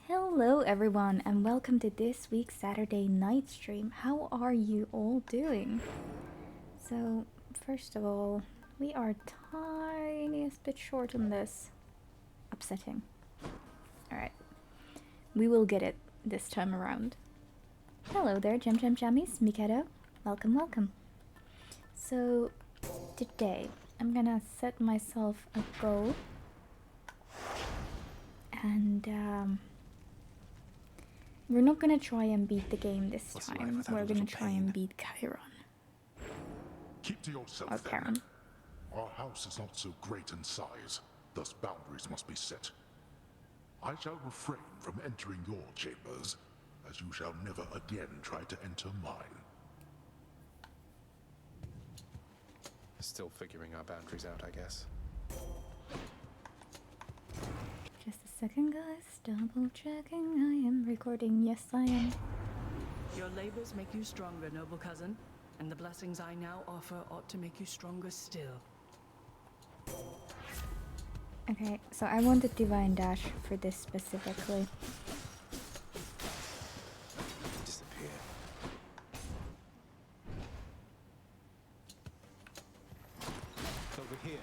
Hello everyone and welcome to this week's Saturday night stream. How are you all doing? So, first of all, we are tiniest bit short on this. Upsetting. Alright. We will get it this time around. Hello there, Jammies, Mikado. Welcome, welcome. So, today I'm gonna set myself a goal and we're not gonna try and beat the game this time. We're gonna try and beat Chiron. Keep to yourself, or Charon. Our house is not so great in size, thus boundaries must be set. I shall refrain from entering your chambers, as you shall never again try to enter mine. Still figuring our boundaries out, I guess. Just a second, guys. Double checking. I am recording. Yes, I am. Your labors make you stronger, noble cousin, and the blessings I now offer ought to make you stronger still. Okay, so I wanted Divine Dash for this specifically. Disappear. Over here.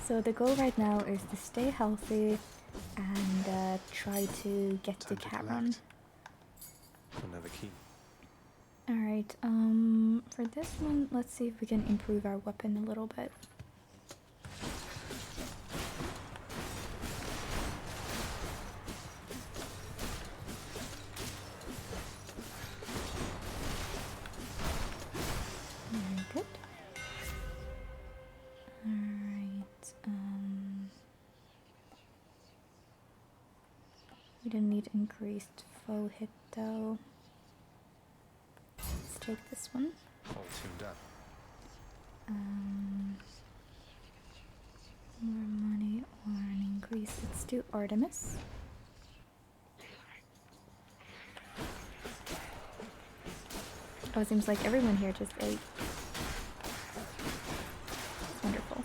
So the goal right now is to stay healthy and try to get to Charon. Another key. Alright, for this one, let's see if we can improve our weapon a little bit. Very good. Alright, we don't need increased foe hit though. Let's take this one. All tuned up. More money or an increase. Let's do Artemis. Oh, it seems like everyone here just ate. Wonderful.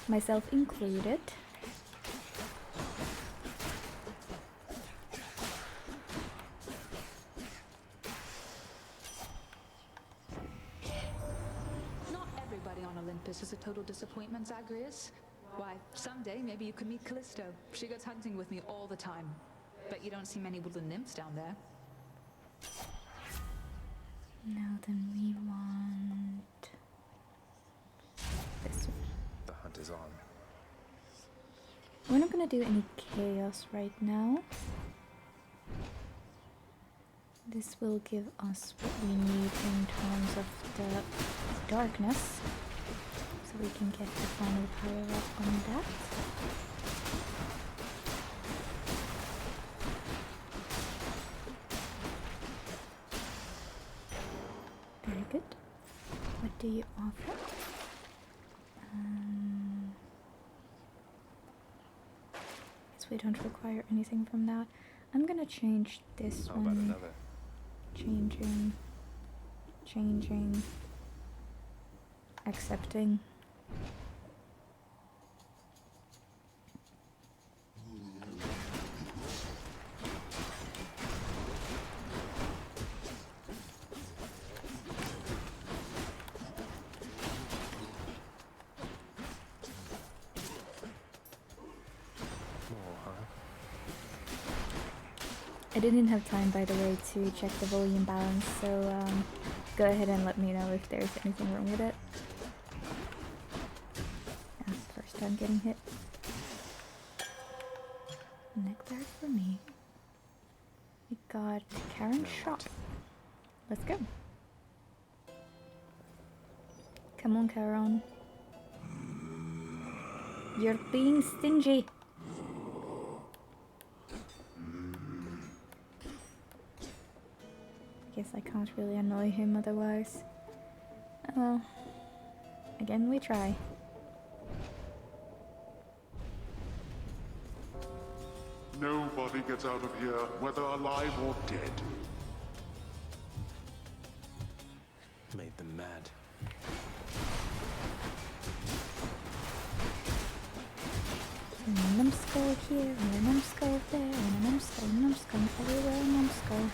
Myself included. Not everybody on Olympus is a total disappointment, Zagreus. Why, someday maybe you could meet Callisto. She goes hunting with me all the time. But you don't see many woodland nymphs down there. Now then we want this one. The hunt is on. We're not gonna do any chaos right now. This will give us what we need in terms of the darkness. So we can get the final power up on that. Very good. What do you offer? Guess we don't require anything from that. I'm gonna change this How about one. another? Changing, accepting. More, huh? I didn't have time, by the way, to check the volume balance, so go ahead and let me know if there's anything wrong with it. Yeah, first time getting hit. Nectar for me. We got Charon's shot. Let's go. Come on, Charon. You're being stingy. Guess I can't really annoy him otherwise. Oh well. Again we try. Nobody gets out of here, whether alive or dead. Made them mad. And a numbskull here, and a numbskull there, and a numbskull everywhere, a numbskull.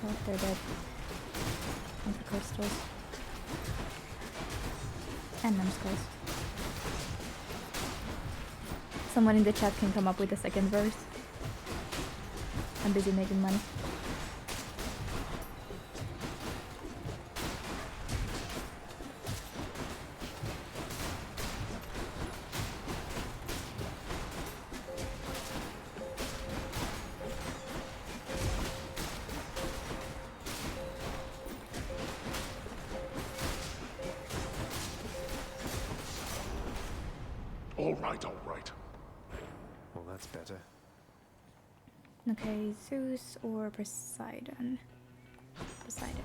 Oh, they're dead. And the crystals. And numbskulls. Someone in the chat can come up with a second verse. I'm busy making money. All right, all right. Well, that's better. Okay, Zeus or Poseidon? Poseidon.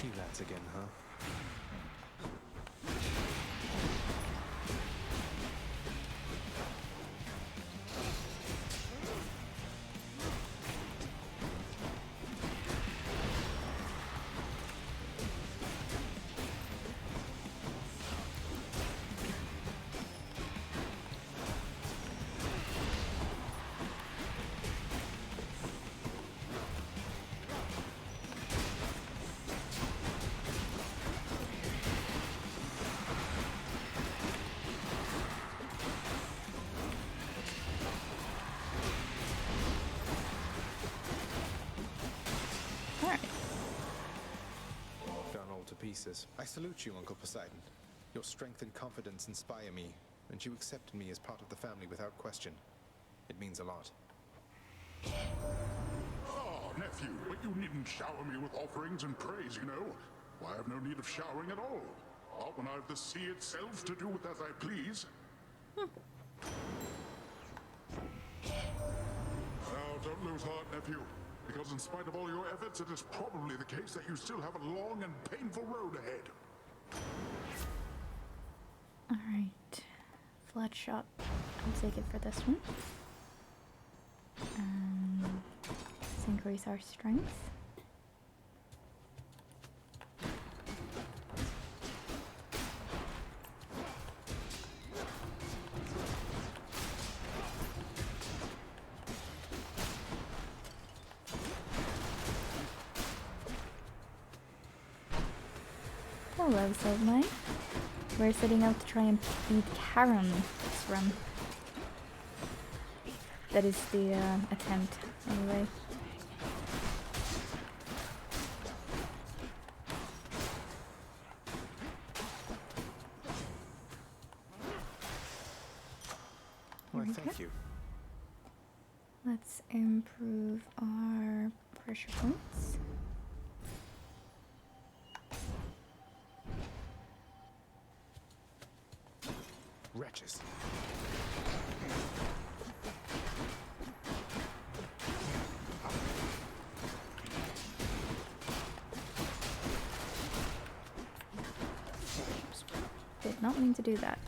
You lads again, huh? Alright. Done all to pieces. I salute you, Uncle Poseidon. Your strength and confidence inspire me, and you accepted me as part of the family without question. It means a lot. Oh, nephew, but you needn't shower me with offerings and praise, you know. I have no need of showering at all. Not when I have the sea itself to do with as I please. Now, don't lose heart, nephew, because in spite of all your efforts, it is probably the case that you still have a long and painful road ahead. Alright. Flat shot. I'll take it for this one. Let's increase our strength. Hello, Silvermine. We're setting out to try and beat Karen's run. That is the attempt, anyway. Why, we thank go. you. Let's improve our pressure points. Wretches. Did not mean to do that.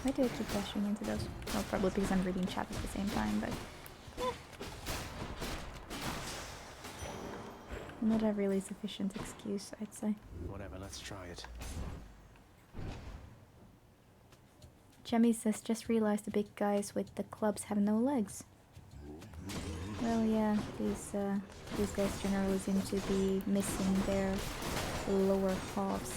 Why do I keep dashing into those? Well, probably because I'm reading chat at the same time, but... Not a really sufficient excuse, I'd say. Whatever, let's try it. Jemmy says, just realized the big guys with the clubs have no legs. Well, yeah, these guys generally seem to be missing their lower halves.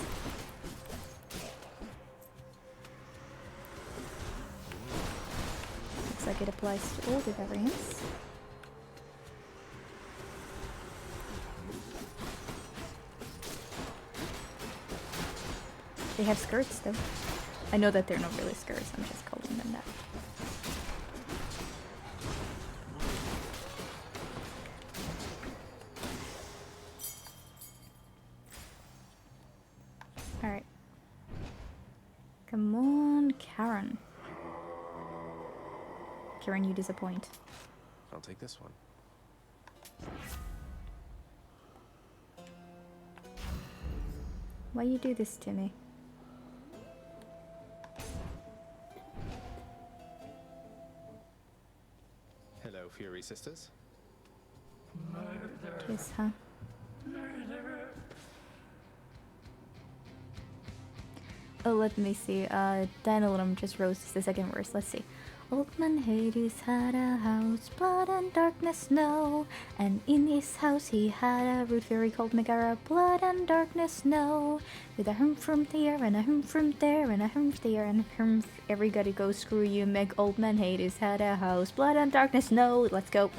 Looks like it applies to all the variants. They have skirts though. I know that they're not really skirts, I'm just calling them that. Alright. Come on, Karen. Karen, you disappoint. I'll take this one. Why you do this to me? Hello, Fury Sisters. Kiss, huh? Oh, let me see. Danielum just rose the second verse. Let's see. Old man Hades had a house, blood and darkness snow, and in his house he had a root fairy called Megara, blood and darkness snow, with a hum from here and a hum from there and a hum there and a hum. Everybody go screw you, Meg. Old man Hades had a house, blood and darkness snow. Let's go.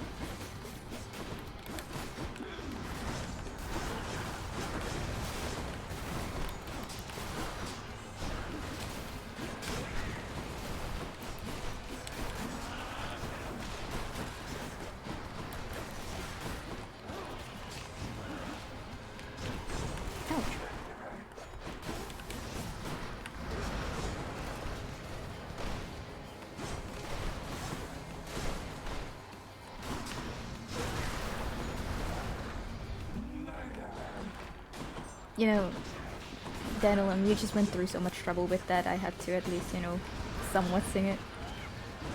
You know, Danielum, you just went through so much trouble with that, I had to at least, you know, somewhat sing it.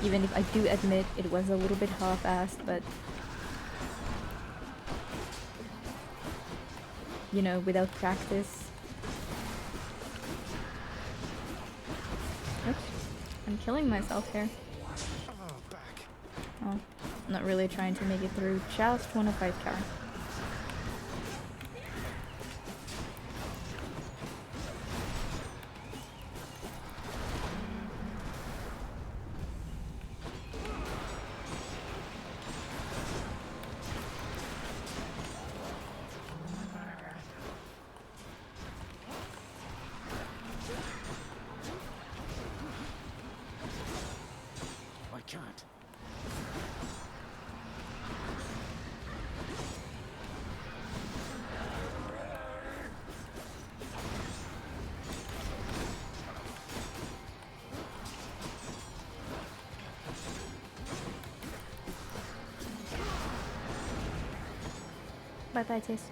Even if I do admit it was a little bit half-assed, but... You know, without practice... Oops. I'm killing myself here. Oh, I'm not really trying to make it through. Just wanna fight Karen. Can't. Bye-bye, Tis.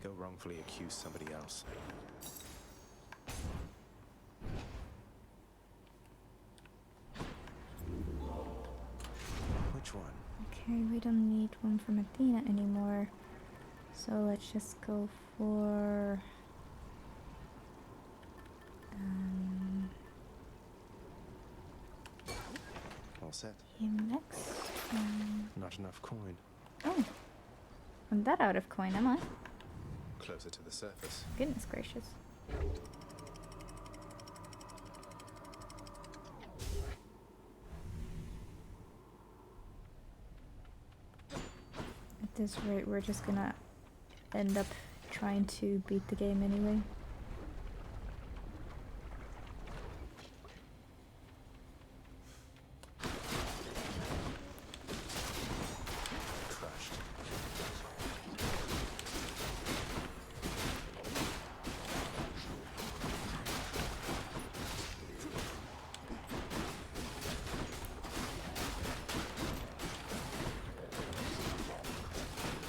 Go wrongfully accuse somebody else. Which one? Okay, we don't need one from Athena anymore. So let's just go for... All set. him next. Not enough coin. Oh, I'm that out of coin, am I? Closer to the surface. Goodness gracious. At this rate, we're just gonna end up trying to beat the game anyway. Crushed.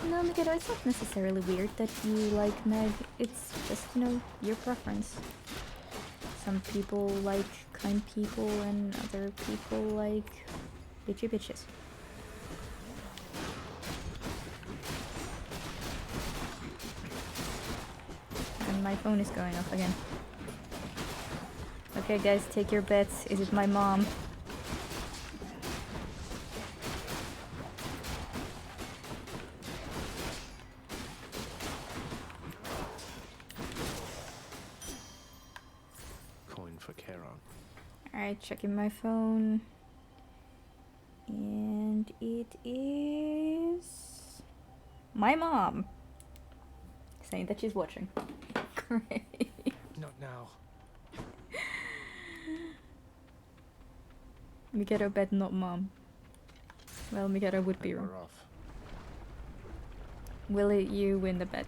No, Mikado, it's not necessarily weird that you like Meg. It's just, you know, your preference. Some people like kind people and other people like bitchy bitches. And my phone is going off again. Okay guys, take your bets. Is it my mom? Coin for Charon. Alright, checking my phone. And it is my mom saying that she's watching. Great. Not now. Mikado bet not mom. Well, Mikado would be And wrong. we're off. Will it you win the bet?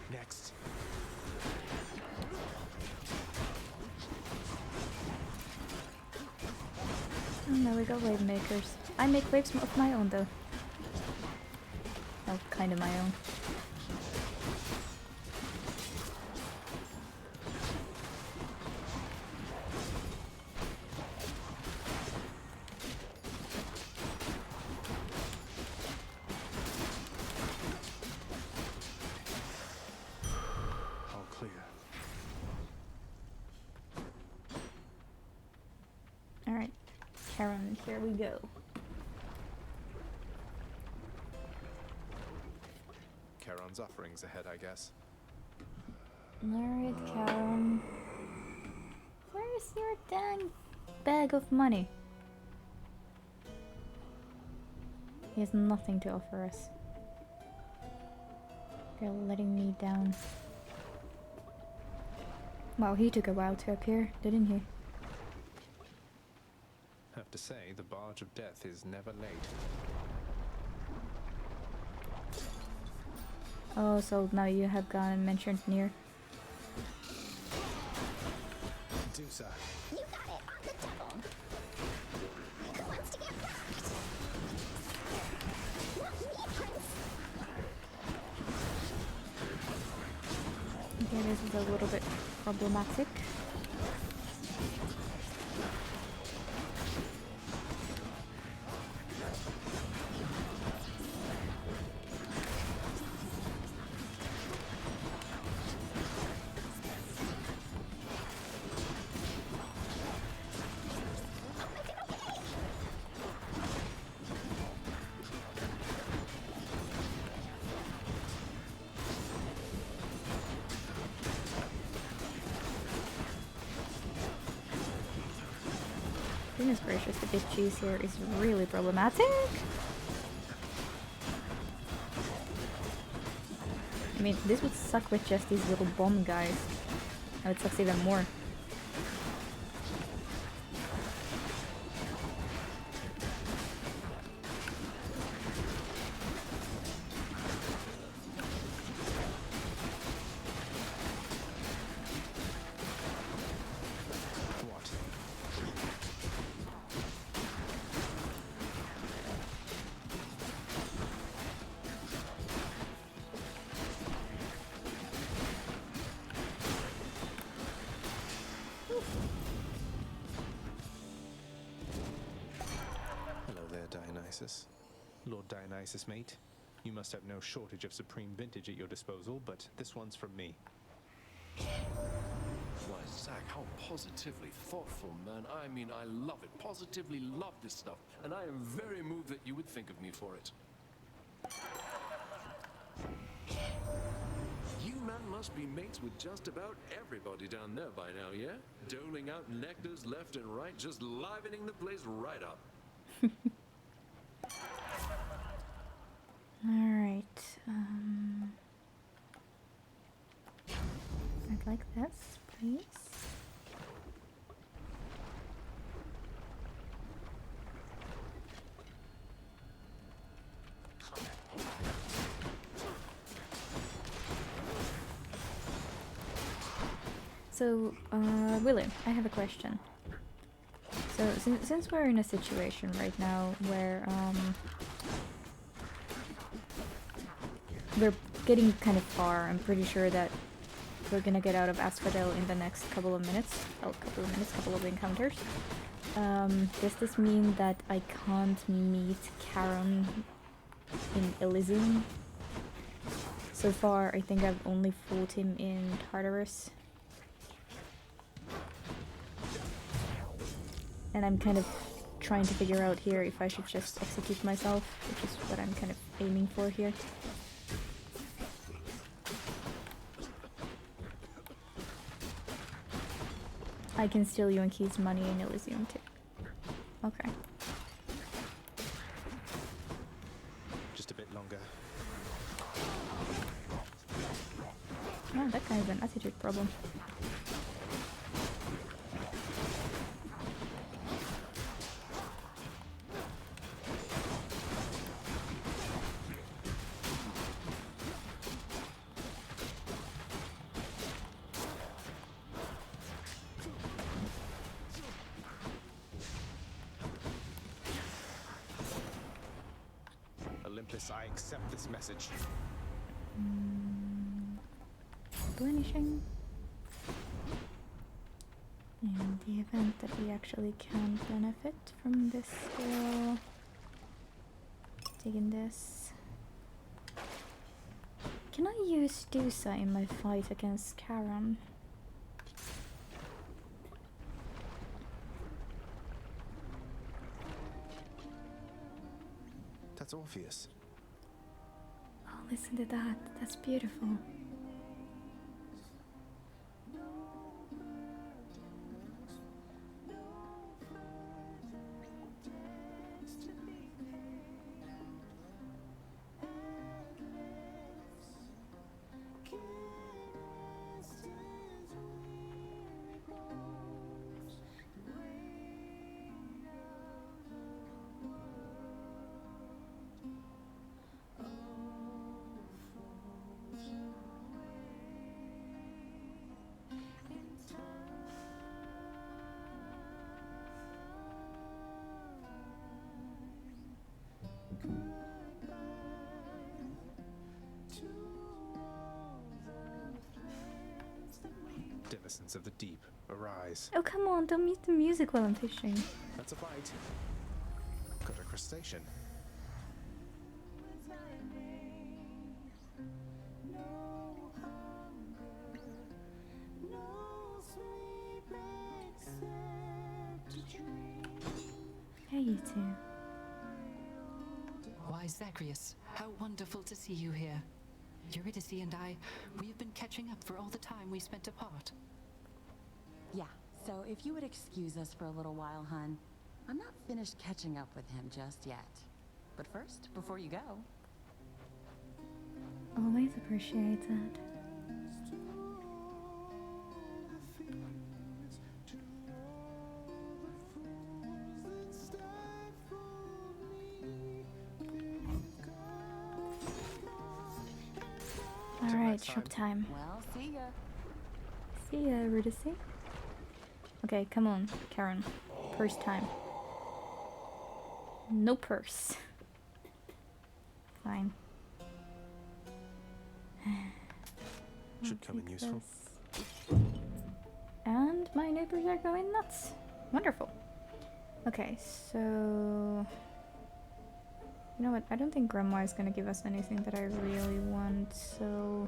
Next. Oh no, we got wave makers. I make waves of my own though. Well, kind of my own. All clear. Alright, Karen, here we go. Charon's offerings ahead, I guess. Alright, Karen. Where's your dang bag of money? He has nothing to offer us. They're letting me down. Wow, he took a while to appear, didn't he? Have to say, the barge of death is never late. Oh, so now you have gone and mentioned near. Dusa. You got it on the double. Who wants to get wrecked? Not me, Prince. Okay, this is a little bit problematic. Goodness gracious, the big cheese here is really problematic. I mean, this would suck with just these little bomb guys. Now it sucks even more. What? Hello there, Dionysus. Lord Dionysus, mate. You must have no shortage of supreme vintage at your disposal, but this one's from me. Why, Zach, how positively thoughtful, man. I mean, I love it. Positively love this stuff. And I am very moved that you would think of me for it. You man must be mates with just about everybody down there by now, yeah? Doling out nectars left and right, just livening the place right up. Alright, I'd like this, please. So, William, I have a question. So, since we're in a situation right now where, we're getting kind of far, I'm pretty sure that we're gonna get out of Asphodel in the next couple of minutes. Well, couple of encounters. Does this mean that I can't meet Charon in Elysium? So far, I think I've only fought him in Tartarus. And I'm kind of trying to figure out here if I should just execute myself, which is what I'm kind of aiming for here. I can steal Yuan-Ki's money in Elysium too. Okay. Just a bit longer. Oh, that guy has an attitude problem. Olympus, I accept this message. Blenishing. In the event that we actually can benefit from this skill, taking this. Can I use Dusa in my fight against Charon? That's Orpheus. Oh, listen to that. That's beautiful. Denizens of the deep, arise. Oh, come on, don't mute the music while I'm fishing. That's a bite. Got a crustacean. Hey, you two. Why, Zagreus, how wonderful to see you here. Eurydice and I, we have been catching up for all the time we spent apart. Yeah, so if you would excuse us for a little while, hun. I'm not finished catching up with him just yet. But first, before you go... Always appreciate that. Alright, shop time. Well, see ya. See ya, Eurydice. Okay, come on, Karen. Purse time. No purse. Fine. Should come in useful. This. And my neighbors are going nuts. Wonderful. Okay, so... You know what? I don't think Grandma is gonna give us anything that I really want, so...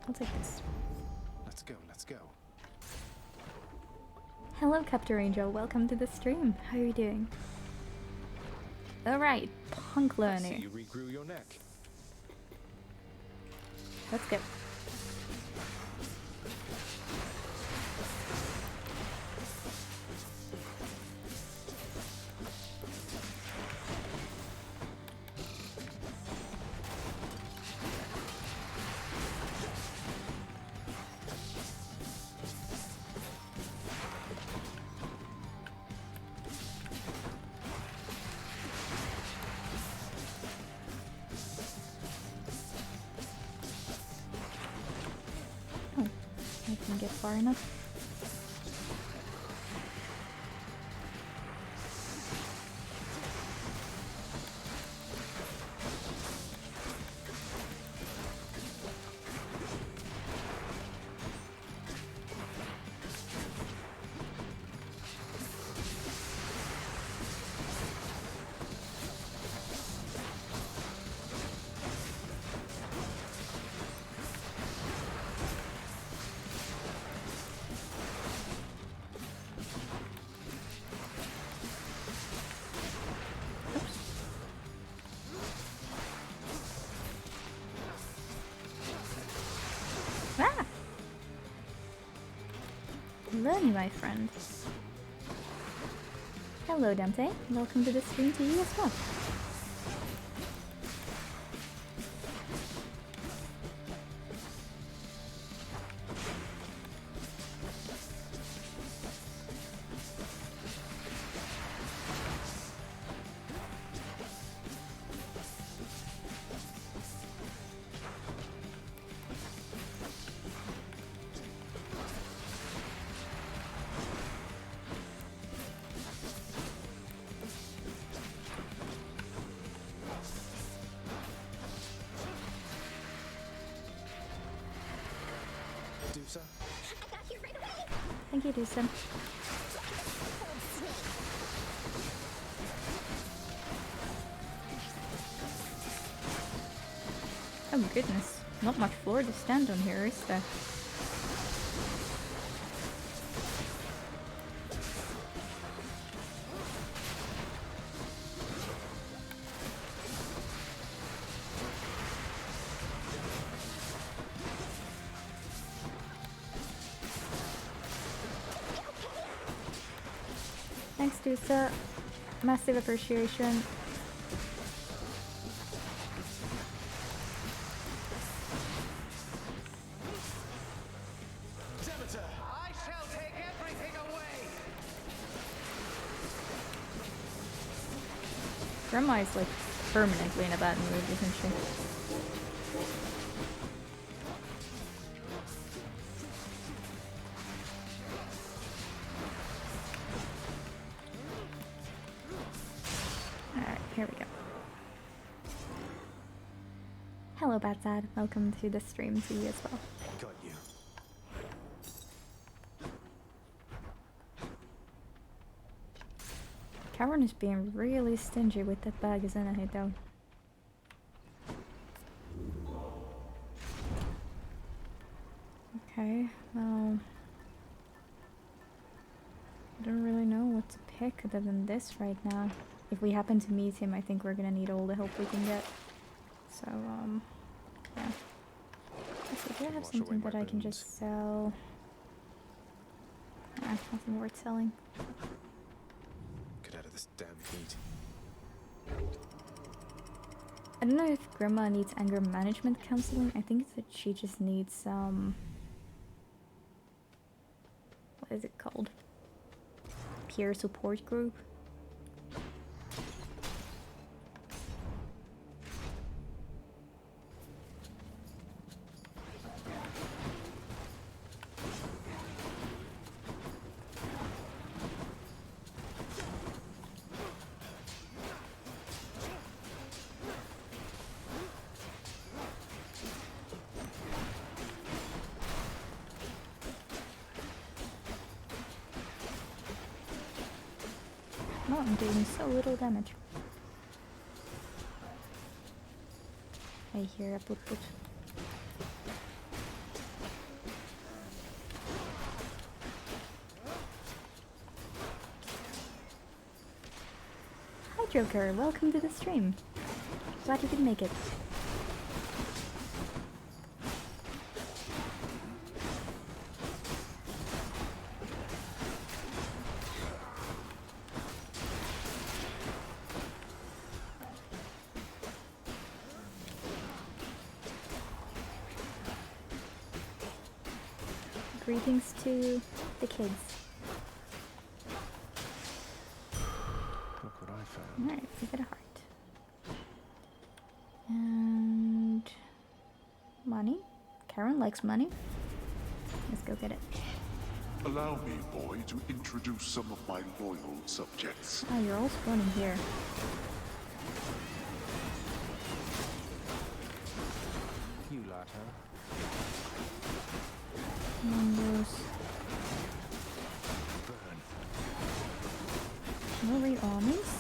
I'll take this. Let's go, let's go. Hello, Captain Angel. Welcome to the stream. How are you doing? Alright, punk I see learner. you regrew your neck. Let's go. I can get far enough. Lumi, my friend. Hello, Dante. Welcome to the stream to you as well. Dusa? I got here right away. Thank you, Dusa. Oh goodness, not much floor to stand on here, is there? Thanks, Dusa. Massive appreciation. I shall take everything away. Grandma is like permanently in a bad mood, isn't she? Alright, here we go. Hello, Batsad. Welcome to the stream to you as well. Got you. Karen is being really stingy with that bag, isn't he, though? Okay, well... I don't really know what to pick other than this right now. If we happen to meet him, I think we're gonna need all the help we can get. So, yeah. Let's see, do I have Wash away something my that I can bones. just sell? Ah, nothing worth selling. Get out of this damn heat. I don't know if Grandma needs anger management counseling. I think that she just needs some... what is it called? Peer support group. Oh, I'm doing so little damage. I hear a put. Hi Joker, welcome to the stream. Glad you could make it. Greetings to the kids. Look what I found. Alright, we get a heart. And... money? Karen likes money. Let's go get it. Allow me, boy, to introduce some of my loyal subjects. Ah, you're all spawning here. You lot, huh? Numbers. Burn. No raid armies.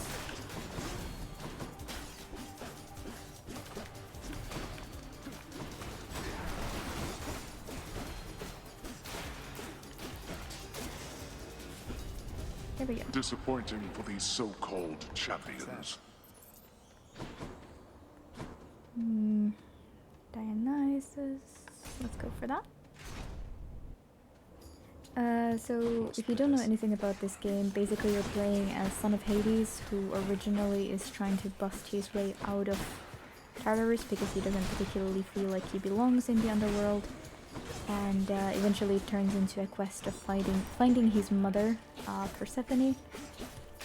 There we go. Disappointing for these so-called champions. Dionysus. Let's go for that. So if you don't know anything about this game, basically you're playing as Son of Hades, who originally is trying to bust his way out of Tartarus because he doesn't particularly feel like he belongs in the underworld, and eventually it turns into a quest of finding his mother, Persephone,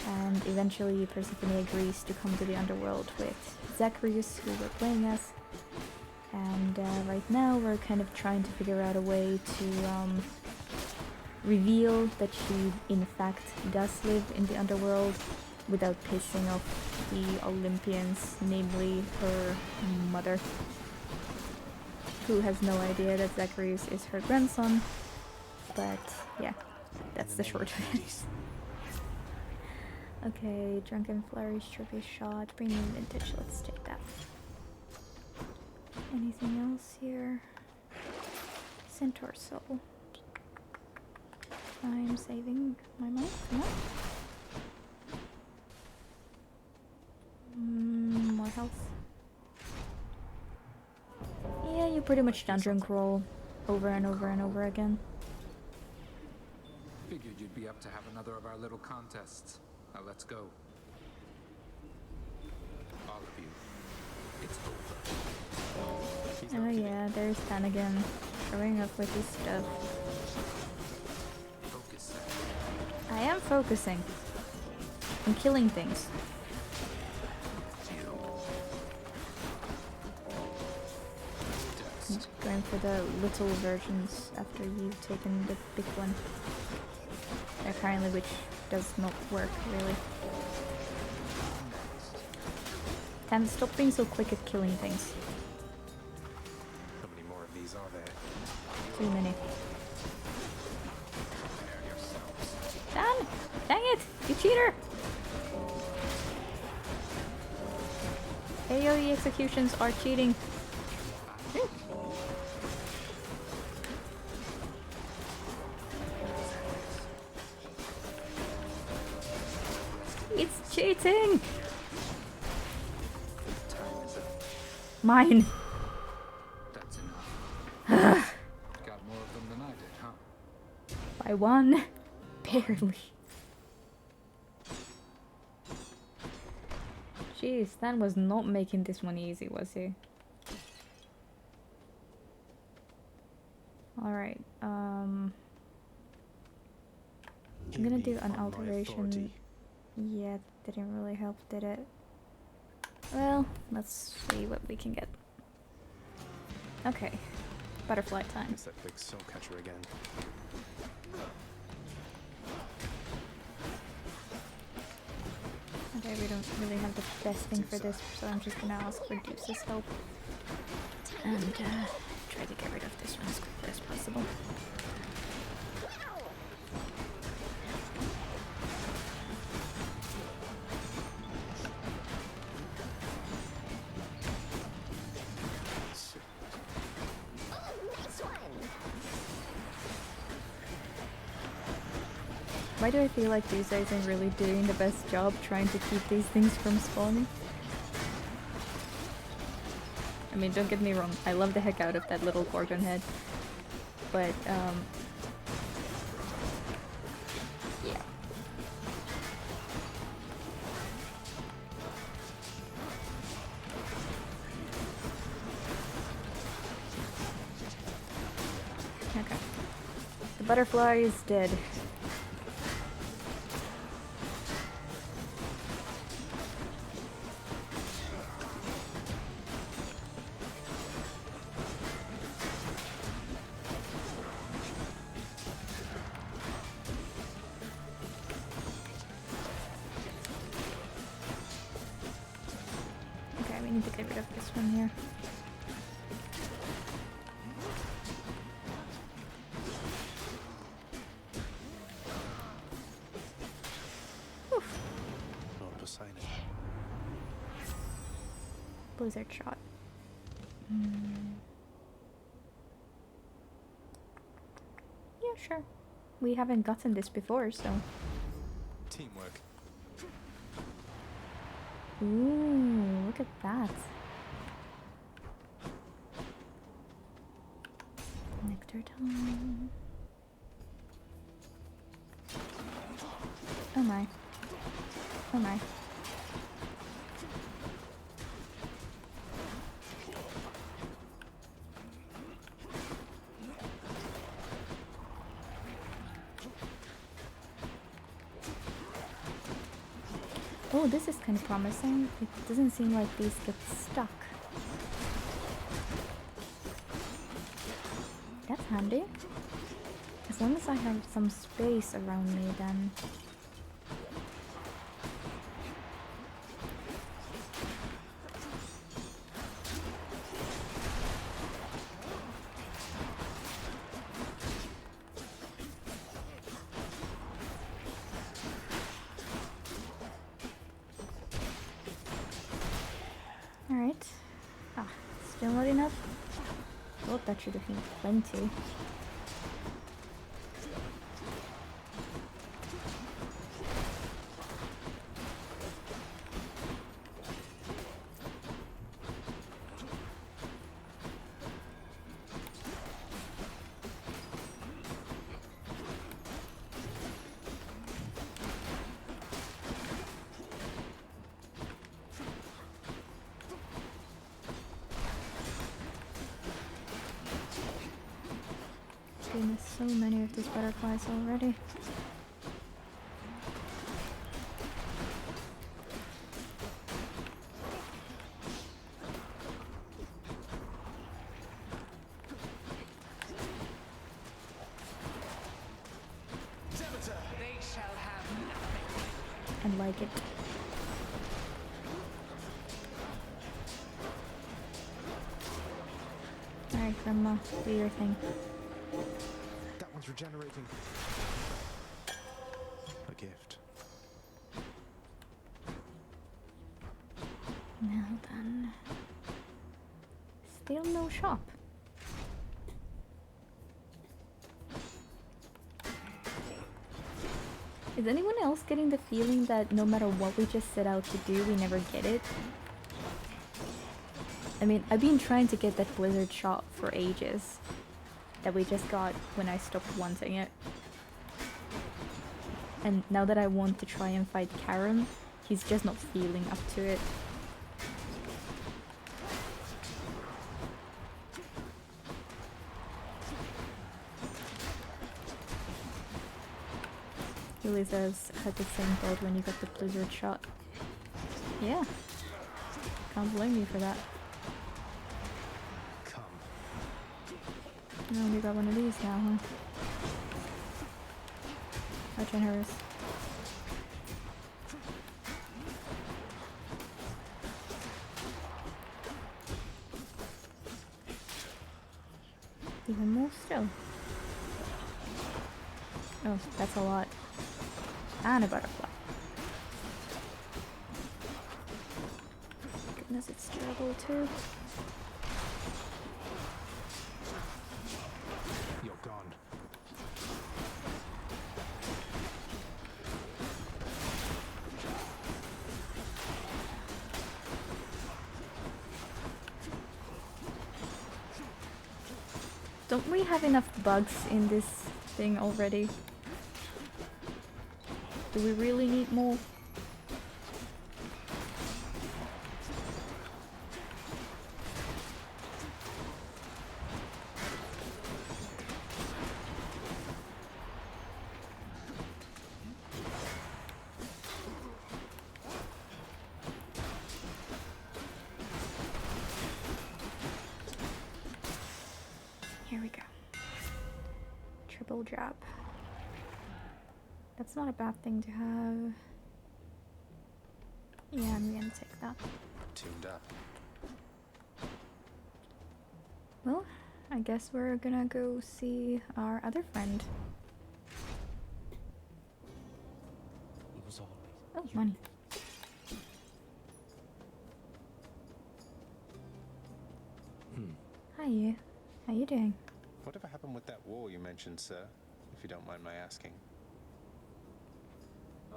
and eventually Persephone agrees to come to the underworld with Zacharias, who we're playing as, and right now we're kind of trying to figure out a way to reveal that she in fact does live in the underworld without pissing off the Olympians, namely her mother, who has no idea that Zacharias is her grandson, but yeah, that's the short of it. Okay, Drunken Flourish, Trophy Shot, Premium Vintage, let's take that. Anything else here? Centaur Soul. I'm saving my mic, no? More health. Yeah, you pretty much dungeon crawl over and over and over again. Figured you'd be up to have another of our little contests. Now let's go. All of you. It's over. Oh yeah, there's Dan again, showing up with his stuff. Focus. I am focusing. I'm killing things. I'm going for the little versions after you've taken the big one. Apparently, which does not work really. Damn, stop being so quick at killing things. How many more of these are there? Too many. Dan! Dang it! You cheater! AoE executions are cheating. It's cheating! Mine! That's enough. Got more of them than I did, huh? By one. Barely. Jeez, Stan was not making this one easy, was he? Alright, I'm gonna do an alteration. Yeah, didn't really help, did it? Well, let's see what we can get. Okay, butterfly time. It's that big soul catcher again. Okay, we don't really have the best thing for this, so I'm just gonna ask for Deuce's help. And try to get rid of this one as quickly as possible. Why do I feel like Deuce isn't really doing the best job trying to keep these things from spawning? I mean, don't get me wrong, I love the heck out of that little Gorgon head. But, yeah. Okay. The butterfly is dead. Okay, we need to get rid of this one here. Oof. Lord Poseidon. Blizzard shot. Yeah, sure. We haven't gotten this before, so. Teamwork. Ooh, look at that. Nectar time. my. Oh my. Oh, this is kind of promising. It doesn't seem like these get stuck. That's handy. As long as I have some space around me, then... Alright. Ah, still not enough? Oh, that should have been plenty. Goodness, so many of these butterflies already. They shall have nothing. And like it. Alright, Grandma, do your thing. That one's regenerating. A gift. Now then. Still no shop. Is anyone else getting the feeling that no matter what we just set out to do, we never get it? I mean, I've been trying to get that blizzard shot for ages. That we just got when I stopped wanting it. And now that I want to try and fight Karam, he's just not feeling up to it. Julie says, had the same thought when you got the blizzard shot. Yeah. Can't blame you for that. Come. Oh, we got one of these now, huh? How generous. Even more still. Oh, that's a lot. And a butterfly. Goodness, it's terrible too. You're gone. Don't we have enough bugs in this thing already? Do we really need more? Here we go. Triple jab. That's not a bad thing to have. Yeah, I'm gonna take that. Tuned up. Well, I guess we're gonna go see our other friend. It was always. Oh, money. Hi, you. How you doing? Whatever happened with that war you mentioned, sir? If you don't mind my asking.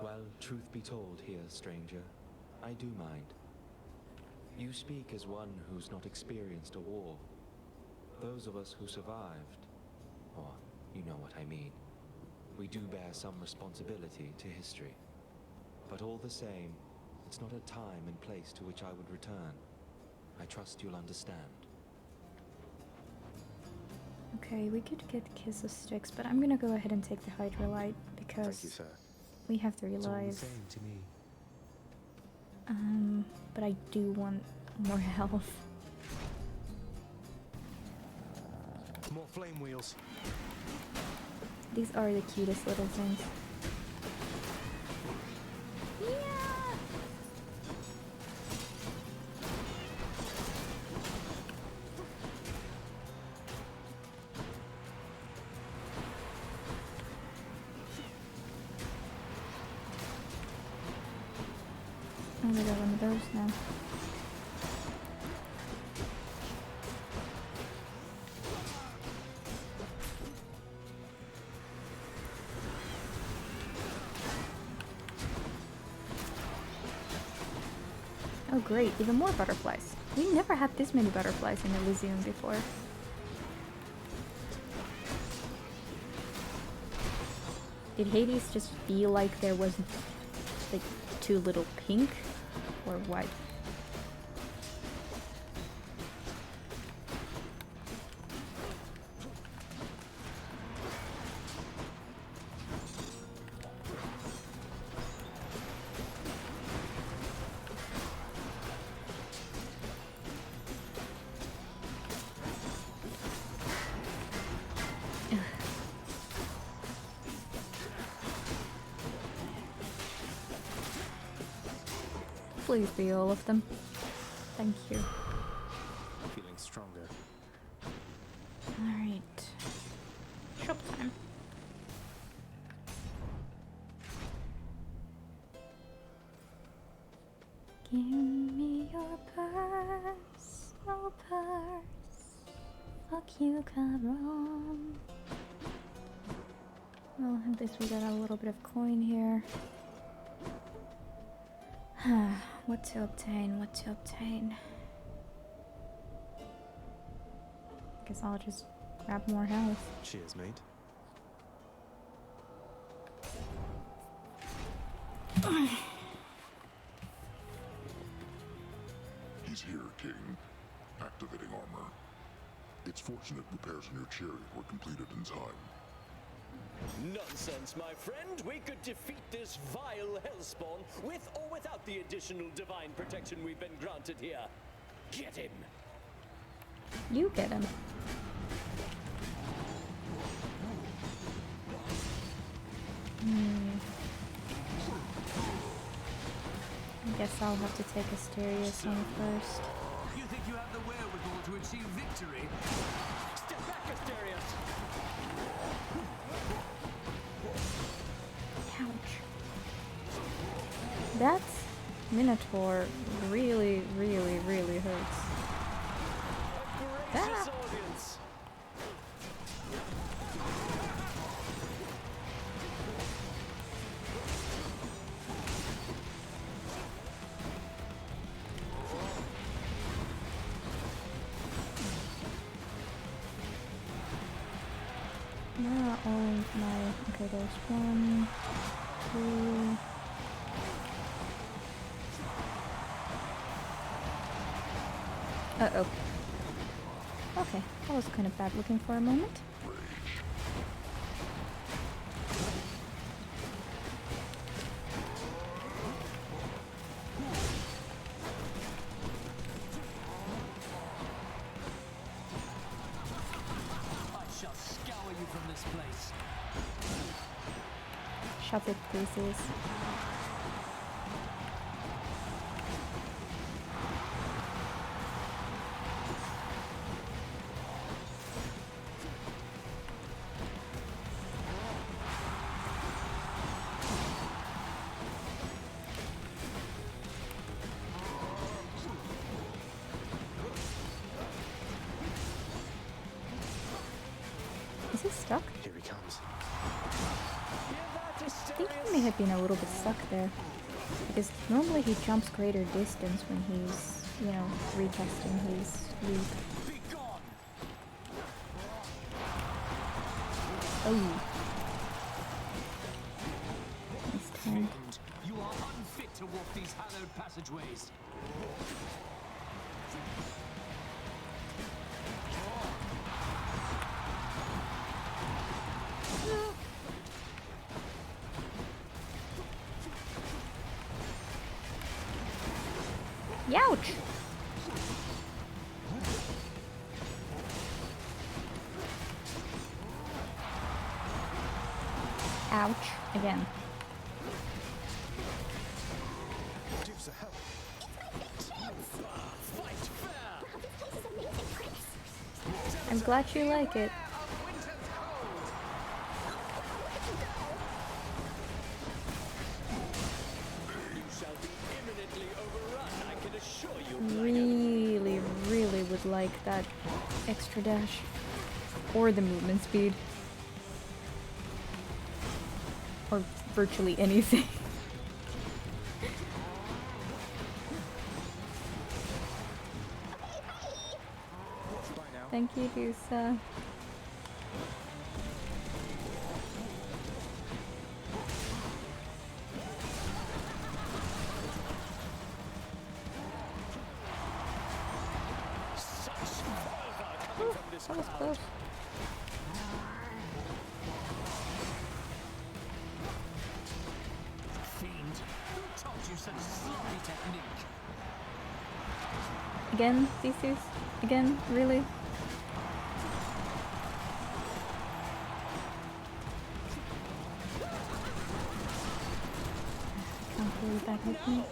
Well, truth be told here, stranger, I do mind. You speak as one who's not experienced a war. Those of us who survived, or you know what I mean, we do bear some responsibility to history. But all the same, it's not a time and place to which I would return. I trust you'll understand. Okay, we could get Kiss of Sticks, but I'm gonna go ahead and take the Hydrolite because Thank you, sir. we have 3 It's all the lives. same to me. But I do want more health. More flame wheels. These are the cutest little things. Oh, we got one of those now. Oh great, even more butterflies. We never had this many butterflies in Elysium before. Did Hades just feel like there was like too little pink or what? Please be all of them. Thank you. Feeling stronger. Alright. Shop time. Give me your purse, oh purse. Fuck you, cabron. Well, at least we got a little bit of coin here. What to obtain, what to obtain. Guess I'll just grab more health. Cheers, mate. He's here, King. Activating armor. It's fortunate repairs on your chariot were completed in time. Nonsense, my friend. We could defeat this vile hellspawn with or without the additional divine protection we've been granted here. Get him! You get him. I guess I'll have to take Asterius on first. You think you have the wherewithal to achieve victory? Step back, Asterius! Ouch. That Minotaur really, really, really hurts. Gracious audience! Where are all of my... Okay, there's 1, 2... Uh-oh. Okay, that was kind of bad looking for a moment. I shall scour you from this place. Shut it, Theseus. Is he stuck? Here he comes. I think he may have been a little bit stuck there. Because normally he jumps greater distance when he's, you know, retesting his leap. Oh. Nice turn. You are passageways. Youch! Ouch. Again. Dukes of hell. I'm glad you like it. You shall be imminently overrun, I can assure you. Really would like that extra dash. Or the movement speed. Or virtually anything. Thank you, Dusa. That was close. Fiend, who taught you such sloppy technique? Again, Theseus? Again? Really? Can't believe that hit me.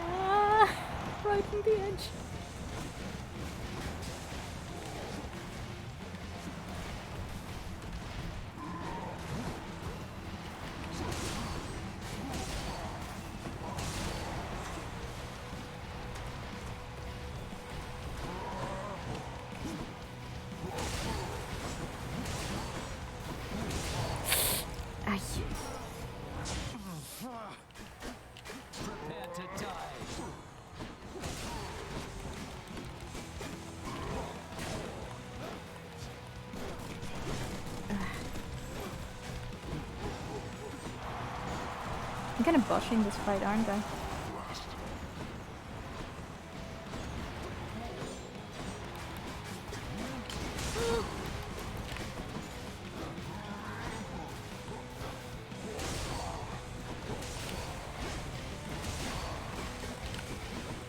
Ah, right on the edge. Ay. Prepare to die. I'm kind of botching this fight, aren't I?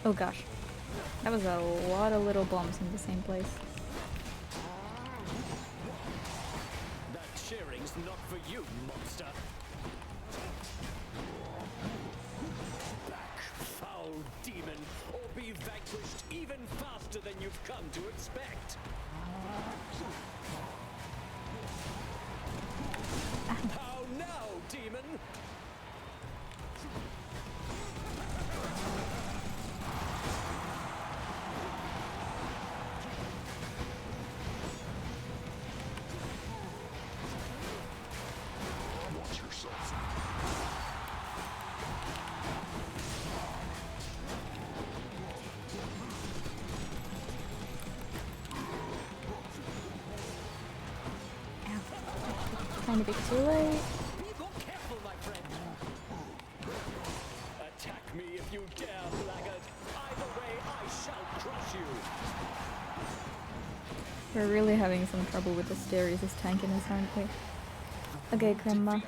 Oh gosh. That was a lot of little bombs in the same place. That cheering's not for you, monster. Back, foul demon, or be vanquished even faster than you've come to expect. How now, demon? Watch yourself. Kind of bit too late. Be more careful, my friend. Attack me if you dare, blackguard. Either way, I shall crush you. We're really having some trouble with the Asterius' tankiness, aren't we? Okay, Grandma.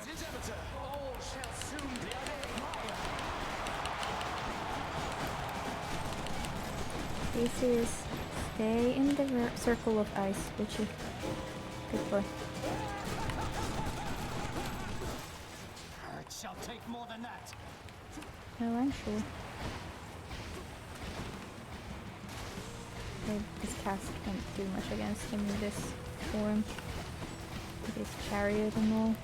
Theseus, stay in the circle of ice, Witchy. Good boy. It shall take more than that. No, I'm sure. His cast can't do much against him in this form. With his chariot and all.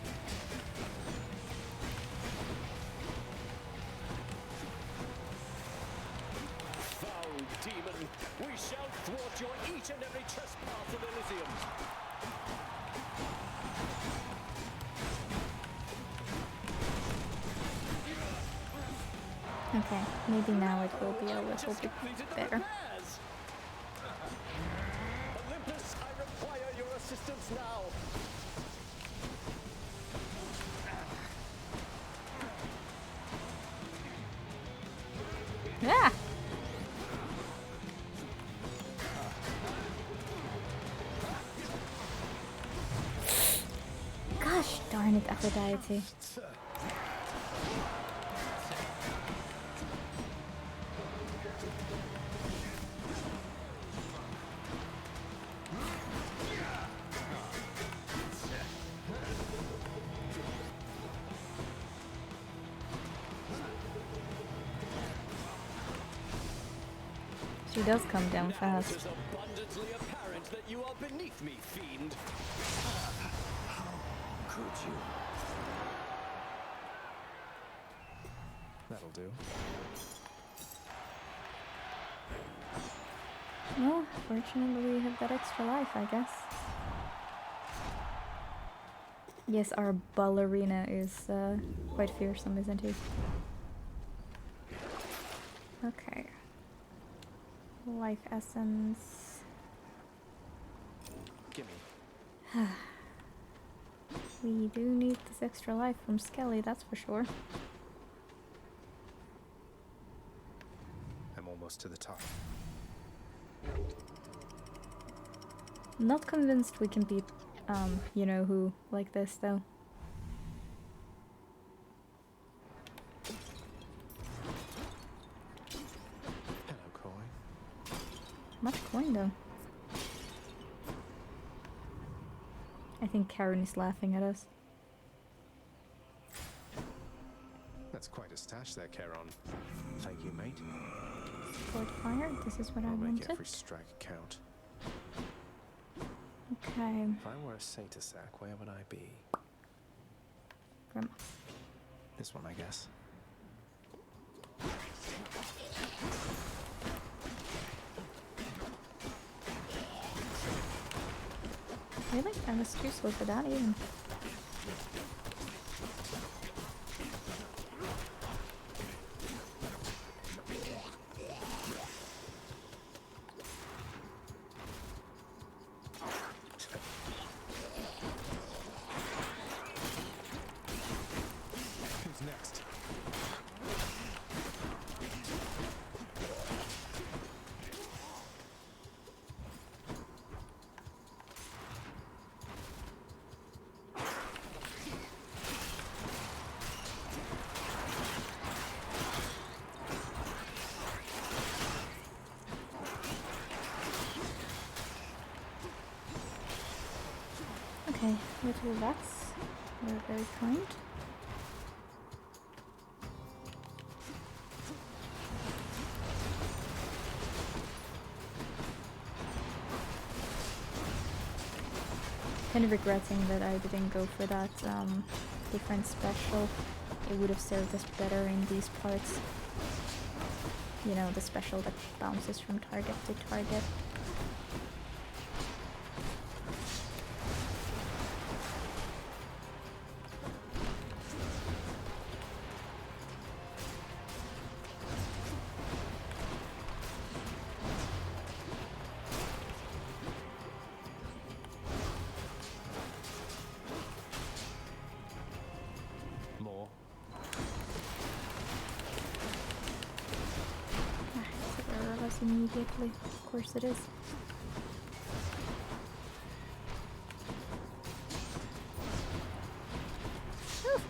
Foul demon, we shall thwart your each and every trespass of Elysium. Okay, maybe now it will be a little bit better. Olympus, I require your assistance now. need Aphrodite. She does come down fast. It is abundantly apparent that you are beneath me, fiend. How could you? That'll do. Well, fortunately we have that extra life, I guess. Yes, our ballerina is quite fearsome, isn't he? Okay. Life essence. Gimme. We do need this extra life from Skelly, that's for sure. I'm almost to the top. Not convinced we can beat, you know who like this though. Hello, coin. Much coin though. I think Karen is laughing at us. That's quite a stash there, Charon. Thank you, mate. Support fire, this is what I I'll make wanted. every strike count. Okay. If I were a Satysack, where would I be? From This one, I guess. really? I was too slow for that even. Who's next? Okay, little rats. They're very kind. Kind of regretting that I didn't go for that different special. It would have served us better in these parts. You know, the special that bounces from target to target. More. There of us immediately. Of course it is. Whew.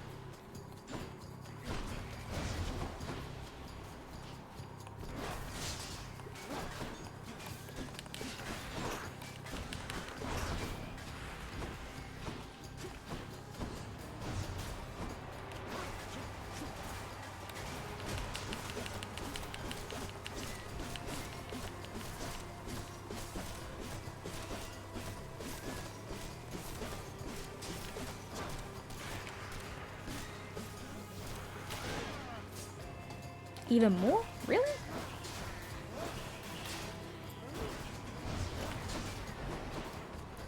Even more? Really?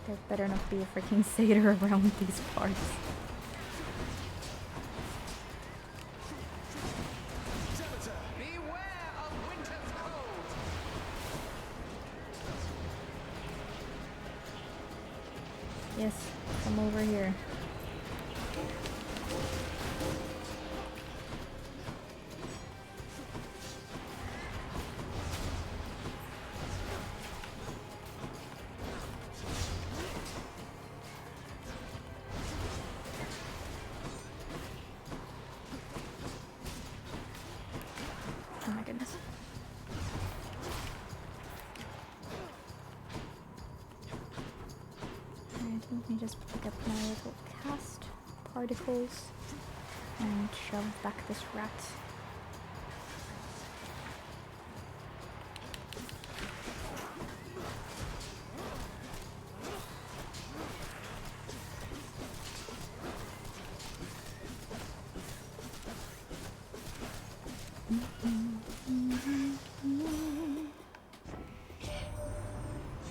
There better not be a freaking satyr around these parts. Beware of winter's cold. Yes, come over here. Let me just pick up my little cast particles and shove back this rat.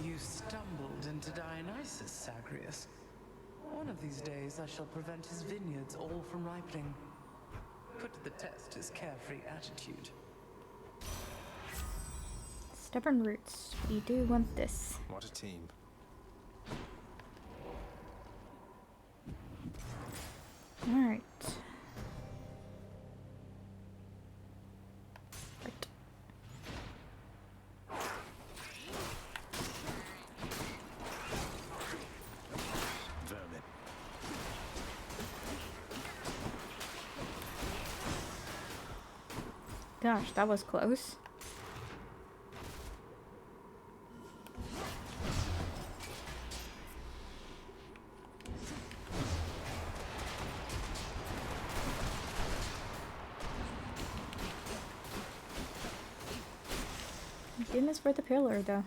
You stumbled into Dionysus, Zagreus. One of these days I shall prevent his vineyards all from ripening. Put to the test his carefree attitude. Stubborn roots. We do want this. What a team. Alright. Right. Vermin. Gosh, that was close. Goodness for the pillar, though.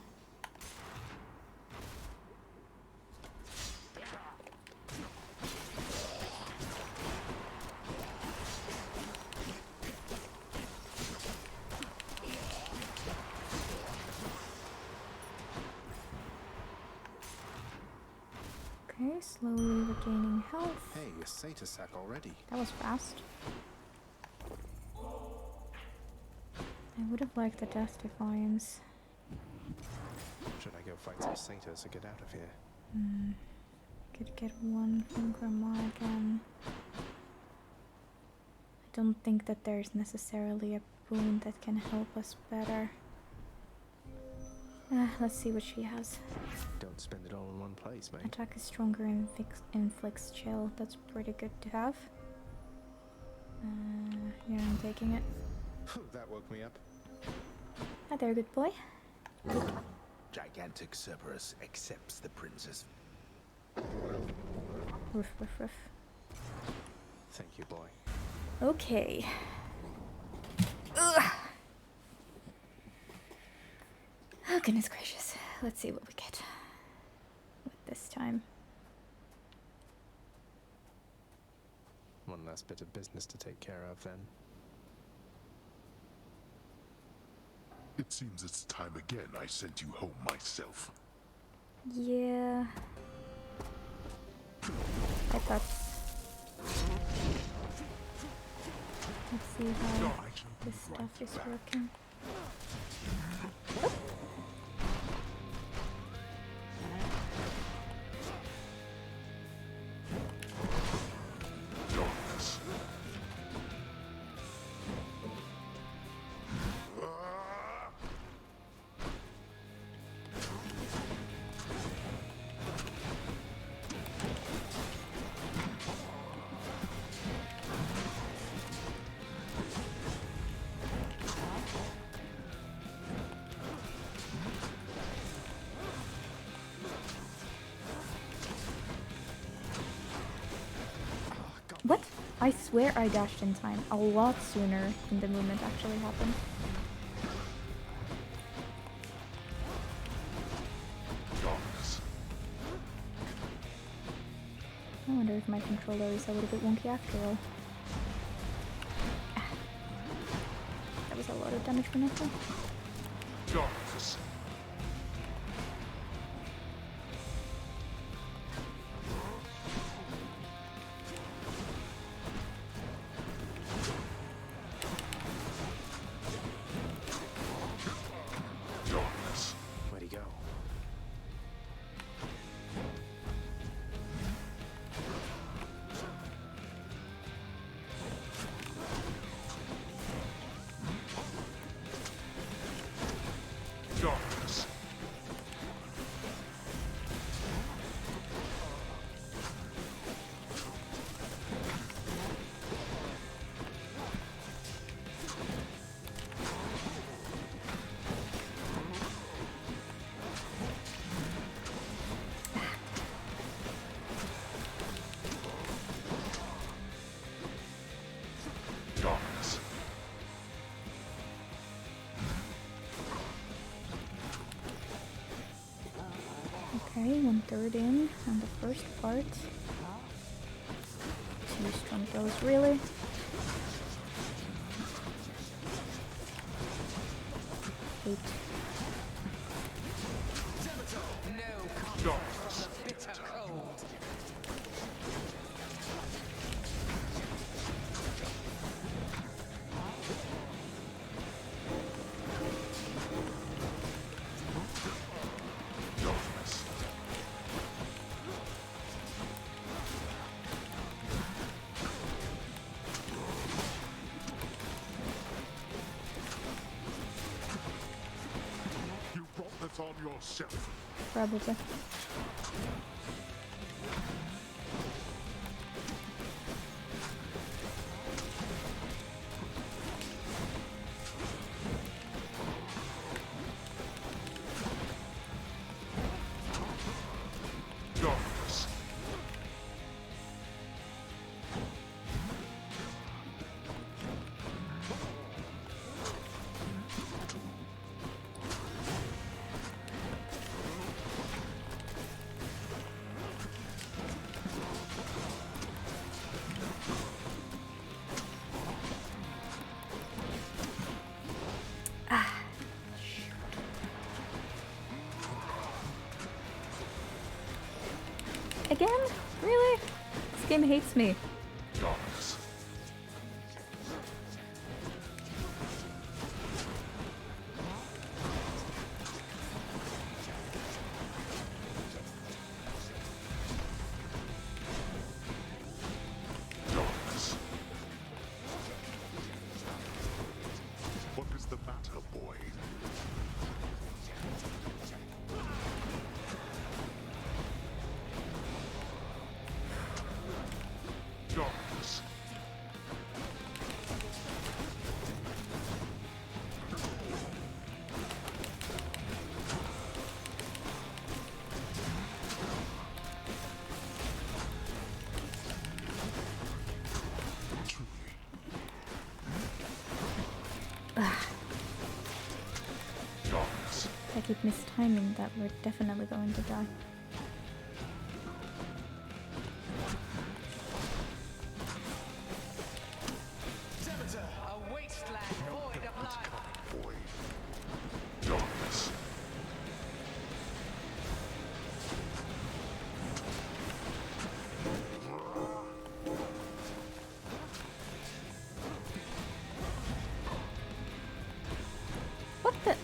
Okay, slowly regaining health. Hey, a satyr sack already. That was fast. I would have liked the Death Defiance. Should I go fight some satyrs to get out of here? Could get one from Grandma again. I don't think that there's necessarily a boon that can help us better. Let's see what she has. Don't spend it all in one place, mate. Attack is stronger and inflicts chill. That's pretty good to have. Yeah, I'm taking it. That woke me up. Hi there, good boy. Gigantic Cerberus accepts the princess. Woof, woof, woof. Thank you, boy. Okay. Ugh. Oh, goodness gracious. Let's see what we get with this time. One last bit of business to take care of, then. It seems it's time again I sent you home myself. Yeah. I thought. Let's see how this stuff is working. What? I swear I dashed in time a lot sooner than the movement actually happened. I wonder if my controller is a little bit wonky after all. Ah. That was a lot of damage for nothing. Darkness. Where'd he go? Okay, 1/3 in on the first part. 2 strong dose, really? Eight. No comfort from the bitter cold. You brought this on yourself. Probably. Darkness. Again? Really? This game hates me. Darkness. Darkness. What is the matter, boy? Darkness. Darkness. I keep mistiming that we're definitely going to die. A wasteland void of life. Boy. Darkness. What the?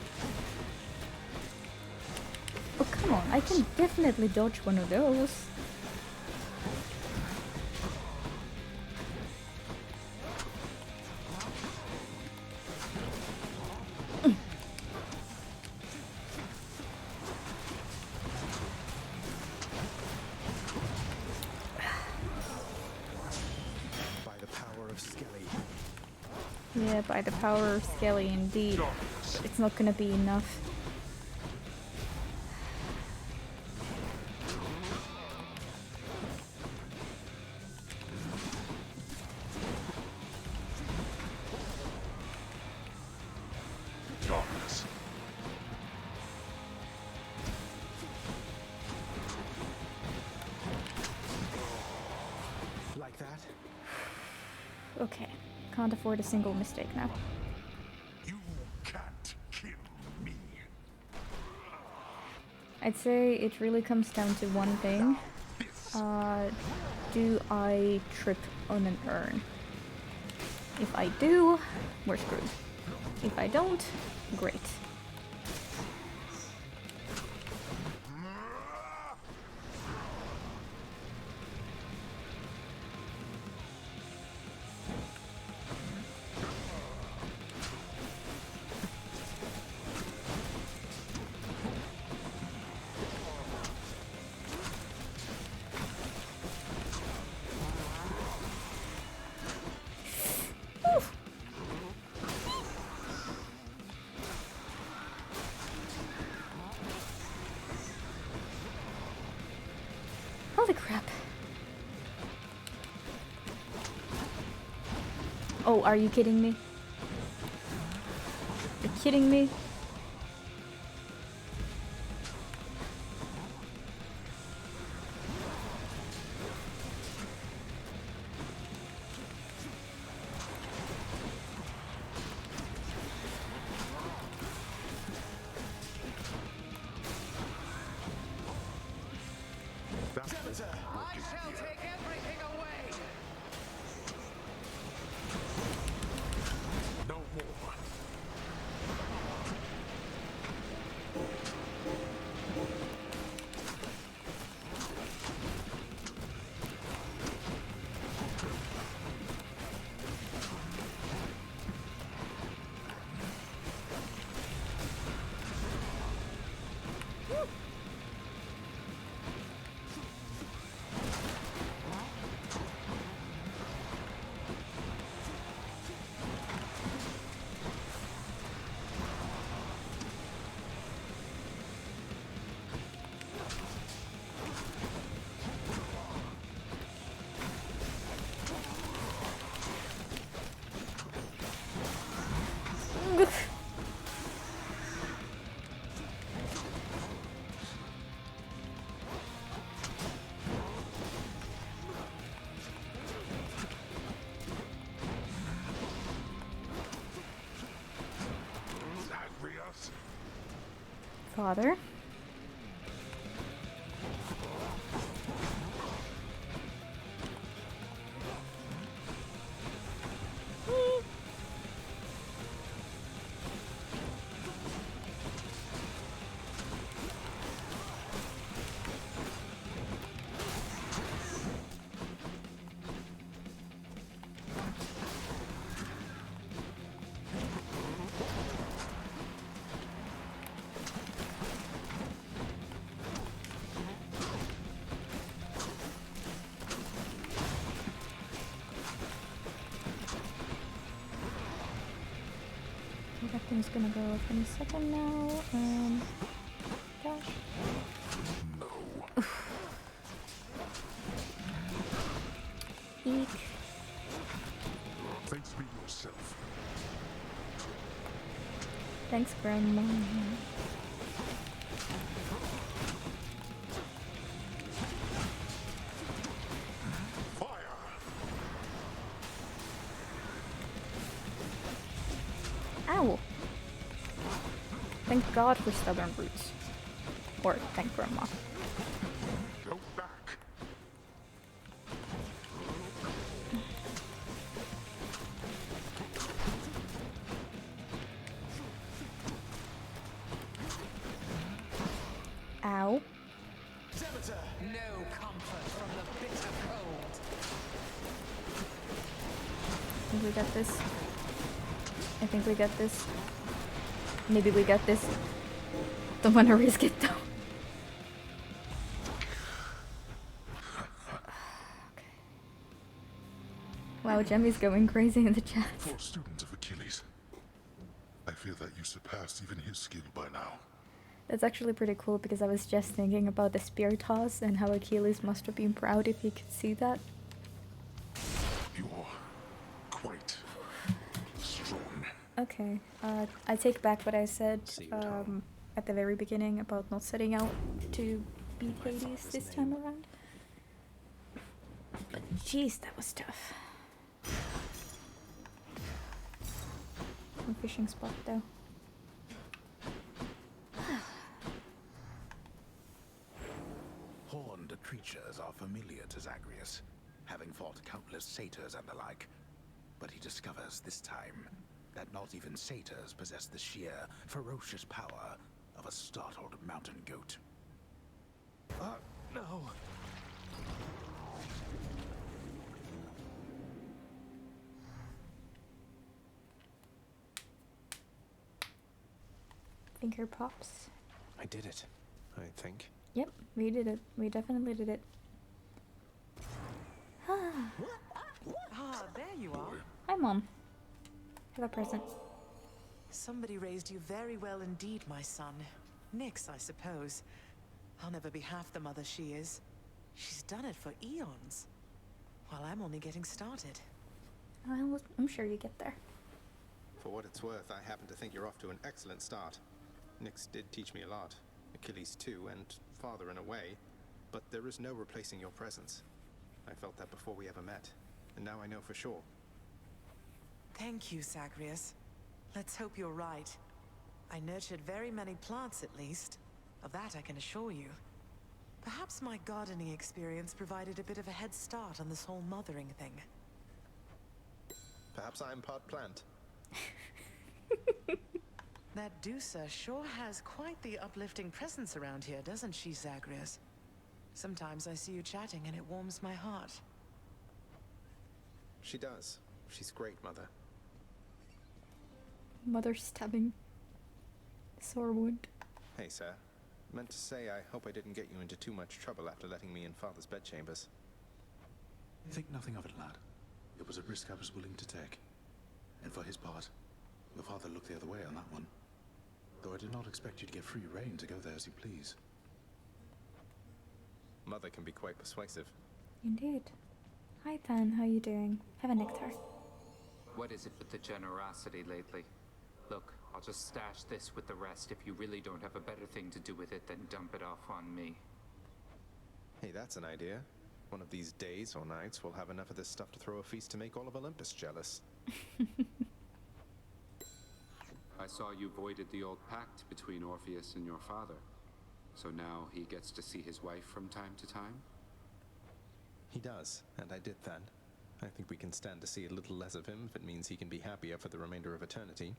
Oh, come on. I can definitely dodge one of those. By the power of Skelly. Yeah, by the power of Skelly indeed. But it's not gonna be enough. Darkness. Like that? Okay. Can't afford a single mistake now. You can't kill me. I'd say it really comes down to one thing. Do I trip on an urn? If I do, we're screwed. If I don't, great. Holy crap. Oh, are you kidding me? You're kidding me? That's Senator, I shall take everything away! no more. Zagreus? Father? That thing's gonna go up any second now. Gosh. Eek. Thanks be yourself. Thanks, Grandma. Ow! Thank God for stubborn roots. Or thank Grandma. Go back. Ow. Senator, no comfort from the bitter cold. I think we got this. I think we got this. Maybe we got this. Don't wanna risk it though. Okay. Wow, Jemmy's going crazy in the chat. For a student of Achilles, I feel that you surpassed even his skill by now. That's actually pretty cool because I was just thinking about the spear toss and how Achilles must have been proud if he could see that. You're quite strong. Okay, I take back what I said at the very beginning about not setting out to beat Hades this time around. Jeez, that was tough. No fishing spot though. Horned creatures are familiar to Zagreus, having fought countless satyrs and the like. But he discovers this time that not even satyrs possess the sheer, ferocious power of a startled mountain goat. No. Finger pops. I did it, I think. Yep, we did it. We definitely did it. Ah, there you are. Hi, Mom. Have a present. Somebody raised you very well indeed, my son. Nyx, I suppose. I'll never be half the mother she is. She's done it for eons. While I'm only getting started. I'm sure you get there. For what it's worth, I happen to think you're off to an excellent start. Nyx did teach me a lot. Achilles too, and father in a way. But there is no replacing your presence. I felt that before we ever met. And now I know for sure. Thank you, Zagreus. Let's hope you're right. I nurtured very many plants, at least. Of that I can assure you. Perhaps my gardening experience provided a bit of a head start on this whole mothering thing. Perhaps I'm part plant. That Dusa sure has quite the uplifting presence around here, doesn't she, Zagreus? Sometimes I see you chatting and it warms my heart. She does. She's great, Mother. Mother stabbing. Sore wound. Hey, sir. Meant to say I hope I didn't get you into too much trouble after letting me in Father's bedchambers. Think nothing of it, lad. It was a risk I was willing to take. And for his part, your father looked the other way on that one. Though I did not expect you to get free rein to go there as you please. Mother can be quite persuasive. Indeed. Hi, Pan. How you doing? Have a nectar. What is it with the generosity lately? Look, I'll just stash this with the rest. If you really don't have a better thing to do with it, then dump it off on me. Hey, that's an idea. One of these days or nights, we'll have enough of this stuff to throw a feast to make all of Olympus jealous. I saw you voided the old pact between Orpheus and your father. So now he gets to see his wife from time to time? He does, and I did that. I think we can stand to see a little less of him if it means he can be happier for the remainder of eternity.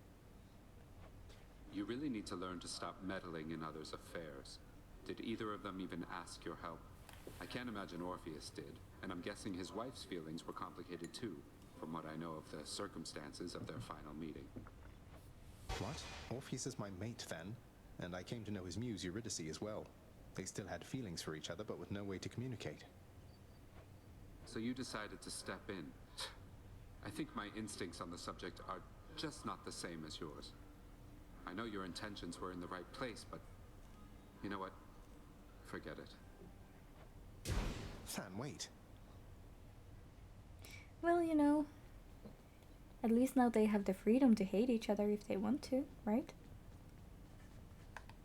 You really need to learn to stop meddling in others' affairs. Did either of them even ask your help? I can't imagine Orpheus did, and I'm guessing his wife's feelings were complicated too, from what I know of the circumstances of their final meeting. What? Orpheus is my mate, then, and I came to know his muse Eurydice as well. They still had feelings for each other, but with no way to communicate. So you decided to step in. I think my instincts on the subject are just not the same as yours. I know your intentions were in the right place, but you know what? Forget it. Sam, wait. Well, you know, at least now they have the freedom to hate each other if they want to, right?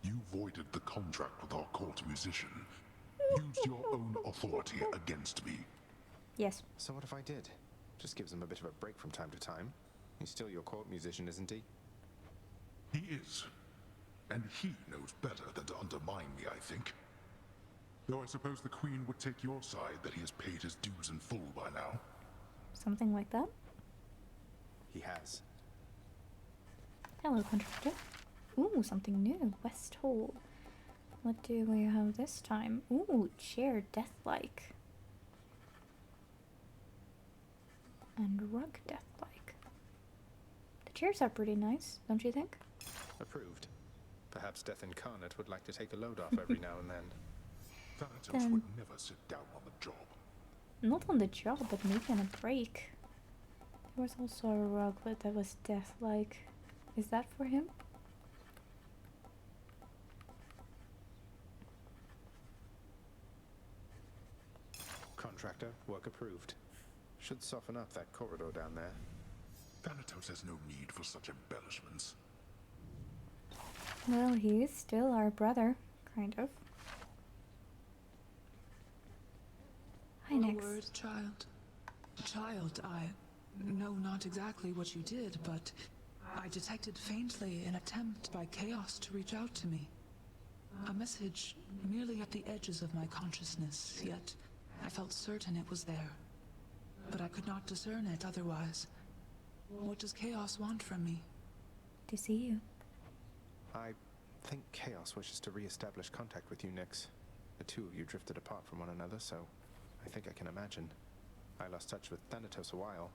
You voided the contract with our court musician. Used your own authority against me. Yes. So what if I did? Just gives him a bit of a break from time to time. He's still your court musician, isn't he? He is. And he knows better than to undermine me, I think. Though I suppose the Queen would take your side that he has paid his dues in full by now. Something like that? He has. Hello, contractor. Ooh, something new. West Hall. What do we have this time? Ooh, chair death-like. And rug death-like. The chairs are pretty nice, don't you think? Approved. Perhaps Death Incarnate would like to take a load off every now and then. Thanatos would never sit down on the job. Not on the job, but maybe on a break. There was also a rug, but that was death-like. Is that for him? Contractor, work approved. Should soften up that corridor down there. Thanatos has no need for such embellishments. Well, he is still our brother, kind of. Hi, A Nix. word, child. Child, I know not exactly what you did, but I detected faintly an attempt by Chaos to reach out to me. A message merely at the edges of my consciousness, yet I felt certain it was there. But I could not discern it otherwise. What does Chaos want from me? To see you. I think Chaos wishes to re-establish contact with you, Nyx. The two of you drifted apart from one another, so I think I can imagine. I lost touch with Thanatos a while,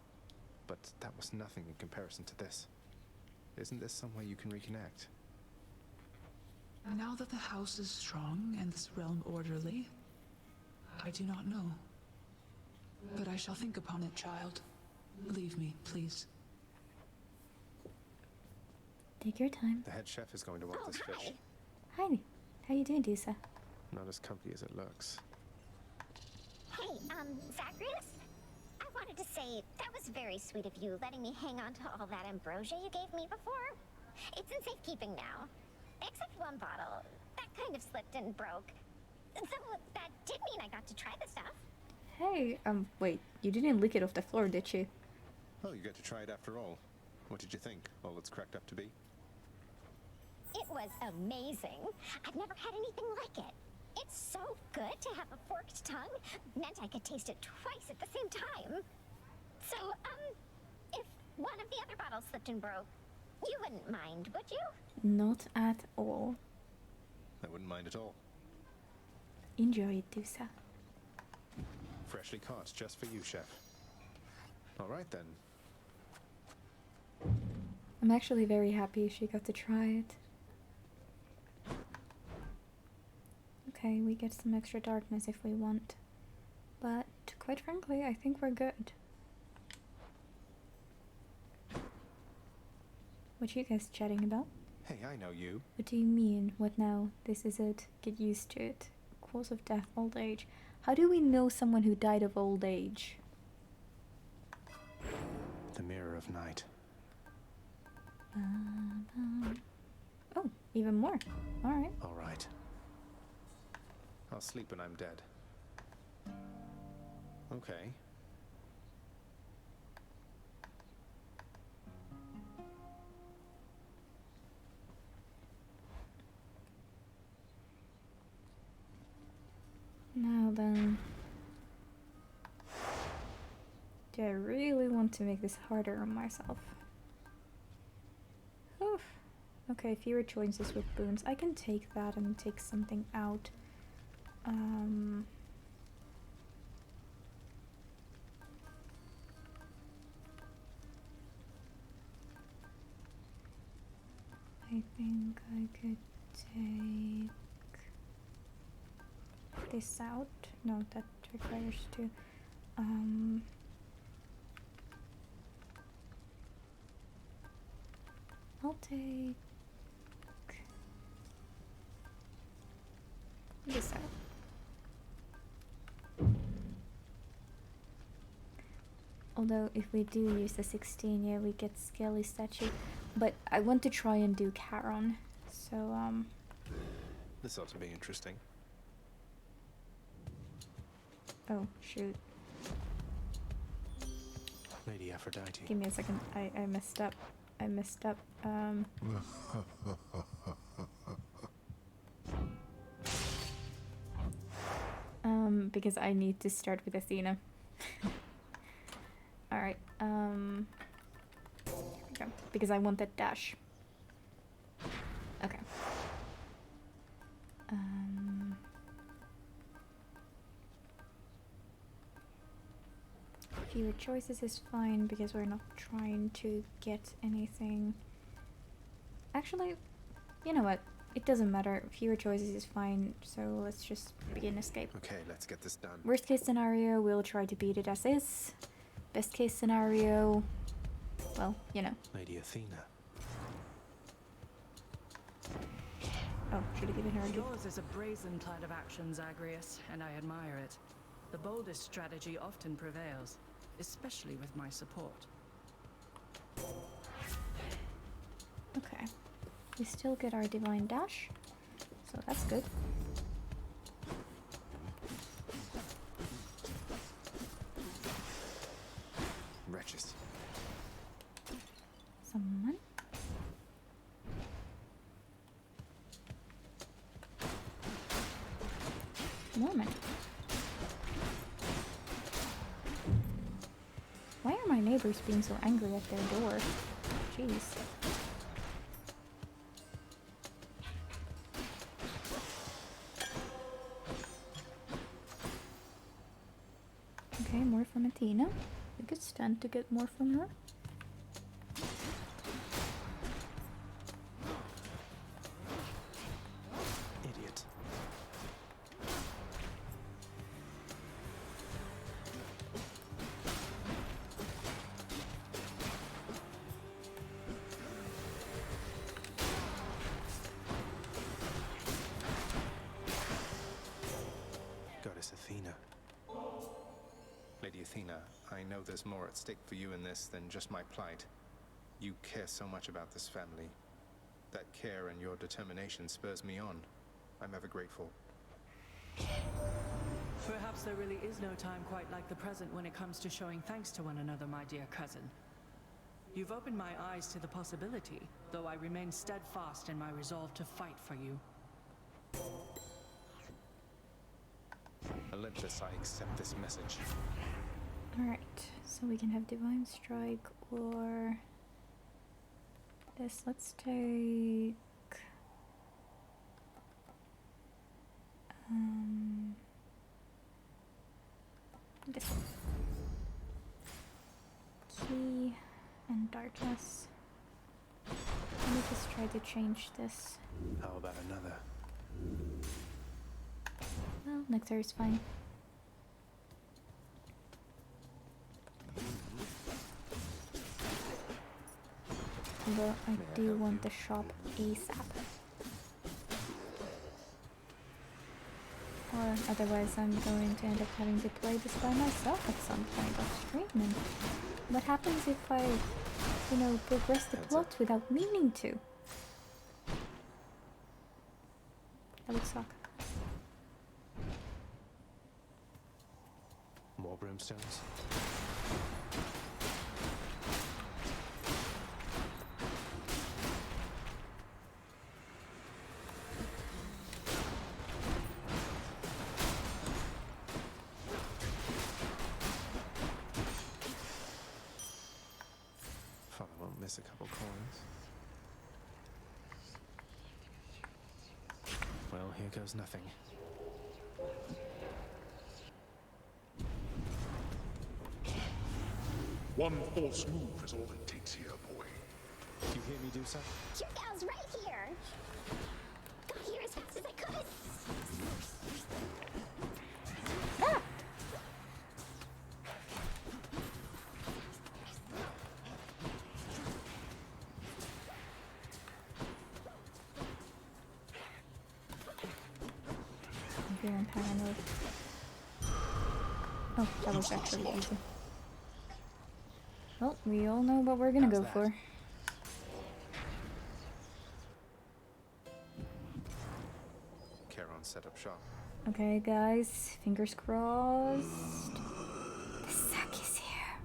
but that was nothing in comparison to this. Isn't this some way you can reconnect? Now that the house is strong and this realm orderly, I do not know. But I shall think upon it, child. Leave me, please. Take your time. The head chef is going to want this fish. Hi. How you doing, Dusa? Not as comfy as it looks. Hey, Zagreus? I wanted to say, that was very sweet of you, letting me hang on to all that ambrosia you gave me before. It's in safekeeping now. Except one bottle. That kind of slipped and broke. So that did mean I got to try the stuff. Hey, wait. You didn't lick it off the floor, did you? Oh, you got to try it after all. What did you think? All it's cracked up to be? It was amazing. I've never had anything like it. It's so good to have a forked tongue. Meant I could taste it twice at the same time. So, if one of the other bottles slipped and broke, you wouldn't mind, would you? Not at all. I wouldn't mind at all. Enjoy it, Dusa. Freshly caught, just for you, chef. All right, then. I'm actually very happy she got to try it. Okay, we get some extra darkness if we want. But, quite frankly, I think we're good. What you guys chatting about? Hey, I know you. What do you mean? What now? This is it. Get used to it. Cause of death, old age. How do we know someone who died of old age? The Mirror of Night. Oh, even more. Alright. All right. I'll sleep when I'm dead. Okay. Now then. Do I really want to make this harder on myself? Oof. Okay, fewer choices with boons. I can take that and take something out. I think I could take this out. No, that requires two. I'll take this out. Although if we do use the 16, yeah, we get Skelly statue. But I want to try and do Charon. So This ought to be interesting. oh shoot. Lady Aphrodite. Give me a second. I messed up. I messed up. Because I need to start with Athena. Alright, here we go. Because I want that dash. Okay. Fewer choices is fine because we're not trying to get anything. Actually, you know what? It doesn't matter. Fewer choices is fine, so let's just begin escape. Okay, let's get this done. Worst case scenario, we'll try to beat it as is. Best case scenario, well, you know. Lady Athena. Oh, should have given her a gift. Yours is a brazen plan of action, Zagreus, and I admire it. The boldest strategy often prevails, especially with my support. Okay. We still get our divine dash, so that's good. Wretches. Someone. Norman. Why are my neighbors being so angry at their door? Jeez. Okay, more from Athena. We could stand to get more from her. Idiot. Goddess Athena. Lady Athena, I know there's more at stake for you in this than just my plight. You care so much about this family. That care and your determination spurs me on. I'm ever grateful. Perhaps there really is no time quite like the present when it comes to showing thanks to one another, my dear cousin. You've opened my eyes to the possibility, though I remain steadfast in my resolve to fight for you. Olympus, I accept this message. Alright, so we can have Divine Strike or this. Let's take this one. Key and darkness. Let me just try to change this. How about another? Well, nectar is fine. Although I do want the shop ASAP. Or otherwise I'm going to end up having to play this by myself at some point off stream. And what happens if I, you know, progress the plot without meaning to? That would suck. More brimstones? Father won't miss a couple coins. Well, here goes nothing. One false move is all it takes here, boy. You hear me, Dusa? Chicka's right here. Got here as fast as I could. Ah! I'm feeling paranoid. Oh, that was actually easy. Well, we all know what we're gonna go for. Charon set up shop. Okay, guys, fingers crossed. The sack is here.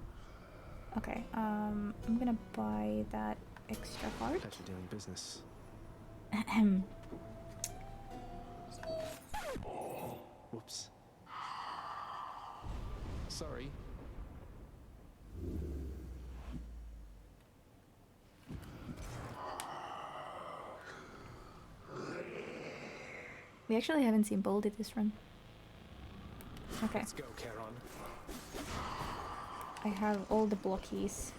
Okay, I'm gonna buy that extra heart. Pleasure doing business. Whoops. Sorry. We actually haven't seen Boldy this run. Okay. Let's go, Charon. I have all the blockies.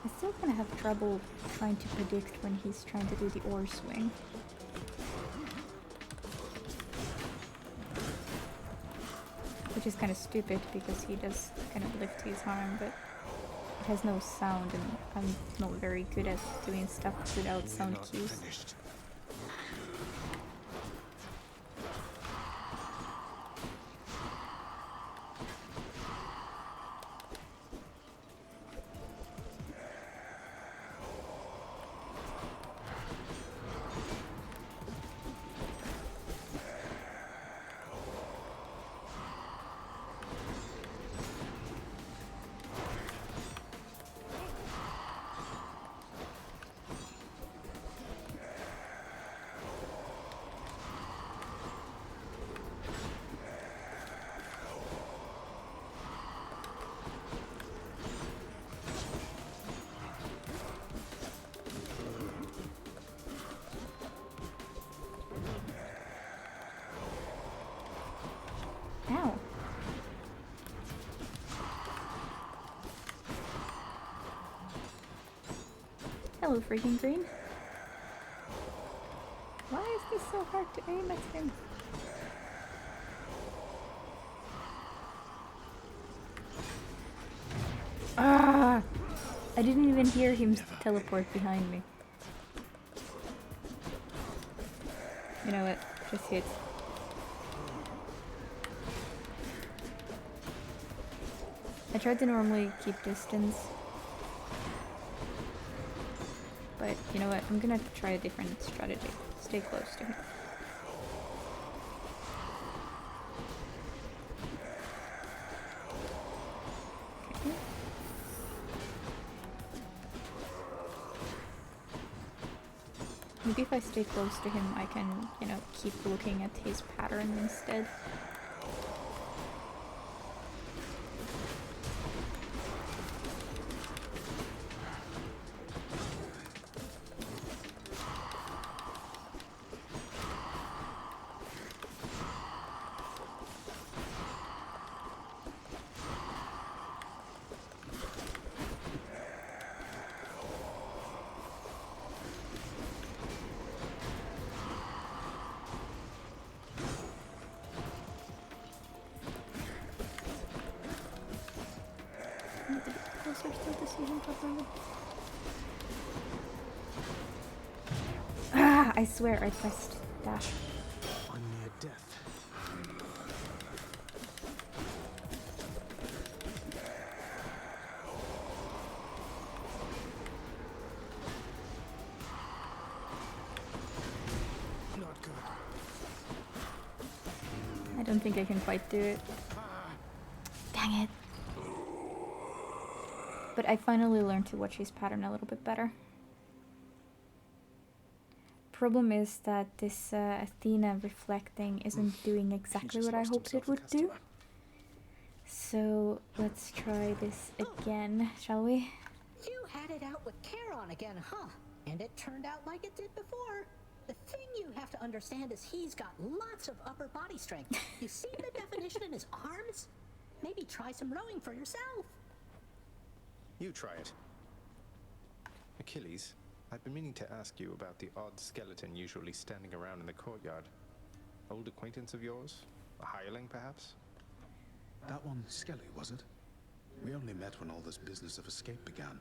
I'm still gonna have trouble trying to predict when he's trying to do the ore swing. Which is kind of stupid because he does kind of lift his arm, but it has no sound and I'm not very good at doing stuff without sound cues. Hello, freaking green. Why is this so hard to aim at him? Ah! I didn't even hear him teleport behind me. You know what? Just hit. I tried to normally keep distance. But you know what? I'm gonna try a different strategy. Stay close to him. Okay. Maybe if I stay close to him, I can, you know, keep looking at his pattern instead. Closer still to see him properly. Ah! I swear I pressed dash. I'm near death. Not good. I don't think I can quite do it. Dang it. But I finally learned to watch his pattern a little bit better. Problem is that this Athena reflecting isn't doing exactly what I hoped it would do. So let's try this again, shall we? You had it out with Charon again, huh? And it turned out like it did before. The thing you have to understand is he's got lots of upper body strength. You see the definition in his arms? Maybe try some rowing for yourself. You try it. Achilles, I've been meaning to ask you about the odd skeleton usually standing around in the courtyard. Old acquaintance of yours? A hireling, perhaps? That one Skelly, was it? We only met when all this business of escape began.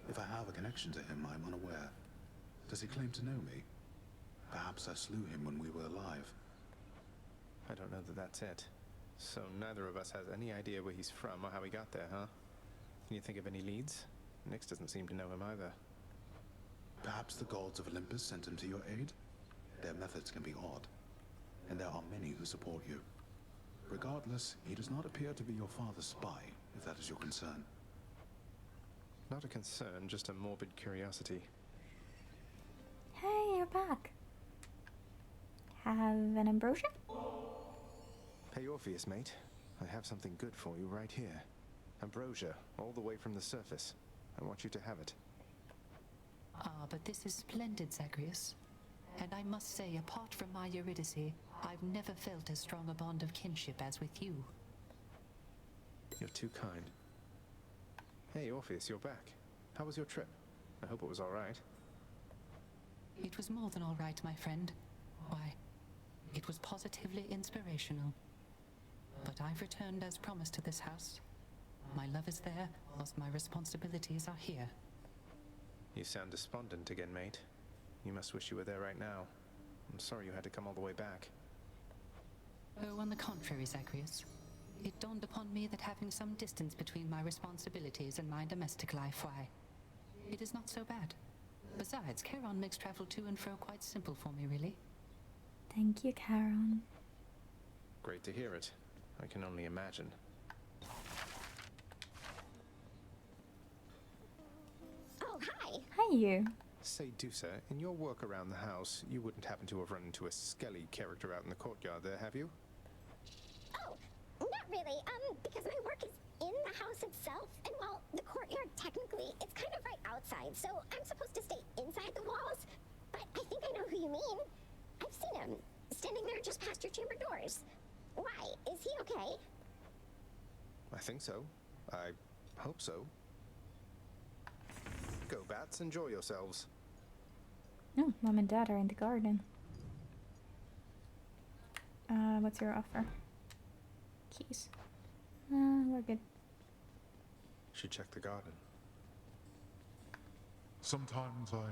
If I have a connection to him, I'm unaware. Does he claim to know me? Perhaps I slew him when we were alive. I don't know that that's it. So neither of us has any idea where he's from or how he got there, huh? Can you think of any leads? Nyx doesn't seem to know him either. Perhaps the gods of Olympus sent him to your aid? Their methods can be odd, and there are many who support you. Regardless, he does not appear to be your father's spy, if that is your concern. Not a concern, just a morbid curiosity. Hey, you're back. Have an ambrosia? Hey, Orpheus, mate. I have something good for you right here. Ambrosia, all the way from the surface. I want you to have it. Ah, but this is splendid, Zagreus. And I must say, apart from my Eurydice, I've never felt as strong a bond of kinship as with you. You're too kind. Hey, Orpheus, you're back. How was your trip? I hope it was all right. It was more than all right, my friend. Why, it was positively inspirational. But I've returned as promised to this house. My love is there, whilst my responsibilities are here. You sound despondent again, mate. You must wish you were there right now. I'm sorry you had to come all the way back. Oh, on the contrary, Zagreus. It dawned upon me that having some distance between my responsibilities and my domestic life, why, it is not so bad. Besides, Charon makes travel to and fro quite simple for me, really. Thank you, Charon. Great to hear it. I can only imagine. Oh, hi. Hi, you. Say, Dusa, in your work around the house, you wouldn't happen to have run into a Skelly character out in the courtyard there, have you? Oh, not really. Because my work is in the house itself, and well, the courtyard technically, it's kind of right outside, so I'm supposed to stay inside the walls. But I think I know who you mean. I've seen him, standing there just past your chamber doors. Why? Is he okay? I think so. I hope so. Go, bats, enjoy yourselves. No, Mom and Dad are in the garden. What's your offer? Keys. We're good. Should check the garden. Sometimes I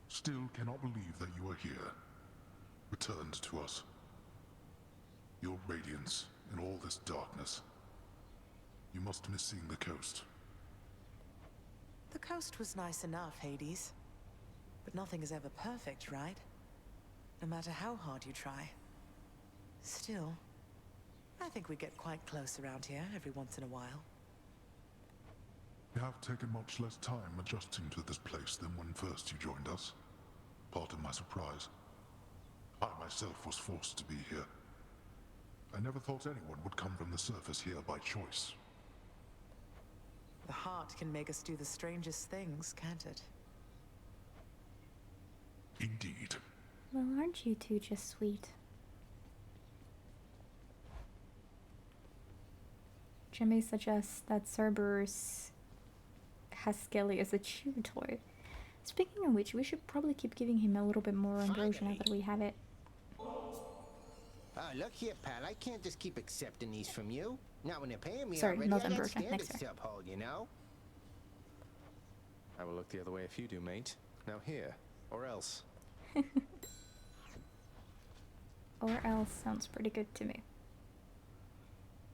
still cannot believe that you are here, returned to us. Your radiance in all this darkness. You must miss seeing the coast. The coast was nice enough, Hades. But nothing is ever perfect, right? No matter how hard you try. Still, I think we get quite close around here every once in a while. You have taken much less time adjusting to this place than when first you joined us. Part of my surprise. I myself was forced to be here. I never thought anyone would come from the surface here by choice. The heart can make us do the strangest things, can't it? Indeed. Well, aren't you two just sweet? Jimmy suggests that Cerberus has Skelly as a chew toy. Speaking of which, we should probably keep giving him a little bit more ambrosia now that we have it. Look here, pal. I can't just keep accepting these from you. Not when they're paying me Sorry, already. not I got ambrosia. standards Next to uphold, you know? I will look the other way if you do, mate. Now here, or else. Or else sounds pretty good to me.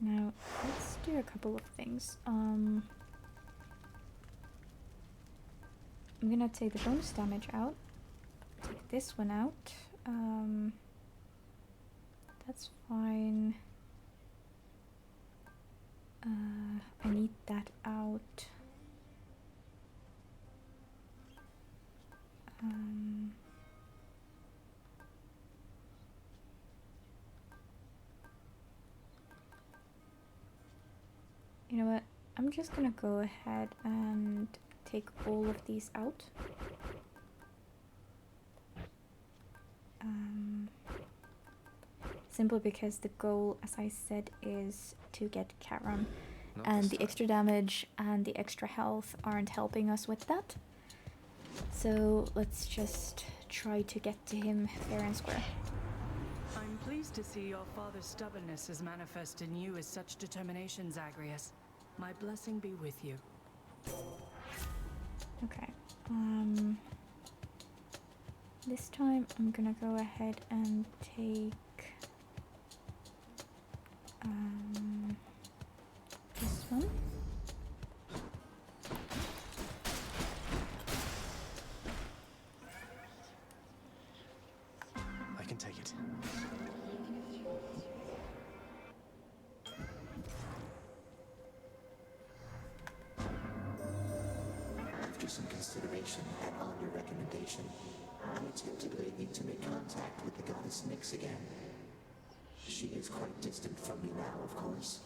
Now, let's do a couple of things. I'm gonna take the bonus damage out. Take this one out. That's fine. I need that out. You know what? I'm just gonna go ahead and take all of these out. Simply because the goal, as I said, is to get Charon, and the extra damage and the extra health aren't helping us with that. So let's just try to get to him fair and square. I'm pleased to see your father's stubbornness is manifest in you as such determination, Zagreus. My blessing be with you. Okay. This time I'm gonna go ahead and take this one. I can take it. After some consideration and on your recommendation, I attempted lately to make contact with the goddess Nyx again. She is quite distant from me now, of course.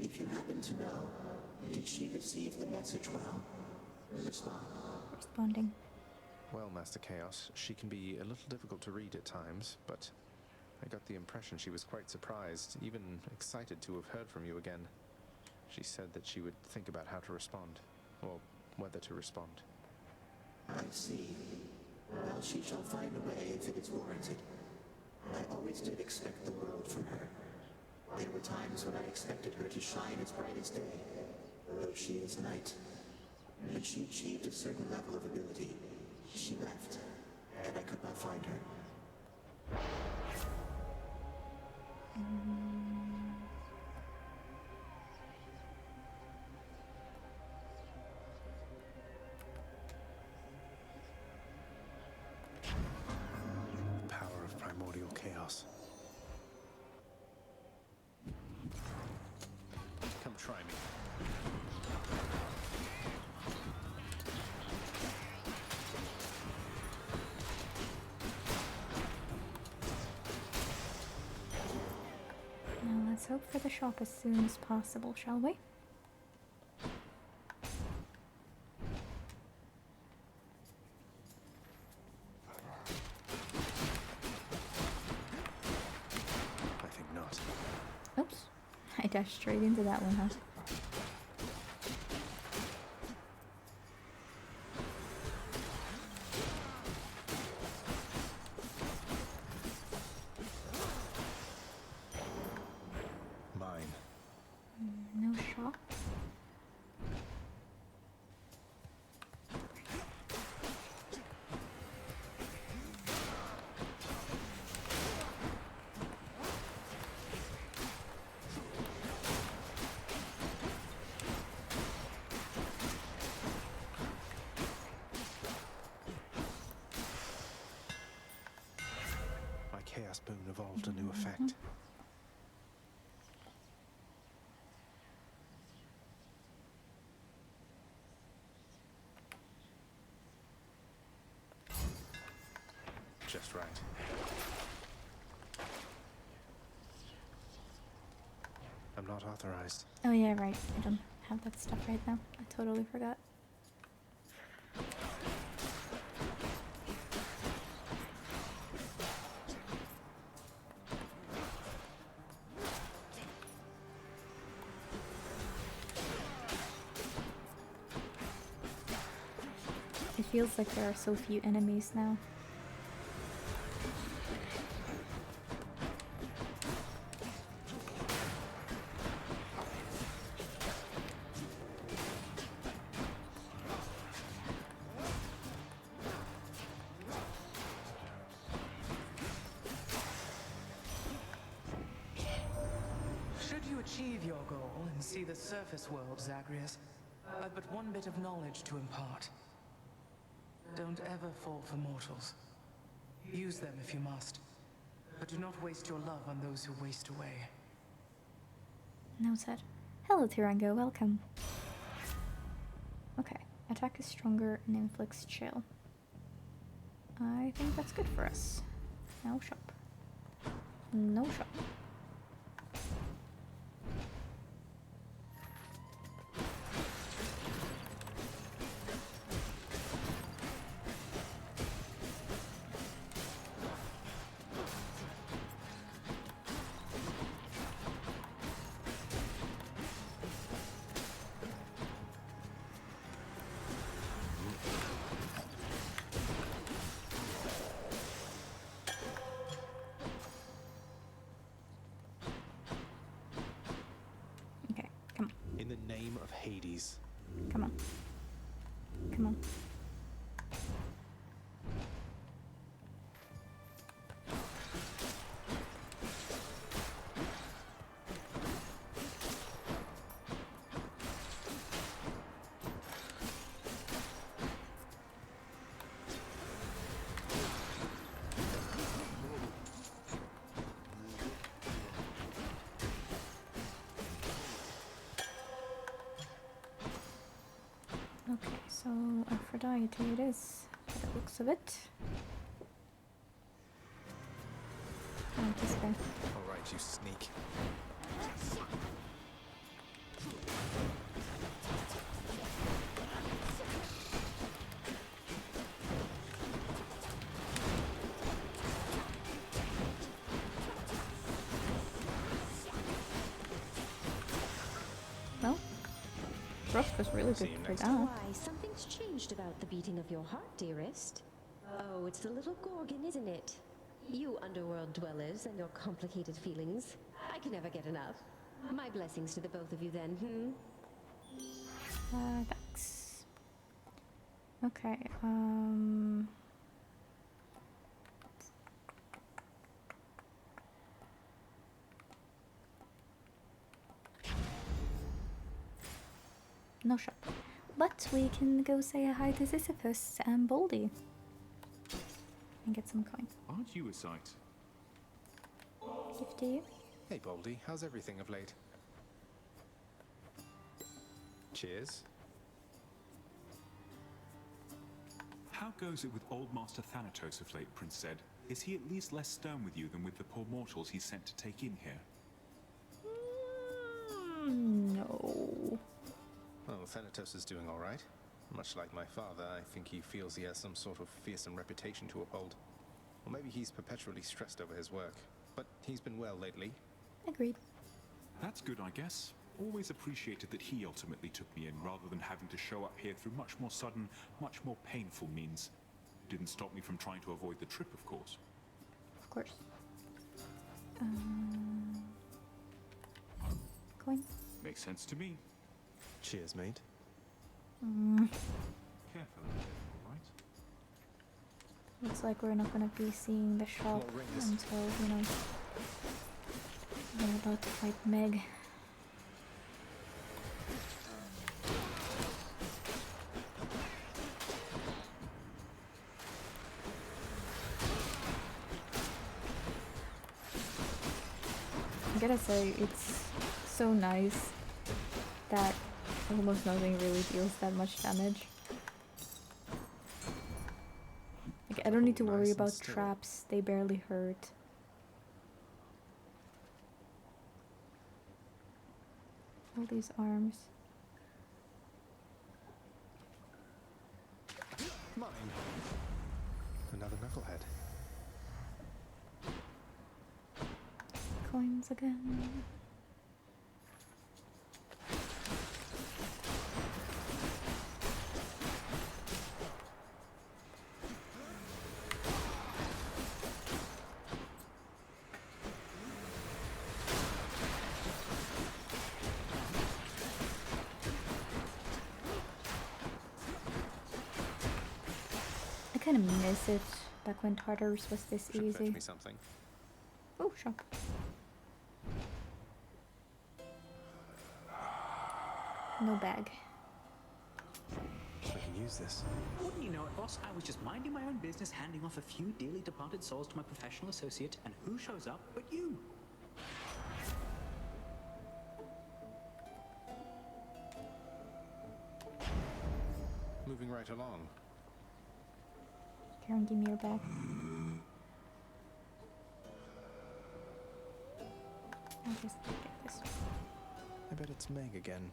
If you happen to know, did she receive the message well? Respond. Responding. Well, Master Chaos, she can be a little difficult to read at times, but I got the impression she was quite surprised, even excited to have heard from you again. She said that she would think about how to respond, or whether to respond. I see. Well, she shall find a way if it is warranted. I always did expect the world from her. There were times when I expected her to shine as bright as day, though she is night. When she achieved a certain level of ability, she left, and I could not find her. The power of primordial chaos. Come try me. Now let's hope for the shop as soon as possible, shall we? I think not. Oops. I dashed straight into that one, huh? boon evolved a new effect. Just right. I'm not authorized. Oh yeah, right. I don't have that stuff right now. I totally forgot. It feels like there are so few enemies now. Should you achieve your goal and see the surface world, Zagreus, I've but one bit of knowledge to impart. Don't ever fall for mortals. Use them if you must, but do not waste your love on those who waste away. Noted. Hello, Tirango, welcome. Okay, attack is stronger and inflicts chill. I think that's good for us. No shop. No shop. In the name of Hades. Come on. Come on. Okay, so Aphrodite it is, by the looks of it. Oh, this guy. Alright, you sneak. Well, Frost was really good for that. Why, something's changed about the beating of your heart, dearest. Oh, it's the little Gorgon, isn't it? You underworld dwellers and your complicated feelings. I can never get enough. My blessings to the both of you then, Thanks. Okay, no shop. But we can go say hi to Sisyphus and Baldy. And get some coin. Aren't you a sight? Gift to you. Hey Baldy, how's everything of late? Cheers. How goes it with old Master Thanatos of late, Prince said? Is he at least less stern with you than with the poor mortals he's sent to take in here? No. Well, Thanatos is doing alright. Much like my father, I think he feels he has some sort of fearsome reputation to uphold. Or maybe he's perpetually stressed over his work. But he's been well lately. Agreed. That's good, I guess. Always appreciated that he ultimately took me in, rather than having to show up here through much more sudden, much more painful means. Didn't stop me from trying to avoid the trip, of course. Of course. Coin. Makes sense to me. Cheers, mate. Careful, alright? Looks like we're not gonna be seeing the shop until, you know, we're about to fight Meg. gotta say, it's so nice that almost nothing really deals that much damage. Like, I don't need to worry about traps, they barely hurt. All these arms. Mine. Another knucklehead. Coins again. I kind of miss it back when Tartarus was this Should easy. fetch me something. Oh, shop. No bag. I can use this. Wouldn't you know it, boss? I was just minding my own business, handing off a few dearly departed souls to my professional associate, and who shows up but you? Moving right along. Karen, give me your bag. I'll just get this. I bet it's Meg again.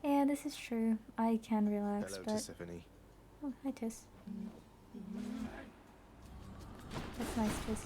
Yeah, this is true. I can relax, Hello, but... Tiffany. Oh, hi, Tis. That's nice, Tis.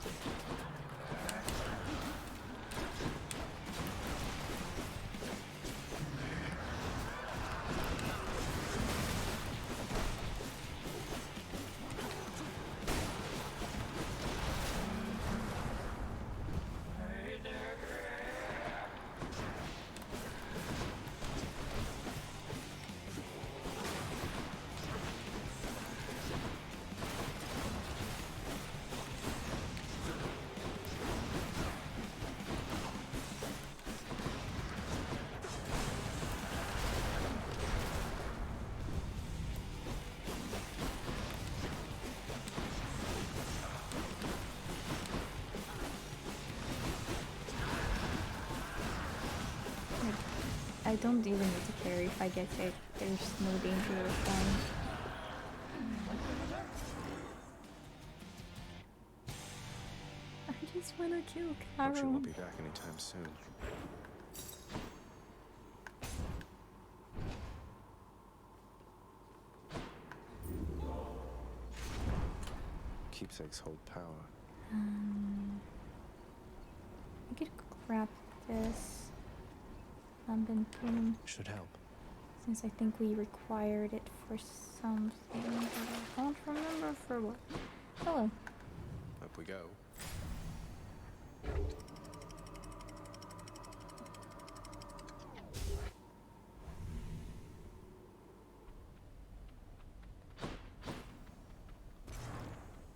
I don't even need to carry if I get hit. There's no danger of dying. I just wanna kill Hope she Carol. won't be back anytime soon. Keepsakes hold power. I could grab this. Been putting, Should help. since I think we required it for something, but I don't remember for what. Oh well. Up we go.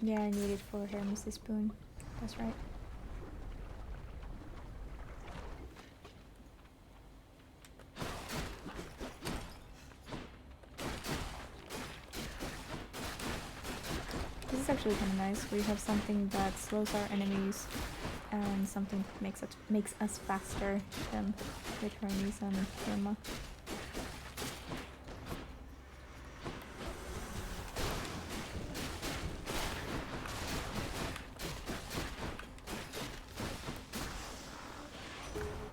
Yeah, I need it for her, Mrs. Spoon. That's right. This is actually kind of nice. We have something that slows our enemies and something that makes us faster than with Hermes and Irma.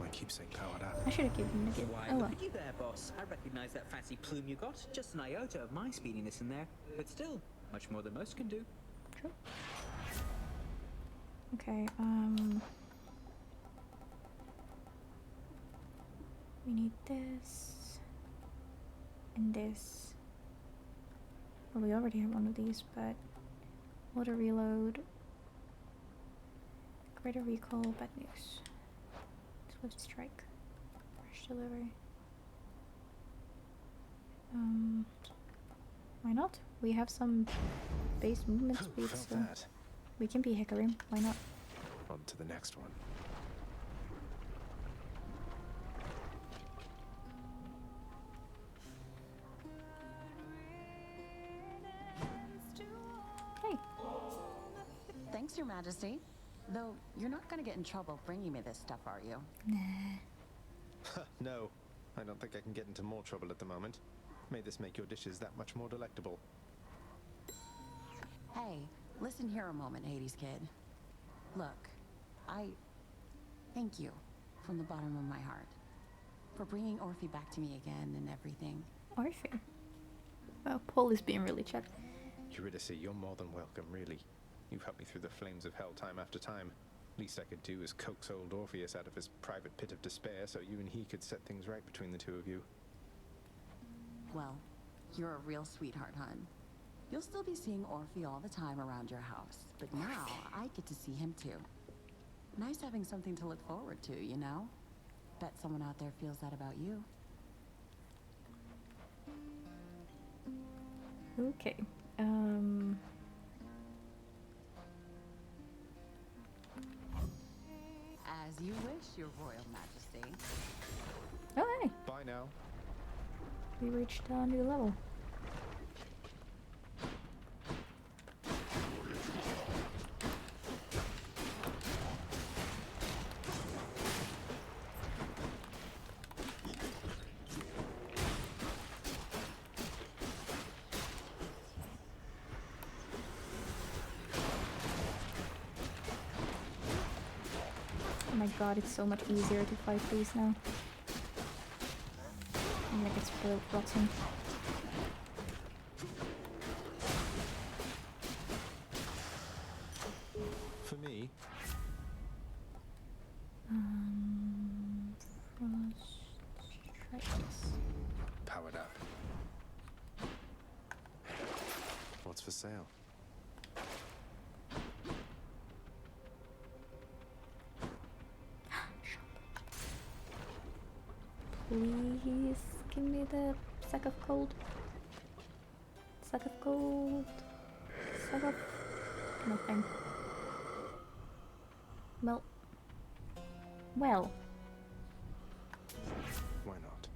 My keepsake powered up. I should have given him a gift. Why, Oh well. look at you there, boss. I recognize that fancy plume you got. Just an iota of my speediness in there. But still, much more than most can do. True. Okay, we need this and this. Well, we already have one of these, but auto reload, greater recall, bad news, swift strike, rush delivery. Why not? We have some base movement speed, Felt so that. we can be Hikarim. Why not? On to the next one. Hey. Thanks, Your Majesty. Though, you're not gonna get in trouble bringing me this stuff, are you? Nah. No, I don't think I can get into more trouble at the moment. May this make your dishes that much more delectable. Hey, listen here a moment, Hades kid. Look, I thank you from the bottom of my heart for bringing Orphe back to me again and everything. Orphe? Well, Paul is being really checked. Eurydice, you're more than welcome, really. You've helped me through the flames of hell time after time. Least I could do is coax old Orpheus out of his private pit of despair so you and he could set things right between the two of you. Well, you're a real sweetheart, hon. You'll still be seeing Orphe all the time around your house, but now I get to see him too. Nice having something to look forward to, you know? Bet someone out there feels that about you. Okay. As you wish, your royal majesty. Oh, hey. Bye now. We reached a new level. Oh my god, it's so much easier to fight these now. I'm gonna get spoiled rotten. For me, Froststrikes. powered up. What's for sale? Please give me the sack of gold. Sack of gold. Sack of nothing. Well. Well. Why not?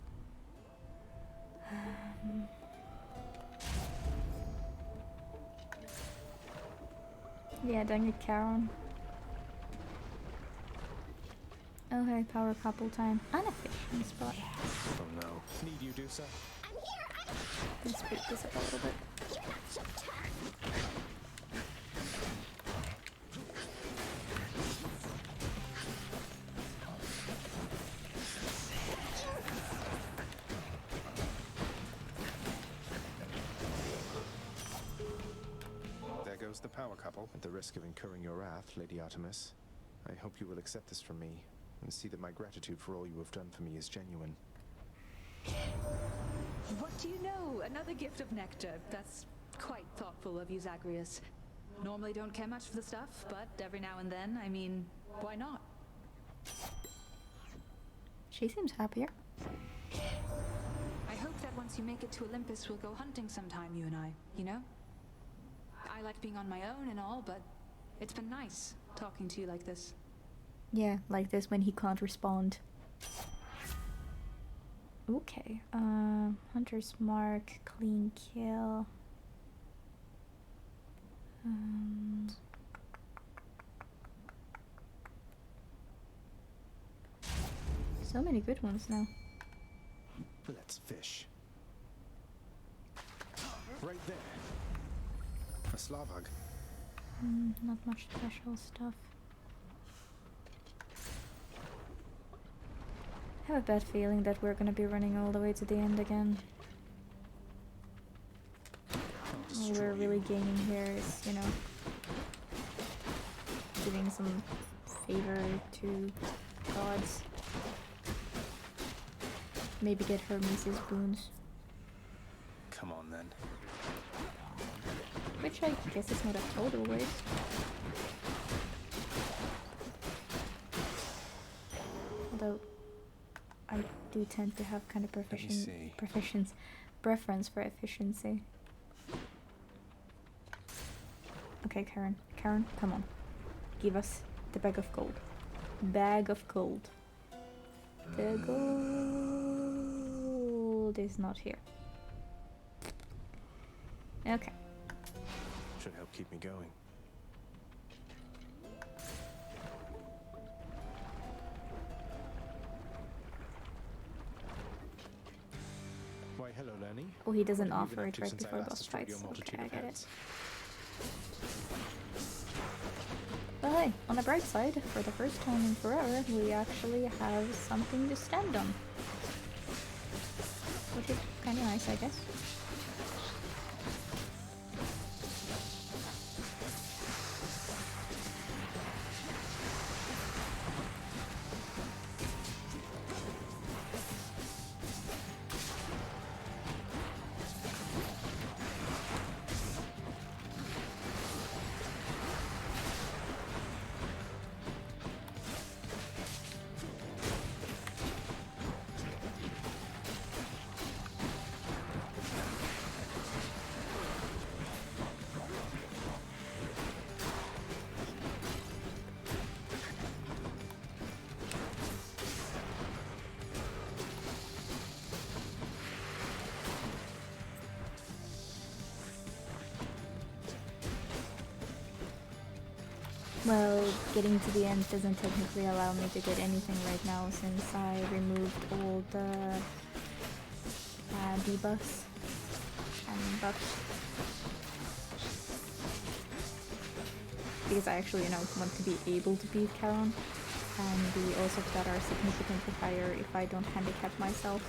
Yeah, dang it, Karen. Oh hey, power couple time. Unefficient spot. Oh no. Need you do so? Can speed this up a little bit. There goes the power couple. At the risk of incurring your wrath, Lady Artemis, I hope you will accept this from me and see that my gratitude for all you have done for me is genuine. What do you know? Another gift of nectar. That's quite thoughtful of you, Zagreus. Normally don't care much for the stuff, but every now and then, I mean, why not? She seems happier. I hope that once you make it to Olympus, we'll go hunting sometime, you and I, you know? I like being on my own and all, but it's been nice talking to you like this. Yeah, like this when he can't respond. Okay, Hunter's Mark, clean kill. So many good ones now. Let's fish. Right there. A Slavhug. Not much special stuff. I have a bad feeling that we're gonna be running all the way to the end again. All we're really gaining here is, you know, giving some favor to gods. Maybe get Hermes' boons. Come on then. Which I guess is not a total waste. Although I do tend to have kind of preference for efficiency. Okay, Karen. Karen, come on. Give us the bag of gold. Bag of gold. The gold is not here. Okay. Should help keep me going. Why, hello, Lenny. Oh, he doesn't What have you offer been up it to right since I before last boss destroyed your fights. multitude Okay, I of get it. heads? Well, hey, on the bright side, for the first time in forever, we actually have something to stand on. Which is kind of nice, I guess. Well, getting to the end doesn't technically allow me to get anything right now since I removed all the debuffs and buffs. Because I actually, want to be able to beat Charon, and the odds of that are significantly higher if I don't handicap myself.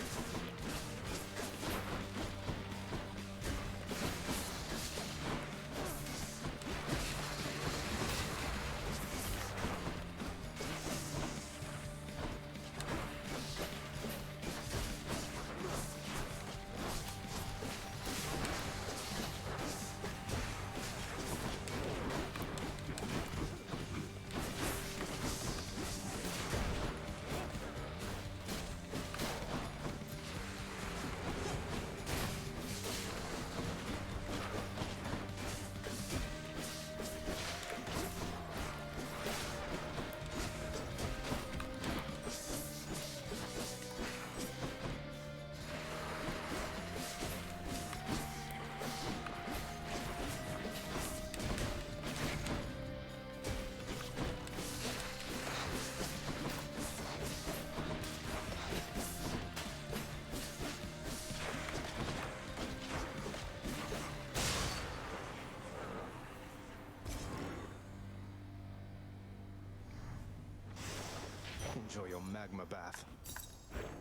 Enjoy your magma bath.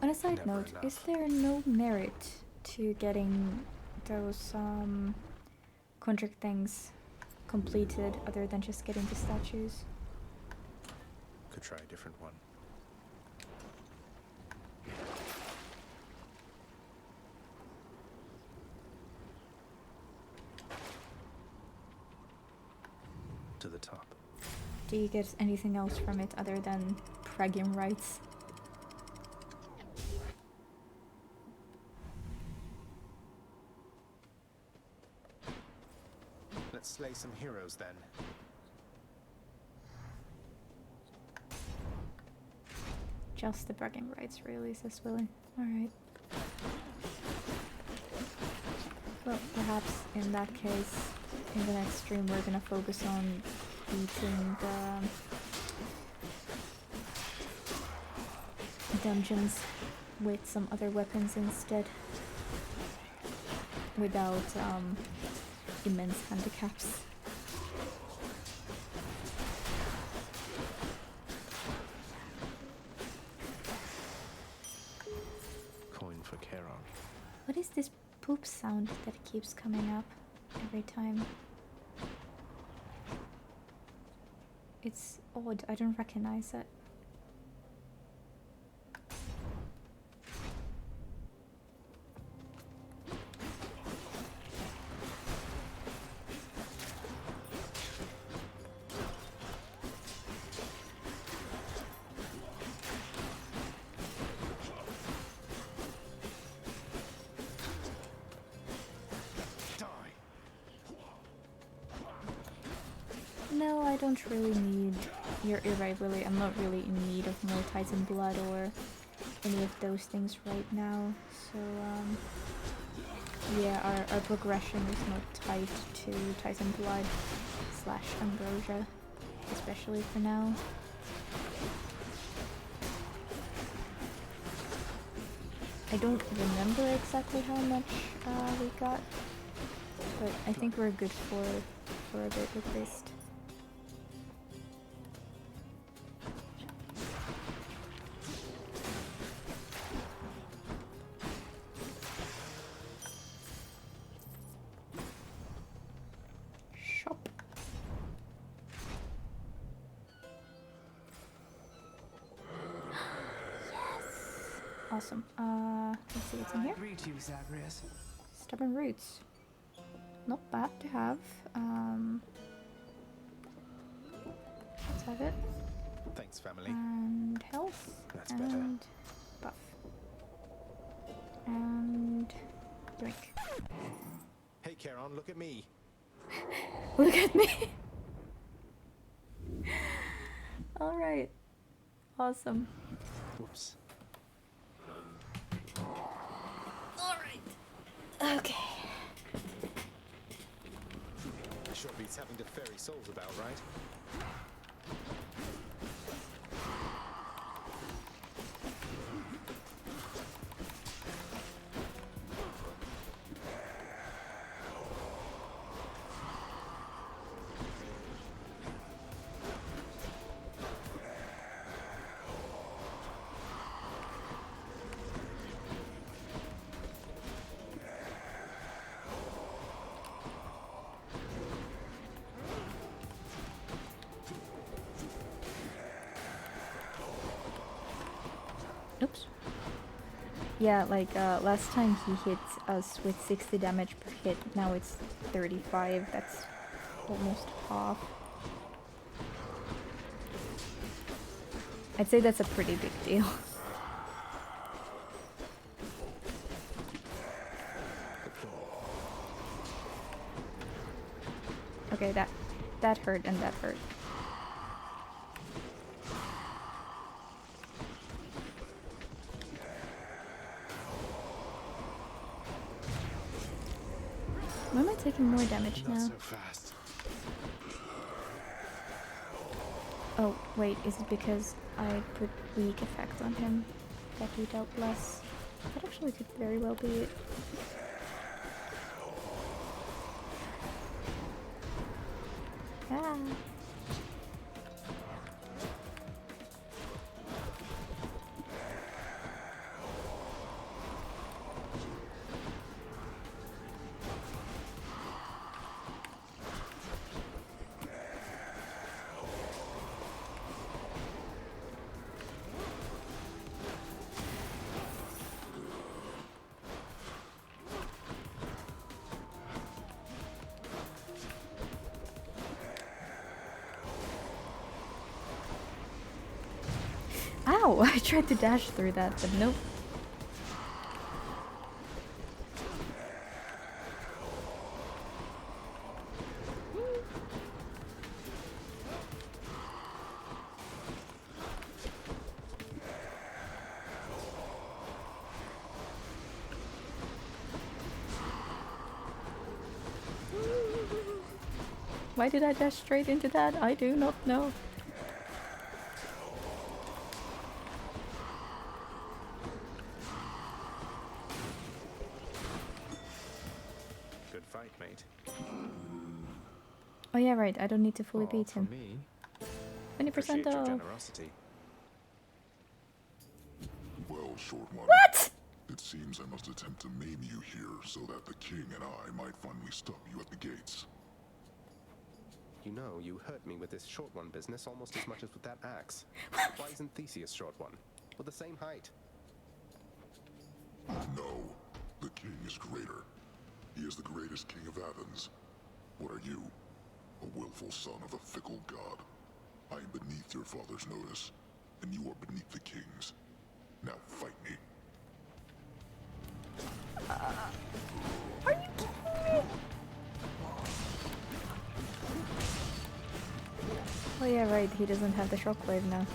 On a side Never note, enough. is there no merit to getting those contract things completed other than just getting the statues? Could try a different one. To the top. Do you get anything else from it other than bragging rights? Let's slay some heroes then. Just the bragging rights, really, says Willie. Alright. Well, perhaps in that case, in the next stream we're gonna focus on beating the dungeons with some other weapons instead. Without immense handicaps. Coin for Charon. What is this poop sound that keeps coming up every time? It's odd, I don't recognize it. No, I don't really need... You're right, Willie. I'm not really in need of more Titan Blood or any of those things right now. So, yeah, our progression is not tied to Titan Blood / Ambrosia, especially for now. I don't remember exactly how much we got, but I think we're good for a bit at least. Shop. Awesome. Let's see what's in here. I greet you, Zagreus. Stubborn roots. Not bad to have. Let's have it. Thanks, family. And health. That's and better. Buff. And drink. Hey, Charon, look at me. Look at me. All right. Awesome. Whoops. All right. Okay. Sure beats having to ferry souls about, right? Oops. Yeah, like last time he hit us with 60 damage per hit, now it's 35, that's almost half. I'd say that's a pretty big deal. Okay, that hurt and that hurt. Why am I taking more damage now? Not so fast. Oh, wait, is it because I put weak effect on him that he dealt less? That actually could very well be it. Ah. Ow! I tried to dash through that, but nope. Why did I dash straight into that? I do not know. Good fight, mate. Oh yeah, right. I don't need to fully beat him. Me. 20% Appreciate your off. generosity. Well, short one. What? It seems I must attempt to maim you here so that the king and I might finally stop you at the gates. You know, you hurt me with this short one business almost as much as with that axe. Why isn't Theseus short one? We're the same height. No, the king is greater. He is the greatest king of Athens. What are you? A willful son of a fickle god. I am beneath your father's notice, and you are beneath the king's. Now fight me. Are you kidding me? Oh yeah, right. He doesn't have the shockwave now.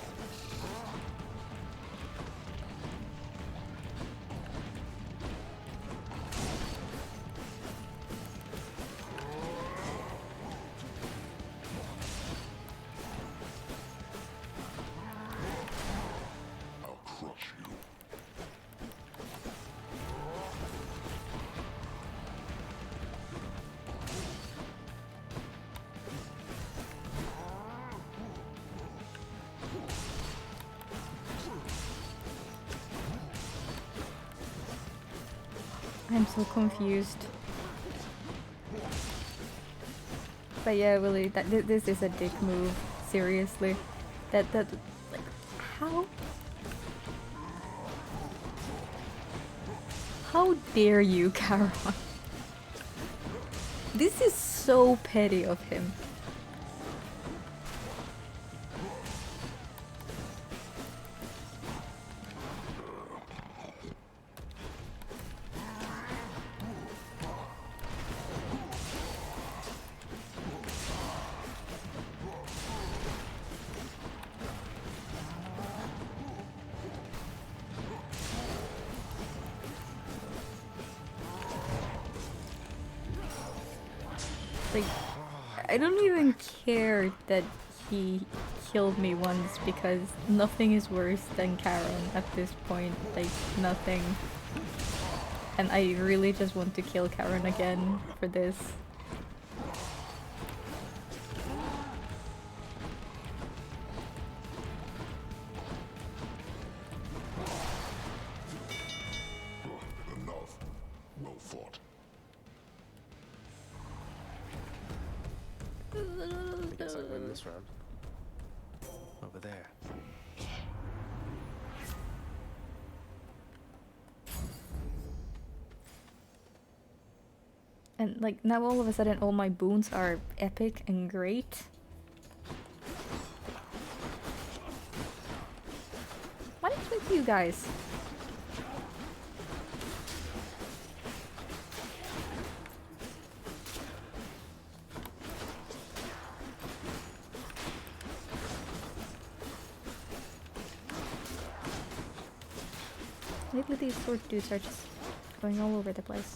I'll crush you. I'm so confused. But yeah, really, this is a dick move. Seriously, that like how dare you, Charon? This is so petty of him. Like, I don't even care that he killed me once because nothing is worse than Charon at this point. Like, nothing. And I really just want to kill Charon again for this. Enough. Well fought. I guess I win this round. Over there. And like now all of a sudden all my boons are epic and great. What is with you guys? Lately these sword dudes are just going all over the place.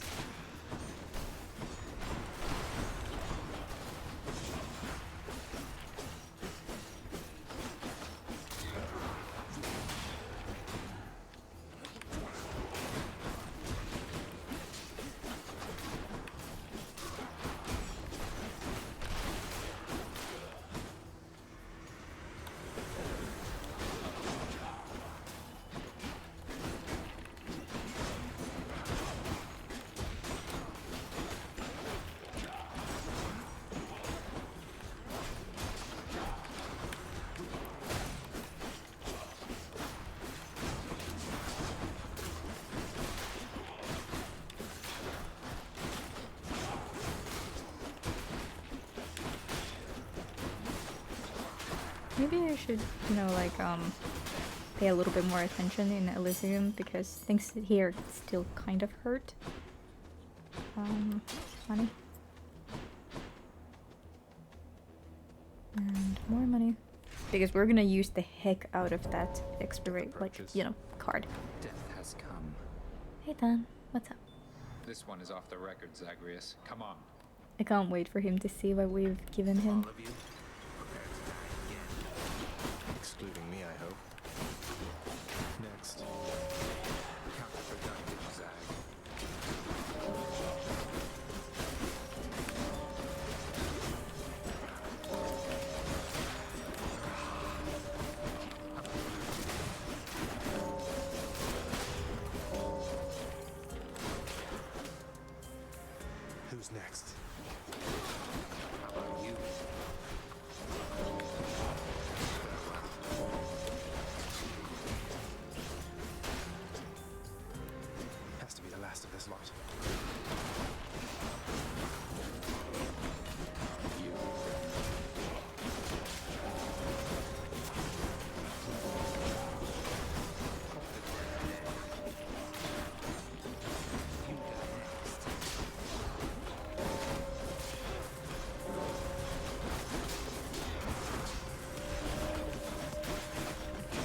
Maybe I should, you know, like, pay a little bit more attention in Elysium because things here still kind of hurt. Money. And more money. Because we're gonna use the heck out of that expirate, like, you know, card. Death has come. Hey Dan, what's up? This one is off the record, Zagreus. Come on. I can't wait for him to see what we've given him. All of you, prepare to die again. Excluding me, I hope. Next. Counterproductive, Zag. Who's next? How about you? Has to be the last of this lot. You.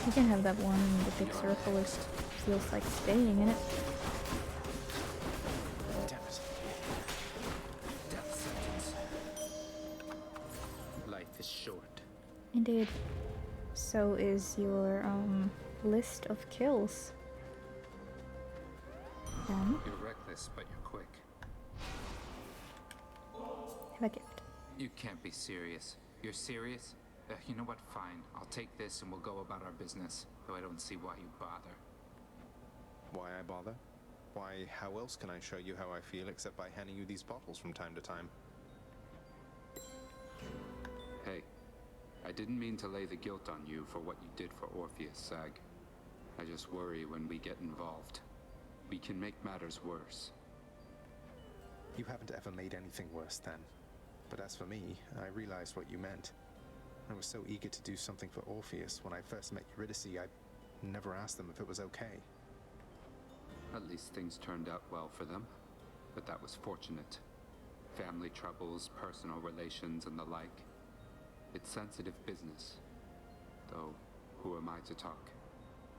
You can have that one in the big circle, it feels like staying in it. Damn it. Death sentence. Life is short. Indeed. So is your, list of kills. Dan, You're reckless, but you're quick. have a gift. You can't be serious. You're serious? You know what? Fine. I'll take this and we'll go about our business. Though I don't see why you bother. Why I bother? Why, how else can I show you how I feel except by handing you these bottles from time to time? Hey, I didn't mean to lay the guilt on you for what you did for Orpheus, Sag. I just worry when we get involved, we can make matters worse. You haven't ever made anything worse then. But as for me, I realized what you meant. I was so eager to do something for Orpheus when I first met Eurydice, I never asked them if it was okay. At least things turned out well for them, but that was fortunate. Family troubles, personal relations, and the like. It's sensitive business. Though, who am I to talk?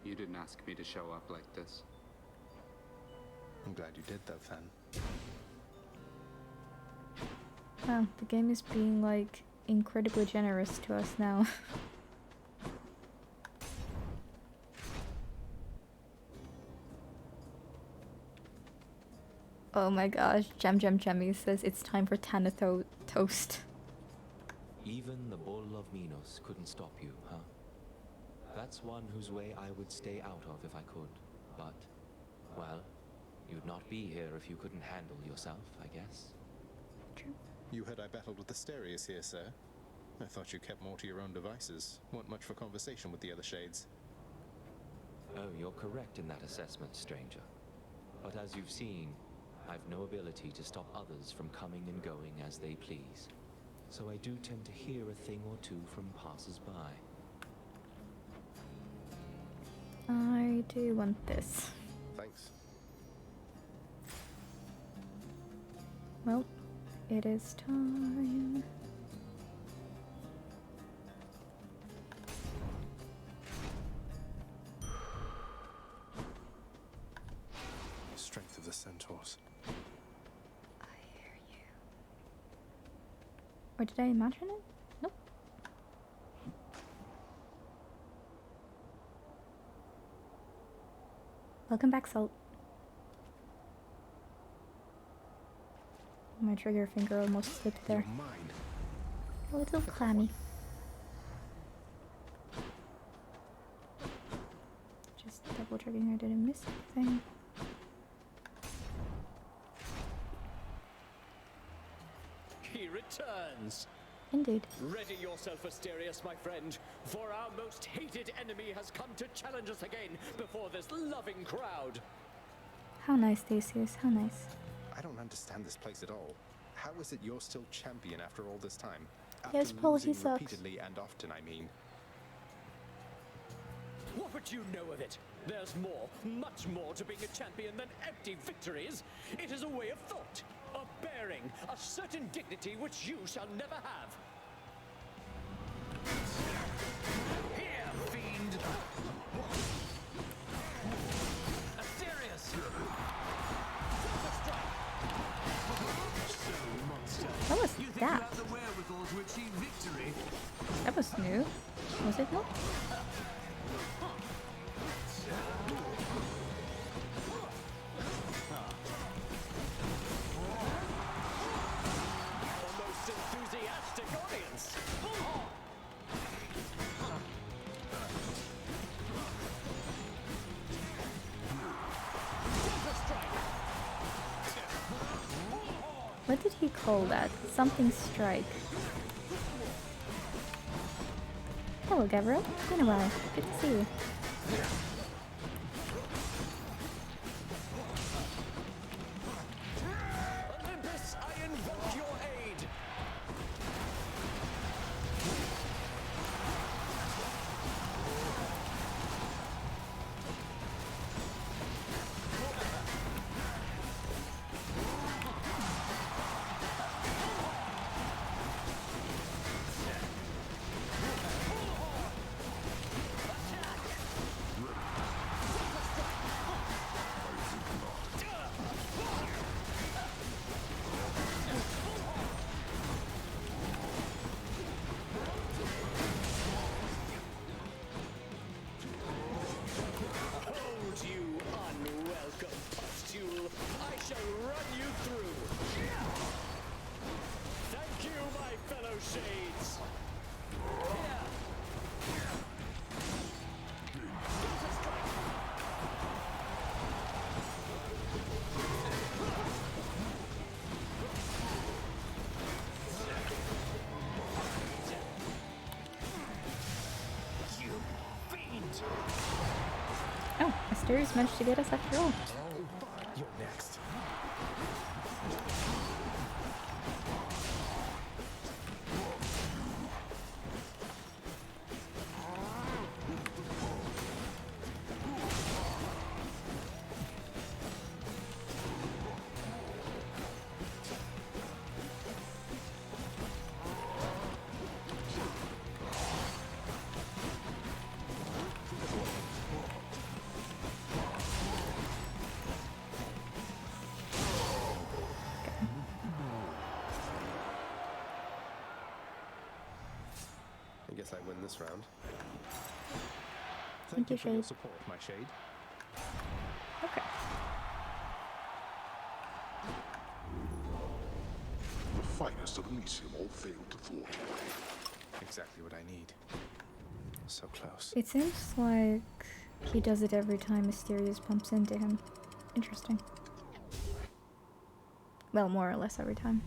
You didn't ask me to show up like this. I'm glad you did, though, Fen. Wow, the game is being, like, incredibly generous to us now. Oh my gosh, Jemmy says it's time for toast. Even the Bull of Minos couldn't stop you, huh? That's one whose way I would stay out of if I could. But, well, you'd not be here if you couldn't handle yourself, I guess. True. You heard I battled with Asterius here, sir. I thought you kept more to your own devices. Weren't much for conversation with the other shades. Oh, you're correct in that assessment, stranger. But as you've seen, I've no ability to stop others from coming and going as they please. So I do tend to hear a thing or two from passers-by. I do want this. Thanks. Well, it is time. The strength of the centaurs. I hear you. Or did I imagine it? Nope. Welcome back, Salt. My trigger finger almost slipped there. A little clammy. Just double checking I didn't miss anything. He returns! Indeed. Ready yourself, Asterius, my friend, for our most hated enemy has come to challenge us again before this loving crowd. How nice, Theseus, how nice. I don't understand this place at all. How is it you're still champion after all this time? Yes, After Paul, he losing sucks. repeatedly and often, I mean. What would you know of it? There's more, much more to being a champion than empty victories. It is a way of thought, a bearing, a certain dignity which you shall never have. Here, fiend! Asterius! What was You think that? you have the wherewithal to achieve victory? That was new. Was it not? A most enthusiastic audience. What did he call that? Something strike. Hello, Gabriel. It's been a while. Good to see you. Olympus, I invoke your aid. Hold, you unwelcome pustule. I shall run you through. Thank you, my fellow shades. Mysterious managed to get us after all. You're next. I guess I win this round. Thank you for your support, my shade. Okay. The finest of Elysium all failed to thwart your way. Exactly what I need. So close. It seems like he does it every time Mysterious bumps into him. Interesting. Well, more or less every time.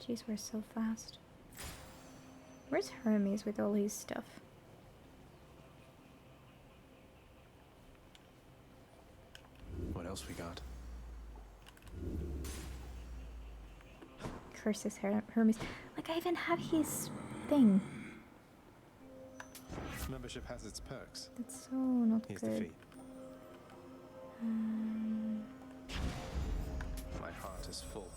Jeez, we're so fast. Where's Hermes with all his stuff? What else we got? Curses Hermes. Like, I even have his thing. Membership has its perks. That's so not Here's good. the fee. My heart is full.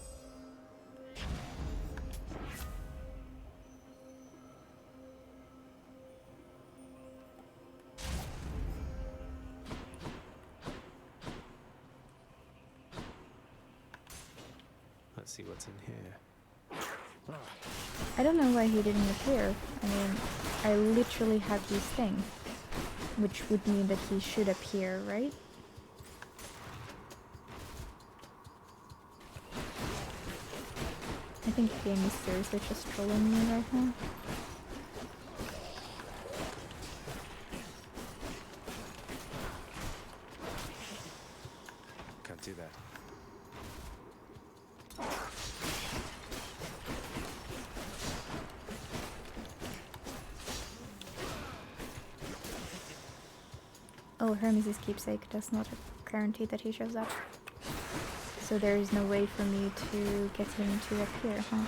Let's see what's in here. I don't know why he didn't appear. I mean, I literally have this thing. Which would mean that he should appear, right? I think the game is seriously just trolling me right now. Can't do that. Oh, Hermes' keepsake does not guarantee that he shows up. So there is no way for me to get him to appear, huh?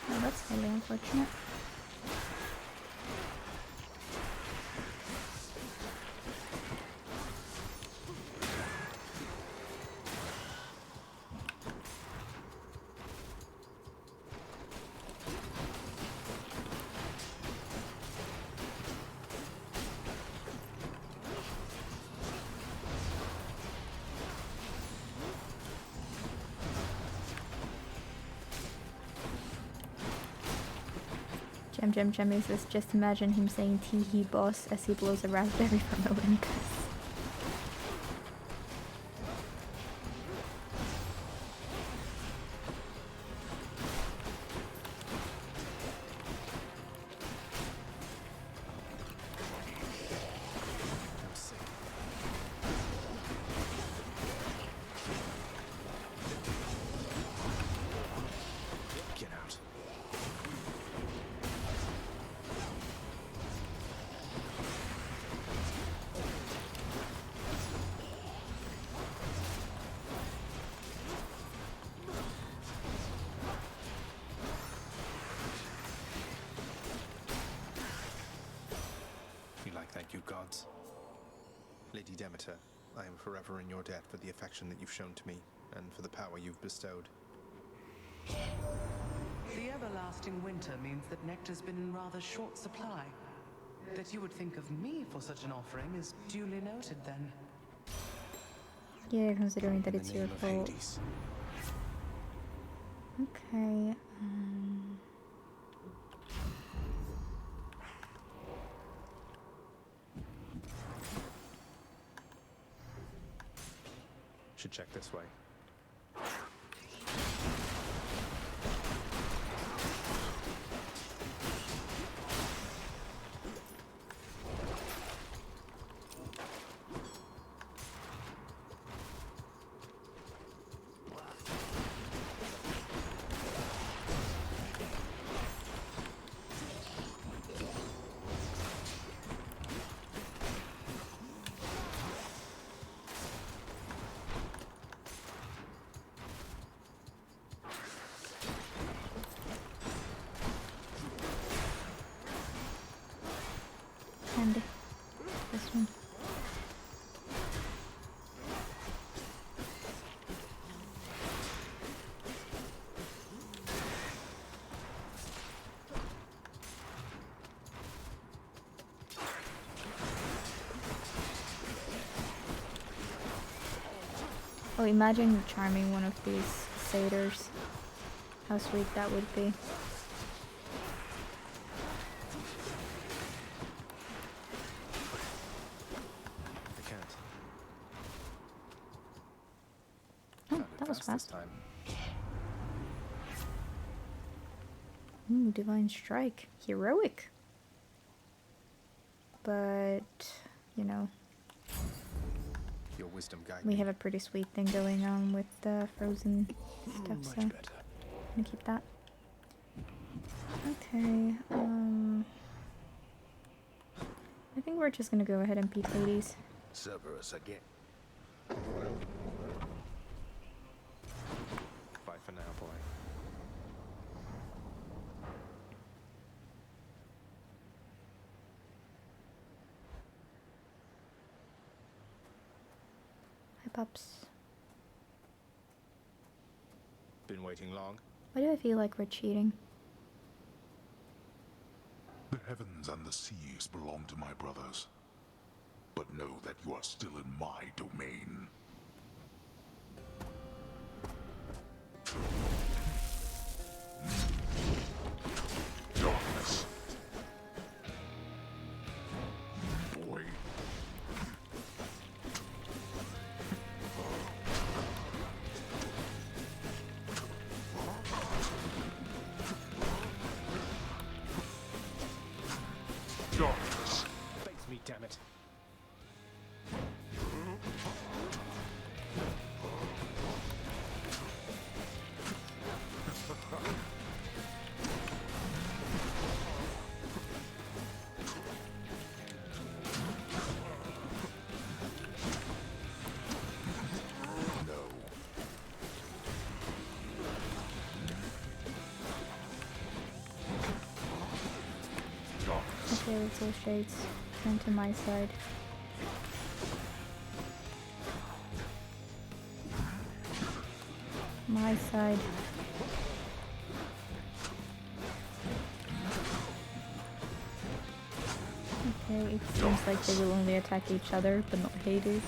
Oh, that's really unfortunate. Gem says, just imagine him saying tee hee boss as he blows a raspberry from Olympus. Get out. You like that, you gods? Lady Demeter, I am forever in your debt for the affection that you've shown to me, and for the power you've bestowed. The everlasting winter means that nectar's been in rather short supply. That you would think of me for such an offering is duly noted then. Yeah, considering that In it's the your name of fault. Hades. Okay, Should check this way. And this one. Oh, imagine charming one of these satyrs. How sweet that would be. I can't. Oh, that was fast. This time. Ooh, Divine Strike. Heroic. but you know, Your wisdom guide we me. have a pretty sweet thing going on with the frozen stuff, so I'm gonna keep that. Okay, I think we're just gonna go ahead and beat Hades. Cerberus again. Bye for now, boy. Hi, pups. Been waiting long? Why do I feel like we're cheating? The heavens and the seas belong to my brothers. But know that you are still in my domain. Darkness. Boy. Darkness. Face me, damn it. Okay, little shades, turn to my side. My side. Okay, it seems like they will only attack each other, but not Hades.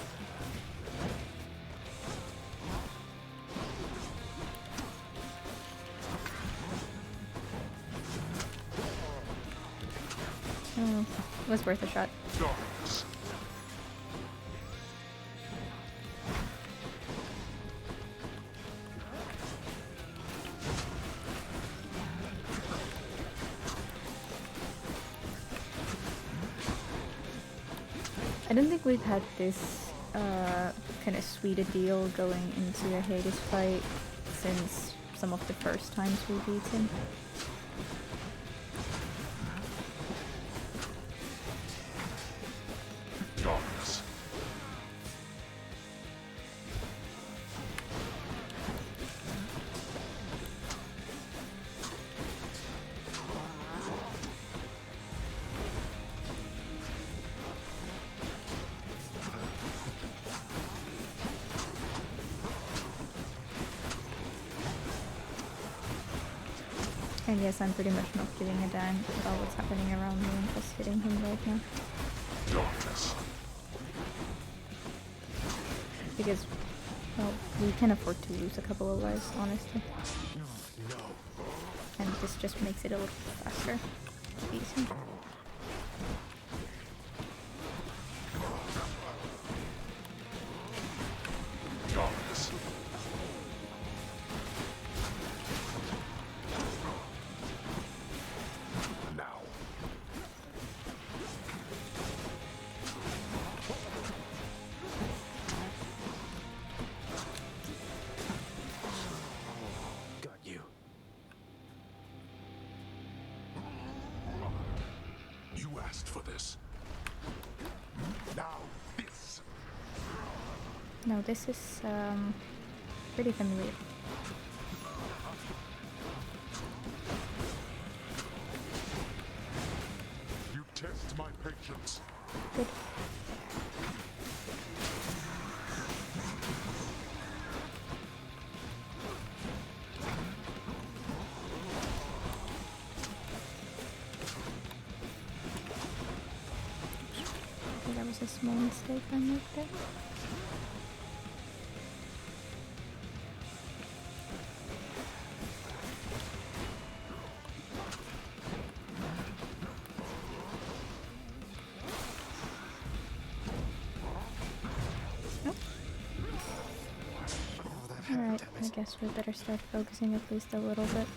Oh, it was worth a shot. Darkness. I don't think we've had this kind of sweet a deal going into a Hades fight since some of the first times we beat him. Darkness. And yes, I'm pretty much not giving a damn about what's happening around me and just hitting him right now. Darkness. Because, well, we can afford to lose a couple of lives, honestly. No. And this just makes it a little faster. Easy. Darkness. Now. Got you. You asked for this. Now this. No, this is pretty familiar. You Test my patience. Good. Okay, that was a small mistake I made there. Alright, I guess we better start focusing at least a little bit.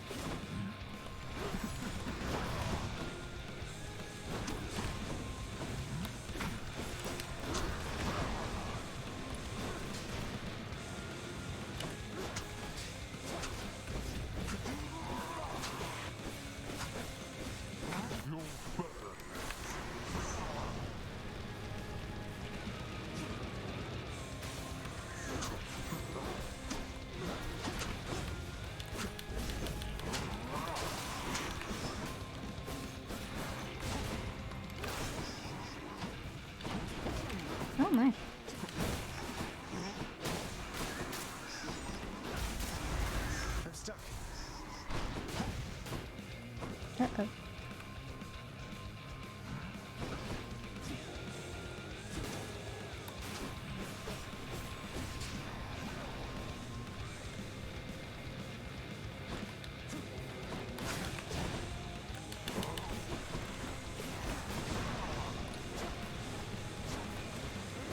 Oh my. I'm stuck. Uh-oh.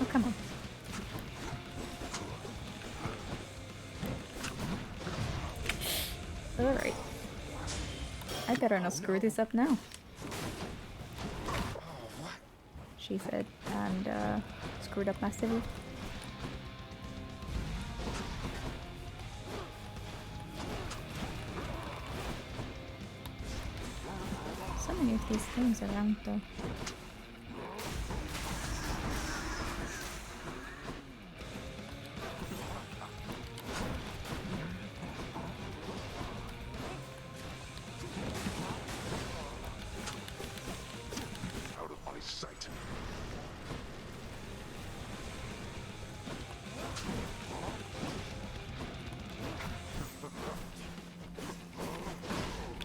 Oh, come on. Alright. I better not screw this up now. She said, and screwed up massively. So many of these things around though. Out of my sight.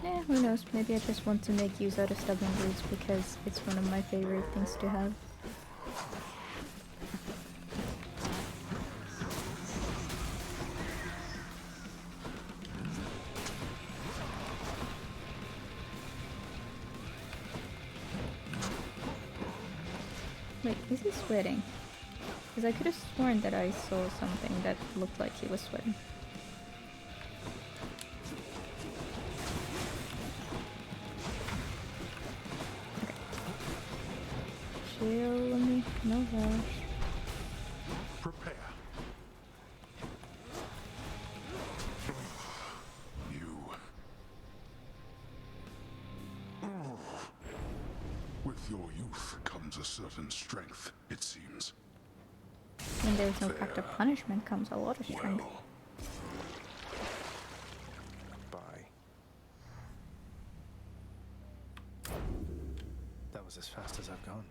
Yeah, who knows, maybe I just want to make use out of stubborn roots because it's one of my favorite things to have. Wait, is he sweating? Because I could have sworn that I saw something that looked like he was sweating. Chill, Lumi, no rush. Prepare. You. With your youth comes a certain strength, it seems. When there's no factor punishment comes a lot of strength. Bye. That was as fast as I've gone.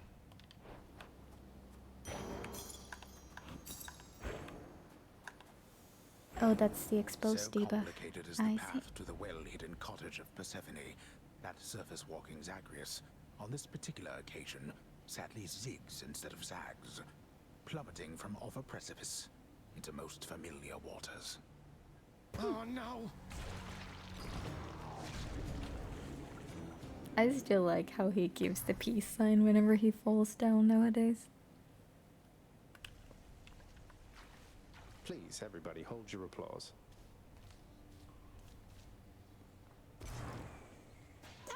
Oh, that's the exposed So debuff. complicated is the I see. path to the well-hidden cottage of Persephone that surface-walking Zagreus, on this particular occasion, sadly zigs instead of zags, plummeting from off a precipice into most familiar waters. Oh no! I still like how he gives the peace sign whenever he falls down nowadays. Please, everybody, hold your applause.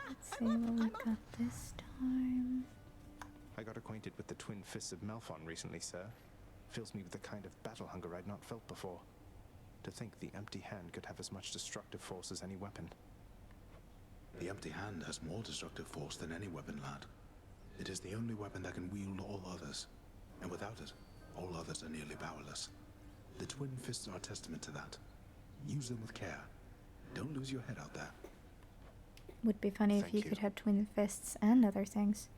Let's see what we got this time. I got acquainted with the twin fists of Malphon recently, sir. Fills me with the kind of battle hunger I'd not felt before. To think the empty hand could have as much destructive force as any weapon. The empty hand has more destructive force than any weapon, lad. It is the only weapon that can wield all others, and without it, all others are nearly powerless. The twin fists are a testament to that. Use them with care. Don't lose your head out there. Would be funny if Thank you you. could have twin fists and other things.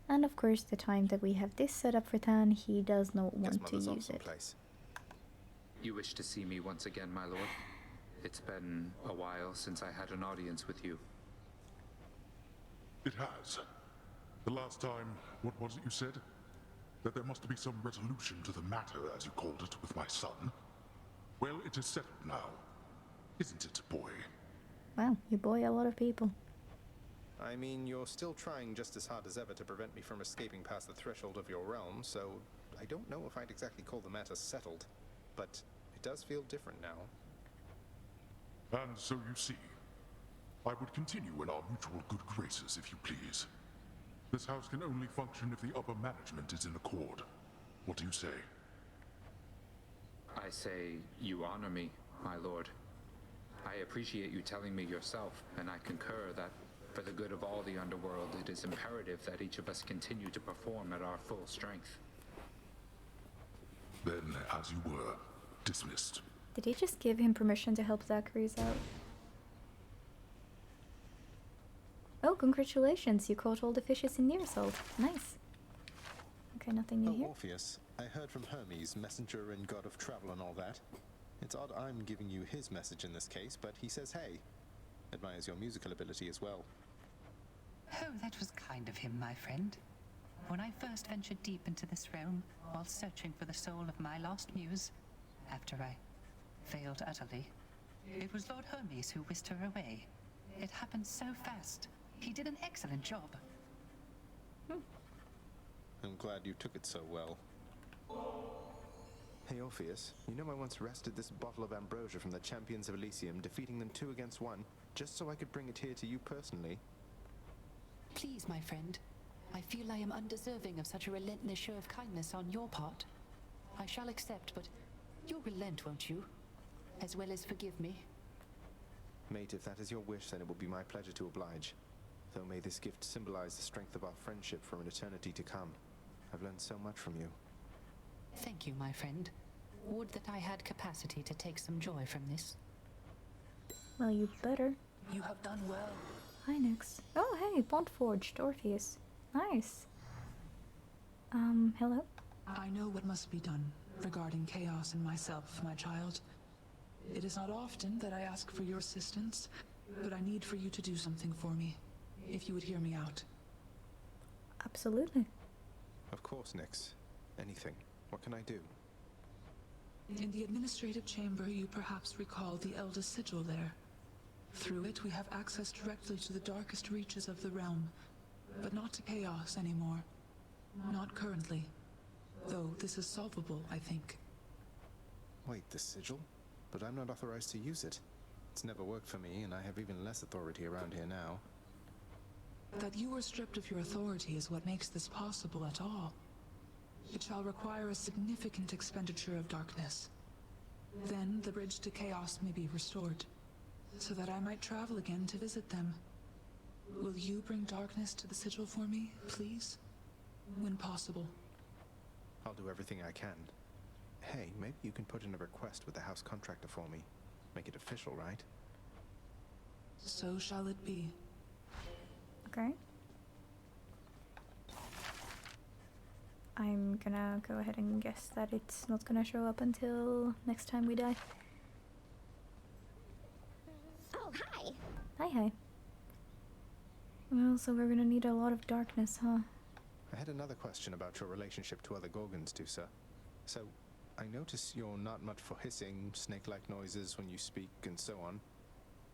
And of course, the time that we have this set up for Tan, he does not want to use it. You wish to see me once again, my lord? It's been a while since I had an audience with you. It has. The last time, what was it you said? That there must be some resolution to the matter, as you called it, with my son. Well, it is settled now. Isn't it, boy? Wow, you boy a lot of people. I mean, you're still trying just as hard as ever to prevent me from escaping past the threshold of your realm, so I don't know if I'd exactly call the matter settled, but it does feel different now. And so you see, I would continue in our mutual good graces, if you please. This house can only function if the upper management is in accord. What do you say? I say you honor me, my lord. I appreciate you telling me yourself, and I concur that for the good of all the underworld, it is imperative that each of us continue to perform at our full strength. Then, as you were, dismissed. Did he just give him permission to help Zacharias out? Oh, congratulations, you caught all the fishes in Nearsalt. Nice. Okay, nothing new here. Orpheus, I heard from Hermes, messenger and god of travel and all that. It's odd I'm giving you his message in this case, but he says hey. Admires your musical ability as well. Oh, that was kind of him, my friend. When I first ventured deep into this realm, while searching for the soul of my lost muse, after I failed utterly, it was Lord Hermes who whisked her away. It happened so fast. He did an excellent job. I'm glad you took it so well. Hey Orpheus, you know I once wrested this bottle of ambrosia from the champions of Elysium, defeating them 2 against 1, just so I could bring it here to you personally. Please, my friend. I feel I am undeserving of such a relentless show of kindness on your part. I shall accept, but you'll relent, won't you? As well as forgive me. Mate, if that is your wish, then it will be my pleasure to oblige. Though may this gift symbolize the strength of our friendship for an eternity to come. I've learned so much from you. Thank you, my friend. Would that I had capacity to take some joy from this. Well, you better. You have done well. Hi, Nyx. Oh, hey, Bond Forged, Orpheus. Nice. Hello? I know what must be done regarding chaos and myself, my child. It is not often that I ask for your assistance, but I need for you to do something for me, if you would hear me out. Absolutely. Of course, Nyx. Anything. What can I do? In the administrative chamber, you perhaps recall the eldest sigil there. Through it, we have access directly to the darkest reaches of the realm, but not to chaos anymore. Not currently. Though this is solvable, I think. Wait, the sigil? But I'm not authorized to use it. It's never worked for me, and I have even less authority around here now. That you are stripped of your authority is what makes this possible at all. It shall require a significant expenditure of darkness. Then the bridge to chaos may be restored, so that I might travel again to visit them. Will you bring darkness to the sigil for me, please? When possible. I'll do everything I can. Hey, maybe you can put in a request with the house contractor for me. Make it official, right? So shall it be. Okay. I'm gonna go ahead and guess that it's not gonna show up until next time we die. Oh, hi! Hi. Well, so we're gonna need a lot of darkness, huh? I had another question about your relationship to other Gorgons, Dusa. So, I notice you're not much for hissing, snake-like noises when you speak, and so on.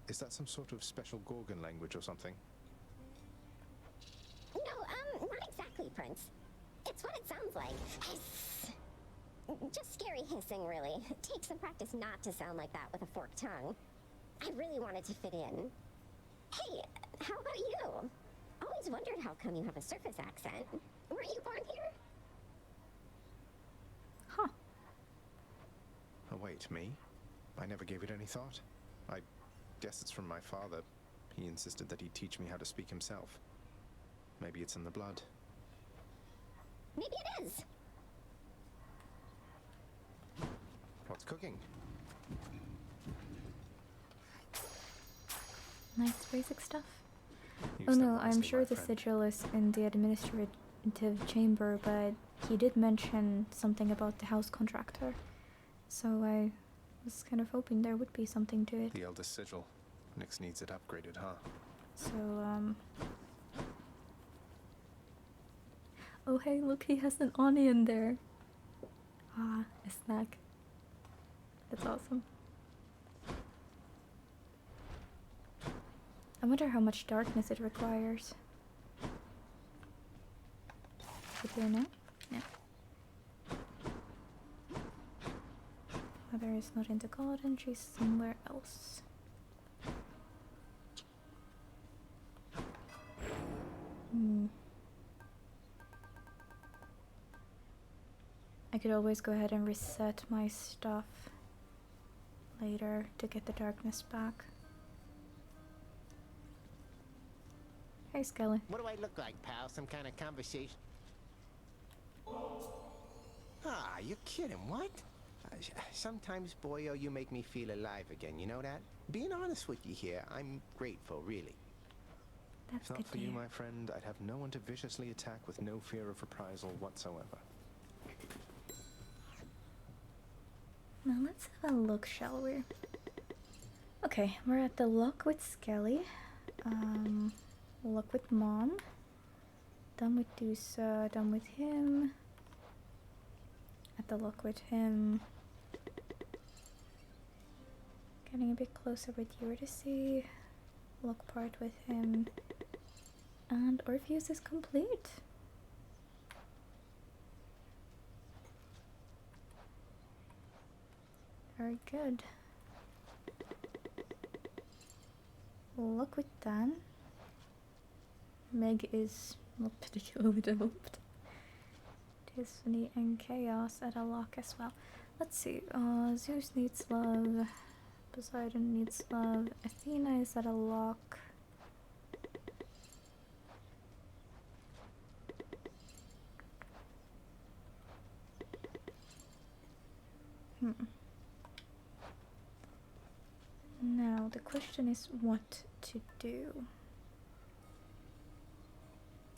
Is that some sort of special Gorgon language or something? No, not exactly, Prince. It's what it sounds like. Hiss. Just scary hissing, really. It takes some practice not to sound like that with a forked tongue. I really wanted to fit in. Hey, how about you? Always wondered how come you have a surface accent. Were you born here? Huh. Oh, wait, me? I never gave it any thought. I guess it's from my father. He insisted that he'd teach me how to speak himself. Maybe it's in the blood. Maybe it is. What's cooking? Nice basic stuff. You Oh slept no, I'm nicely, sure my the friend. sigil is in the administrative into the chamber, but he did mention something about the house contractor. So I was kind of hoping there would be something to it. The eldest sigil. Nyx needs it upgraded, huh? So, oh hey, look, he has an onion there. Ah, a snack. That's awesome. I wonder how much darkness it requires. Is it there now? No. Mother is not in the garden, she's somewhere else. I could always go ahead and reset my stuff later to get the darkness back. Hey, Skelly. What do I look like, pal? Some kind of conversation? Ah, you're kidding, what? Sometimes, boyo, you make me feel alive again, you know that? Being honest with you here, I'm grateful, really. That's If good not for to you, hear. my friend, I'd have no one to viciously attack with no fear of reprisal whatsoever. Now let's have a look, shall we? Okay, we're at the lock with Skelly. Lock with Mom. Done with Dusa, done with him. At the lock with him. Getting a bit closer with Eurydice. Lock part with him. And Orpheus is complete. Very good. Look with Dan. Meg is not particularly developed. Tiffany and Chaos at a lock as well. Let's see. Zeus needs love. Poseidon needs love. Athena is at a lock. Now the question is what to do.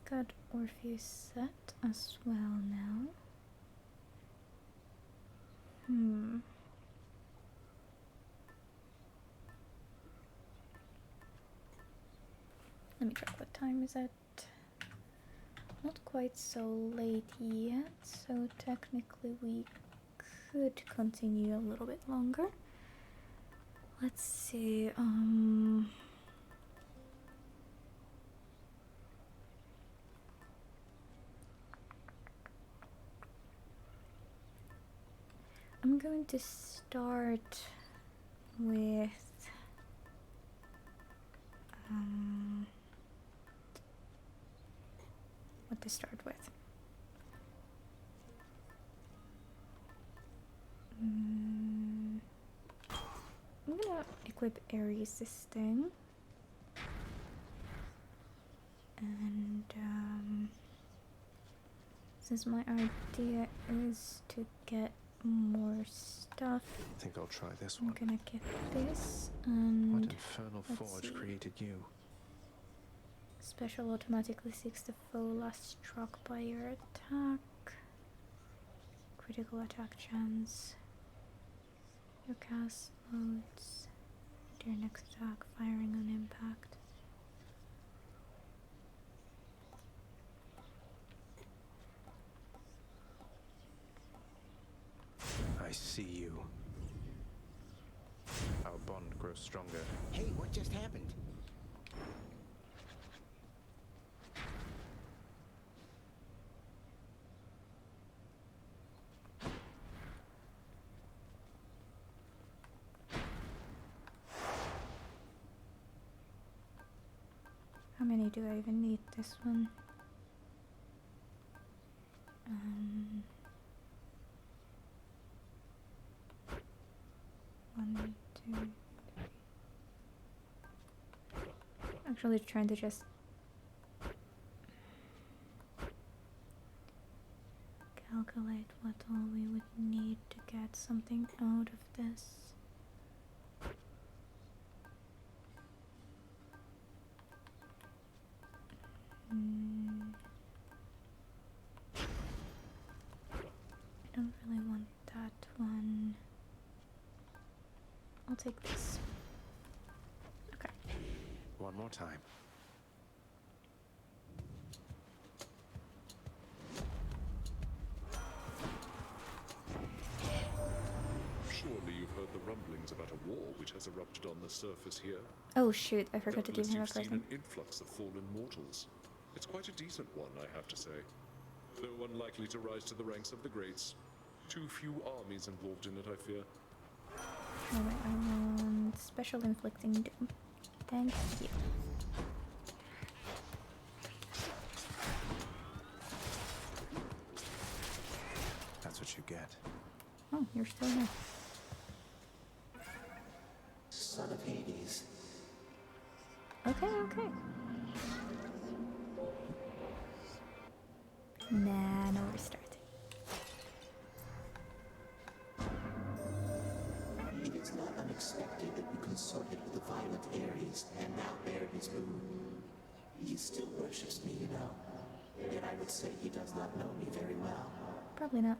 Got Orpheus set as well now. Let me check what time is it. Not quite so late yet, so technically we could continue a little bit longer. Let's see, I'm going to start with what to start with. I'm gonna equip Ares this thing. And since my idea is to get more stuff, I think I'll try this I'm one. gonna get this and What infernal let's forge see. created you? Special automatically seeks the foe last struck by your attack. Critical attack chance. Your cast loads. Your next attack firing on impact. I see you. Our bond grows stronger. Hey, what just happened? How many do I even need? This one. 1, 2, 3. Actually trying to just calculate what all we would need to get something out of this. take this. Okay. One more time. Surely you've heard the rumblings about a war which has erupted on the surface here. Oh shoot, I forgot to give Doubtless him a you've seen present. an influx of fallen mortals. It's quite a decent one, I have to say. Though unlikely to rise to the ranks of the greats. Too few armies involved in it, I fear. Alright, I want special inflicting doom. Thank you. That's what you get. Oh, you're still here. Son of Hades. Okay, okay. Nah, no restart. It is not unexpected that you consorted with the violent Ares and now bear his boon. He still worships me, you know. Yet I would say he does not know me very well. Probably not.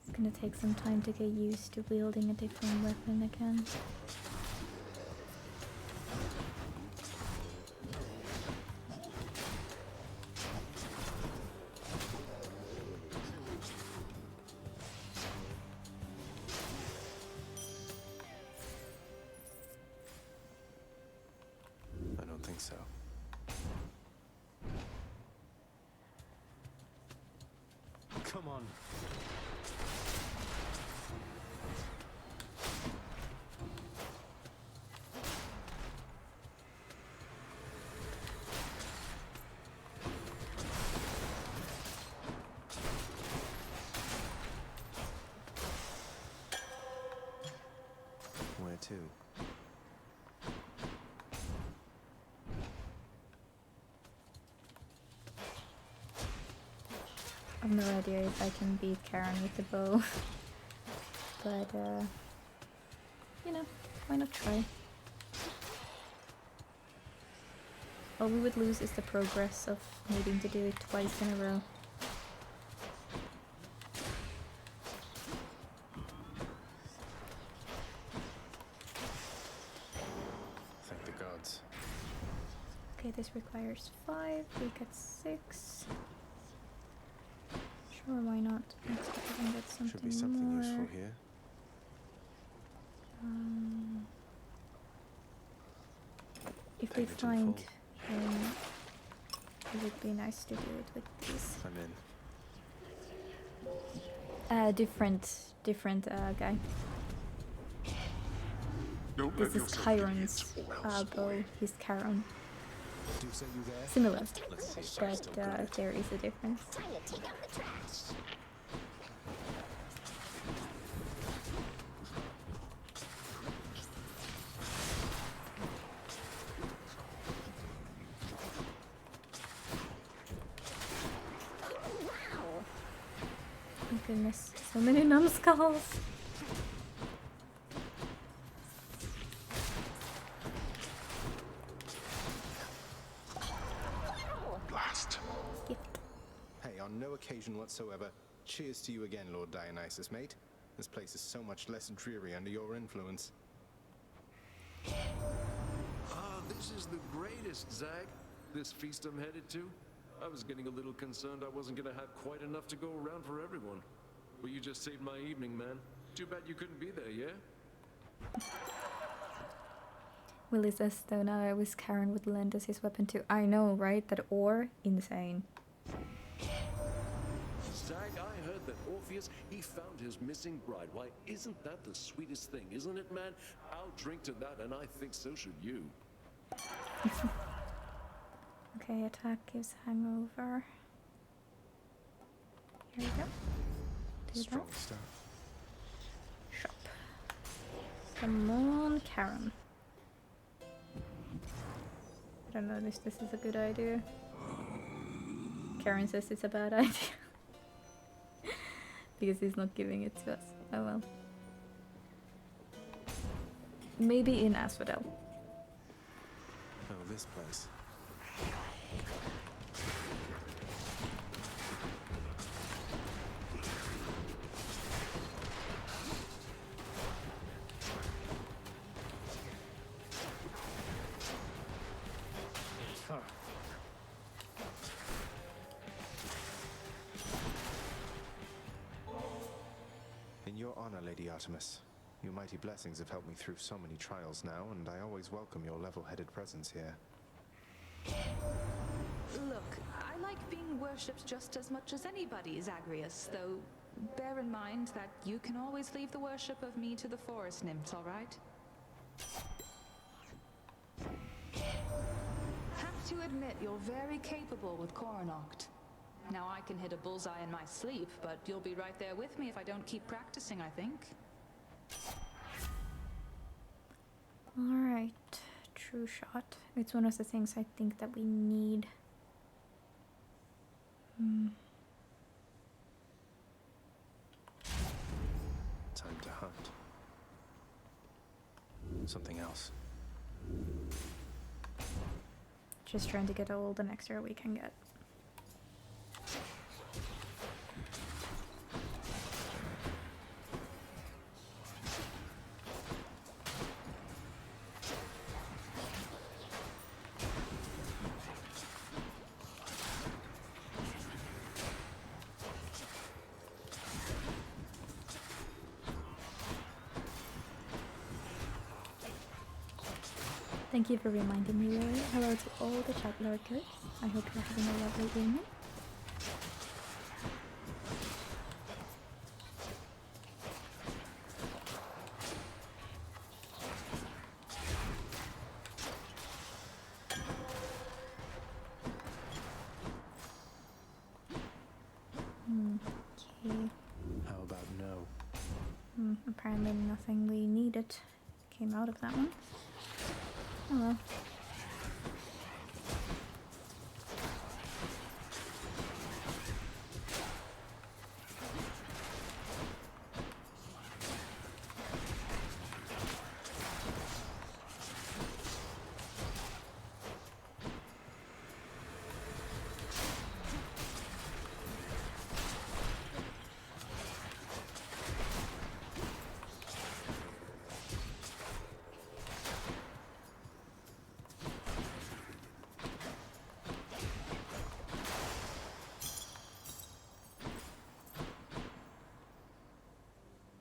It's gonna take some time to get used to wielding a different weapon again. I don't think so. Come on. Where to? I have no idea if I can beat Karen with the bow. But, you know, why not try? All we would lose is the progress of needing to do it twice in a row. Thank the gods. Okay, this requires 5, we get 6. Sure, why not? Let's see if we can get something Should be something more. useful here. If we Payment in find, full. it would be nice to do it with these. I'm in. Different guy. Don't This let is yourself Chiron's get hit or else, bow. He's Charon. Do say you there? Similar, Let's see if I but still got it. there is a difference. Time to take out the trash. Oh goodness, so many numbskulls. Blast. Hey, on no occasion whatsoever. Cheers to you again, Lord Dionysus, mate. This place is so much less dreary under your influence. Ah, this is the greatest, Zag. This feast I'm headed to. I was getting a little concerned I wasn't gonna have quite enough to go around for everyone. But you just saved my evening, man. Too bad you couldn't be there, yeah? Willie says, though now I wish Karen would lend us his weapon too. I know, right? That ore? Insane. Zag, I heard that Orpheus, he found his missing bride. Why, isn't that the sweetest thing, isn't it, man? I'll drink to that, and I think so should you. Okay, attack gives hangover. Here we go. Do Strong that. stuff. Shop. Come on, Karen. I don't know if this is a good idea. Karen says it's a bad idea. because he's not giving it to us. Oh well. Maybe in Asphodel. Oh, this place. In your honor, Lady Artemis. Your mighty blessings have helped me through so many trials now, and I always welcome your level-headed presence here. Look, I like being worshipped just as much as anybody, Zagreus, though bear in mind that you can always leave the worship of me to the forest nymphs, all right? Have to admit, you're very capable with Coronoct. Now I can hit a bullseye in my sleep, but you'll be right there with me if I don't keep practicing, I think. Alright, true shot. It's one of the things I think that we need. Time to hunt. Something else. Just trying to get all the nectar we can get. Thank you for reminding me, Lily. Hello to all the chat lurkers. I hope you're having a lovely evening. Okay. How about no? Apparently nothing we needed came out of that one. Oh well.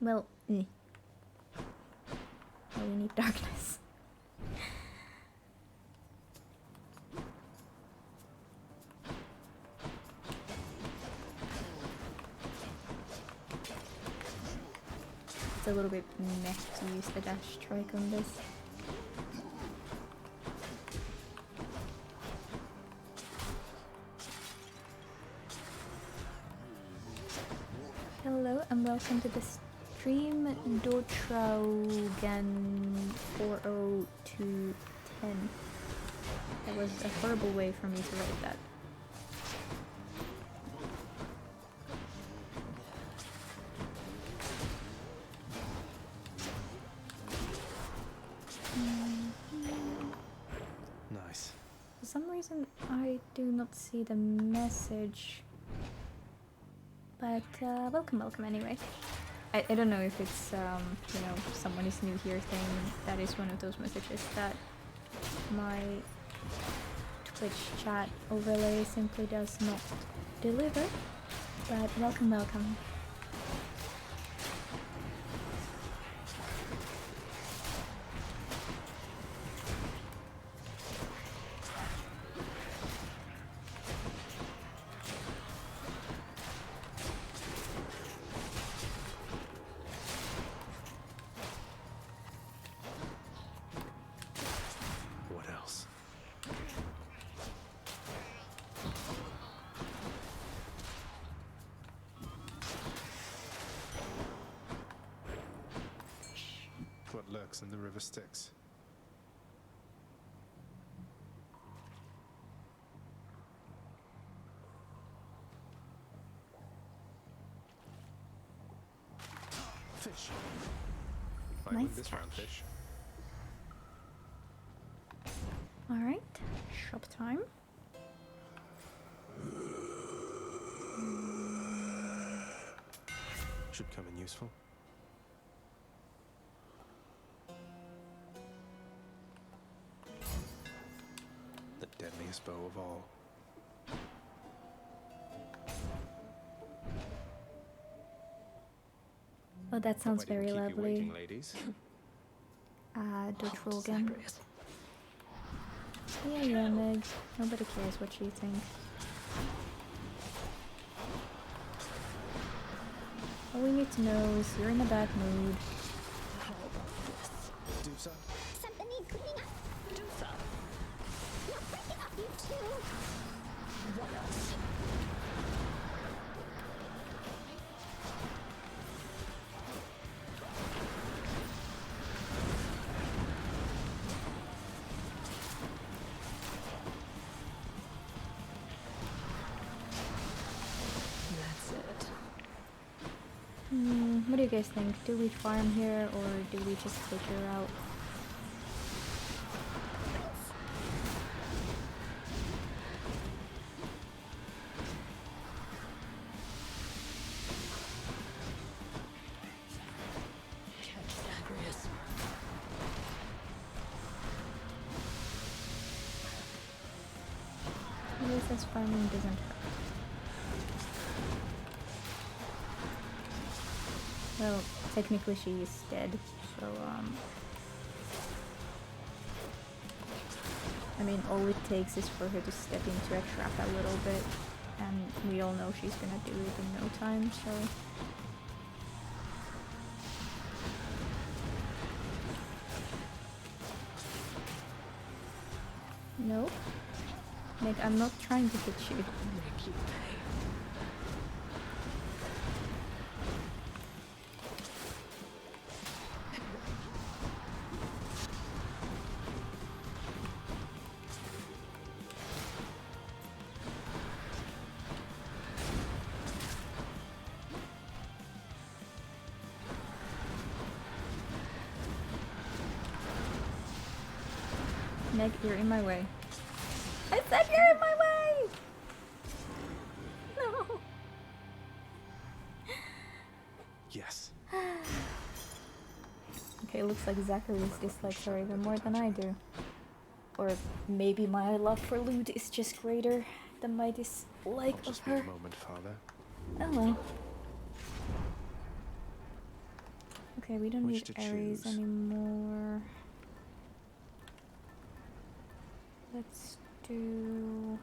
Well, we need darkness. It's a little bit meh to use the dash strike on this. Hello and welcome to the stream, Dortraugen 40210. That was a horrible way for me to write that. Nice. For some reason I do not see the message. But welcome anyway. I don't know if it's you know, someone is new here thing. That is one of those messages that my Twitch chat overlay simply does not deliver. But welcome. What else? What lurks in the river Styx? cash. I Nice win this round, catch. fish. Alright, shop time. Should come in useful. The deadliest bow of all. Oh, that sounds Hope I didn't very keep you lovely. waiting, ladies. Dutch Rogan. Yeah, Meg. Nobody cares what you think. All we need to know is you're in a bad mood. Do so. Something needs cleaning up. Do so. No, break it up, you two. What else? That's it. What do you guys think? Do we farm here or do we just take her out? Catch Zagreus. At least this farming doesn't hurt. Well, technically she is dead, so I mean, all it takes is for her to step into a trap a little bit, and we all know she's gonna do it in no time, so... Nope. Nick, I'm not trying to hit you. Make you pay. Meg, you're in my way. I said you're in my way! No. Yes. Okay, looks like Zacharias dislikes her even more than I do. Or maybe my love for loot is just greater than my dislike of Just be her. a moment, Father. Oh well. Okay, we don't Which need to Ares choose? anymore. Let's do...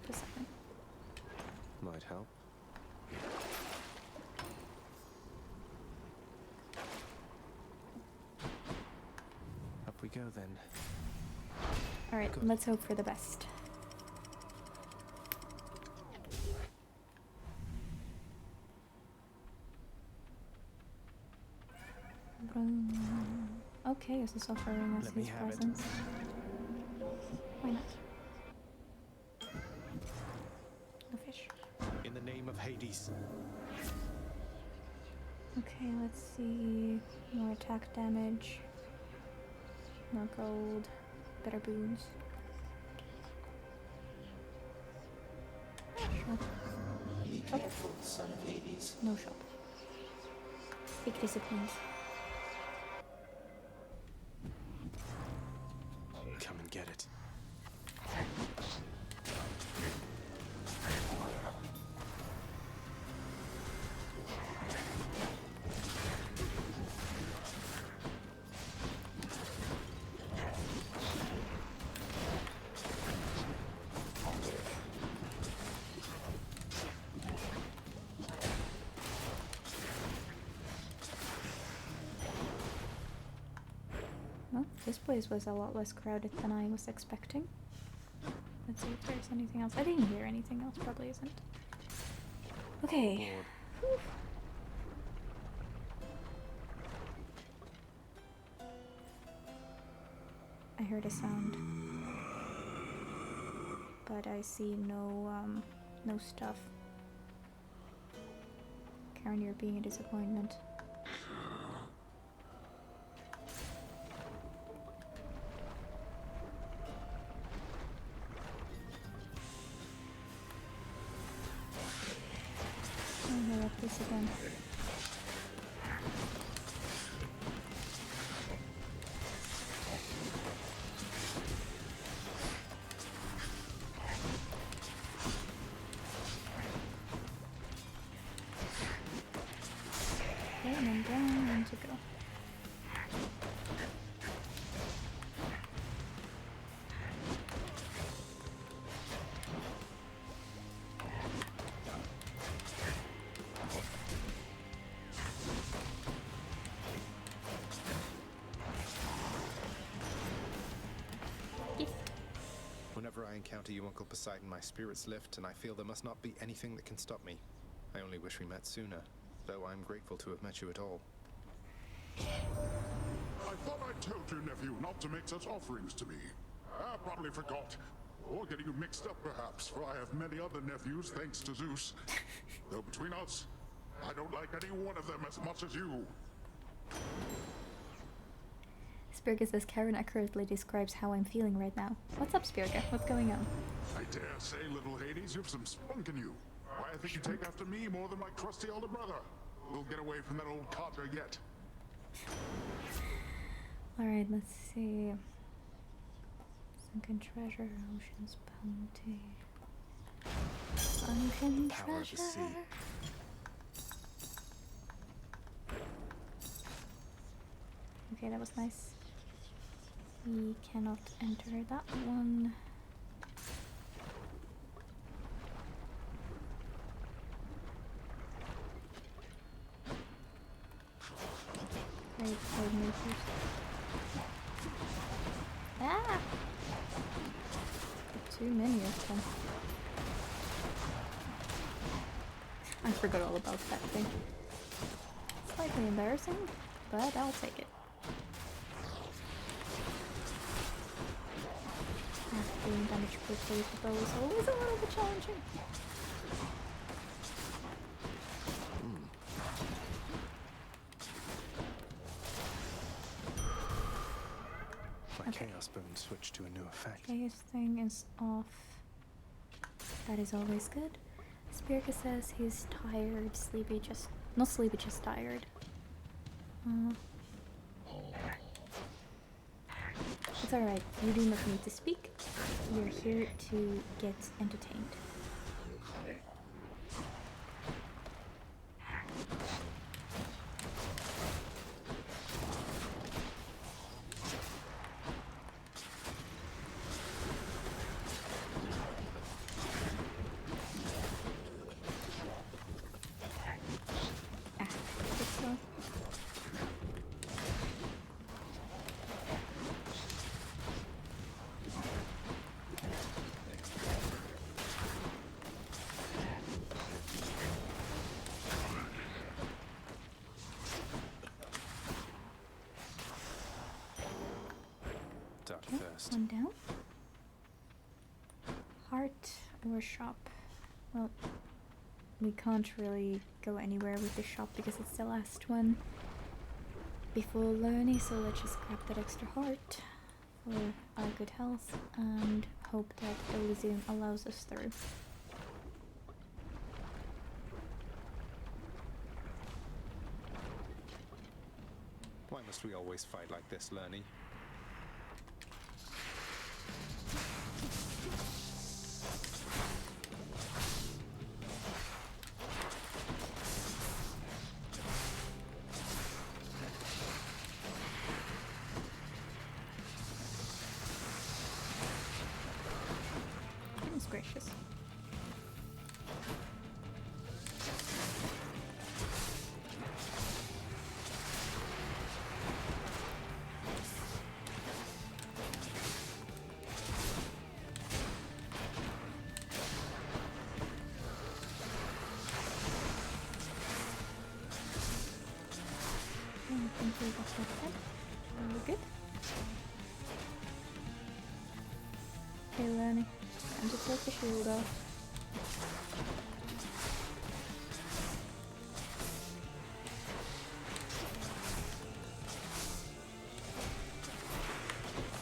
Just a second. Might help. Up we go then. Alright, let's hope for the best. Okay, is this offering us Let me his have it. presence? Why not? No fish. In the name of Hades. Okay, let's see. More attack damage. More gold. Better boons. Sure. Be careful, son of Hades. No shop. Big disciplines. Come and get it. Well, this place was a lot less crowded than I was expecting. Let's see if there's anything else. I didn't hear anything else, probably isn't. Okay. Whew. I heard a sound. But I see no stuff. Karen, you're being a disappointment. Oh, I love this again. Okay, and then down and to go. Whenever I encounter you, Uncle Poseidon, my spirits lift, and I feel there must not be anything that can stop me. I only wish we met sooner, though I'm grateful to have met you at all. I thought I told you, nephew, not to make such offerings to me. I probably forgot. Or getting you mixed up, perhaps, for I have many other nephews, thanks to Zeus. Though between us, I don't like any one of them as much as you. Spirga says Karen accurately describes how I'm feeling right now. What's up, Spirga? What's going on? I dare say, little Hades, you've some spunk in you. Why, I think you take after me more than my crusty elder brother. We'll get away from that old codger yet. Alright, let's see. Sunken treasure, ocean's bounty. Sunken Power of the treasure. sea. Okay, that was nice. We cannot enter that one. Great, hold me first. Ah! Too many of them. I forgot all about that thing. Slightly embarrassing, but I'll take it. Doing damage quickly with the bow is always a little bit challenging. My chaos boon switched to a new effect. Okay, his thing is off. That is always good. Spirka says he's tired, sleepy, just... not sleepy, just tired. It's alright, you do not need to speak. You're here to get entertained. One down. Heart or shop? Well, we can't really go anywhere with the shop because it's the last one before Loni, so let's just grab that extra heart for our good health and hope that Elysium allows us through. Why must we always fight like this, Lurny? Goodness gracious. I think we got that head. Very good. Okay, Lenny. Time to take the shield off.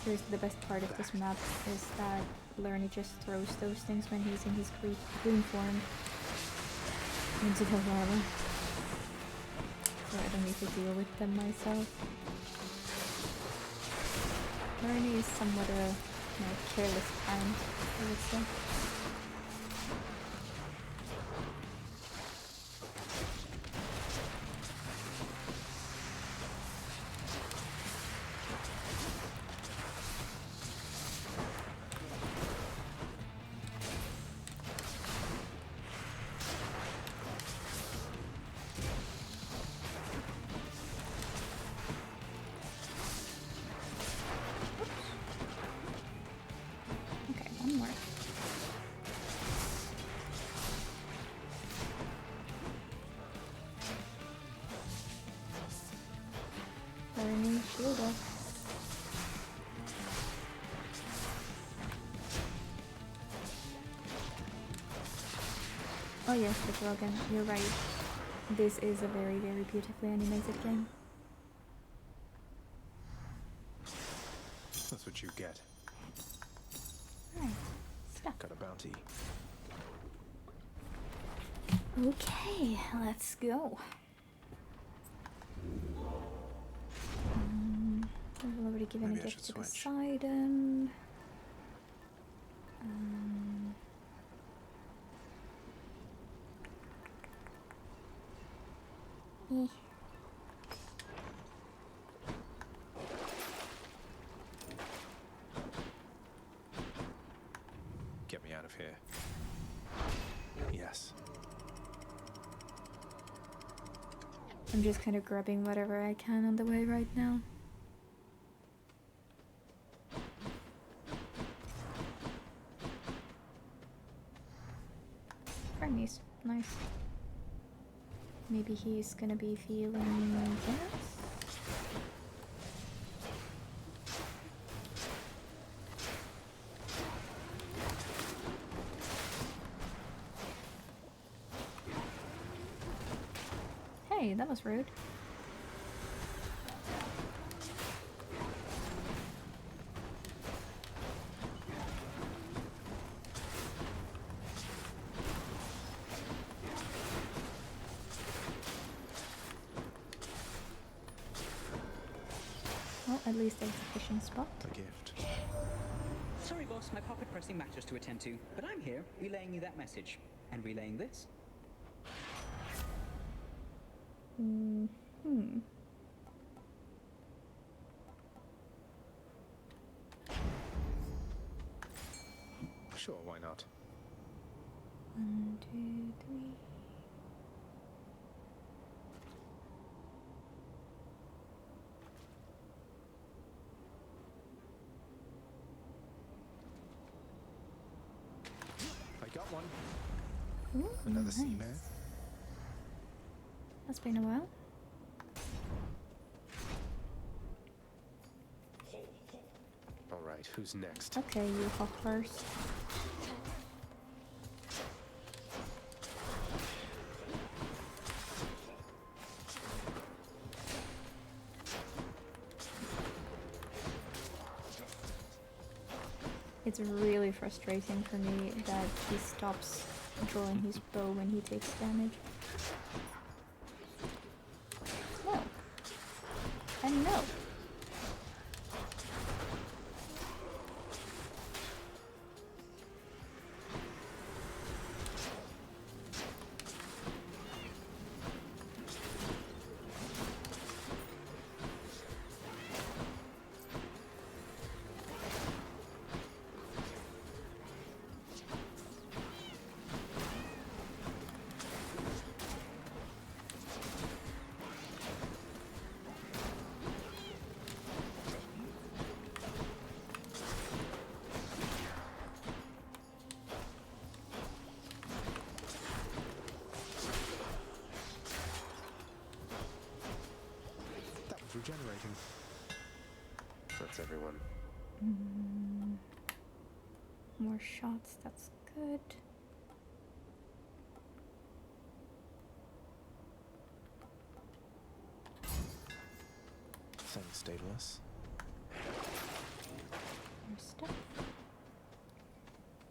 Seriously, the best part of this map is that Lerny just throws those things when he's in his green form into the lava. So I don't need to deal with them myself. Lerny is somewhat a careless parent, I would say. Burning shield up. Oh yes, the dragon, you're right. This is a very, very beautifully animated game. That's what you get. Right, stuff. Got a bounty. Okay, let's go. I've already given Maybe a I gift should to switch. Poseidon. Eh. Get me out of here. Yes. I'm just kind of grabbing whatever I can on the way right now. Hermes, nice. Maybe he's gonna be feeling gas? Hey, that was rude. Well, at least there's a fishing spot. A gift. Sorry, boss, my pocket pressing matters to attend to, but I'm here relaying you that message. And relaying this. Sure, why not? 1, 2, 3. I got one. Ooh, Another nice. seaman. That's been a while. All right, who's next? Okay, you hop first. It's really frustrating for me that he stops drawing his bow when he takes damage. No. And no. That was regenerating. That's everyone. More shots, that's good. Thanks, Daedalus. more stuff.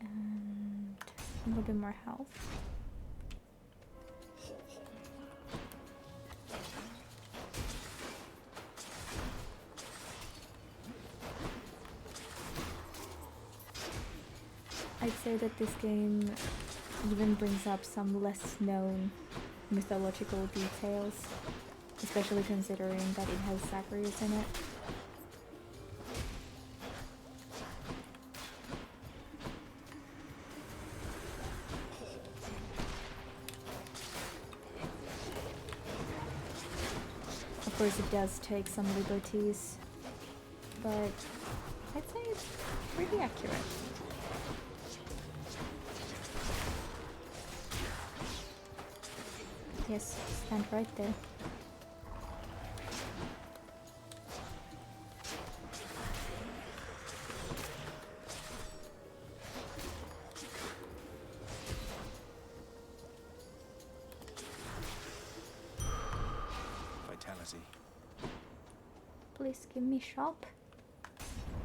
And a little bit more health. I'd say that this game even brings up some less known mythological details, especially considering that it has Zacharias in it. Of course it does take some liberties, but I'd say it's pretty accurate. Yes, stand right there. Vitality. Please give me shop.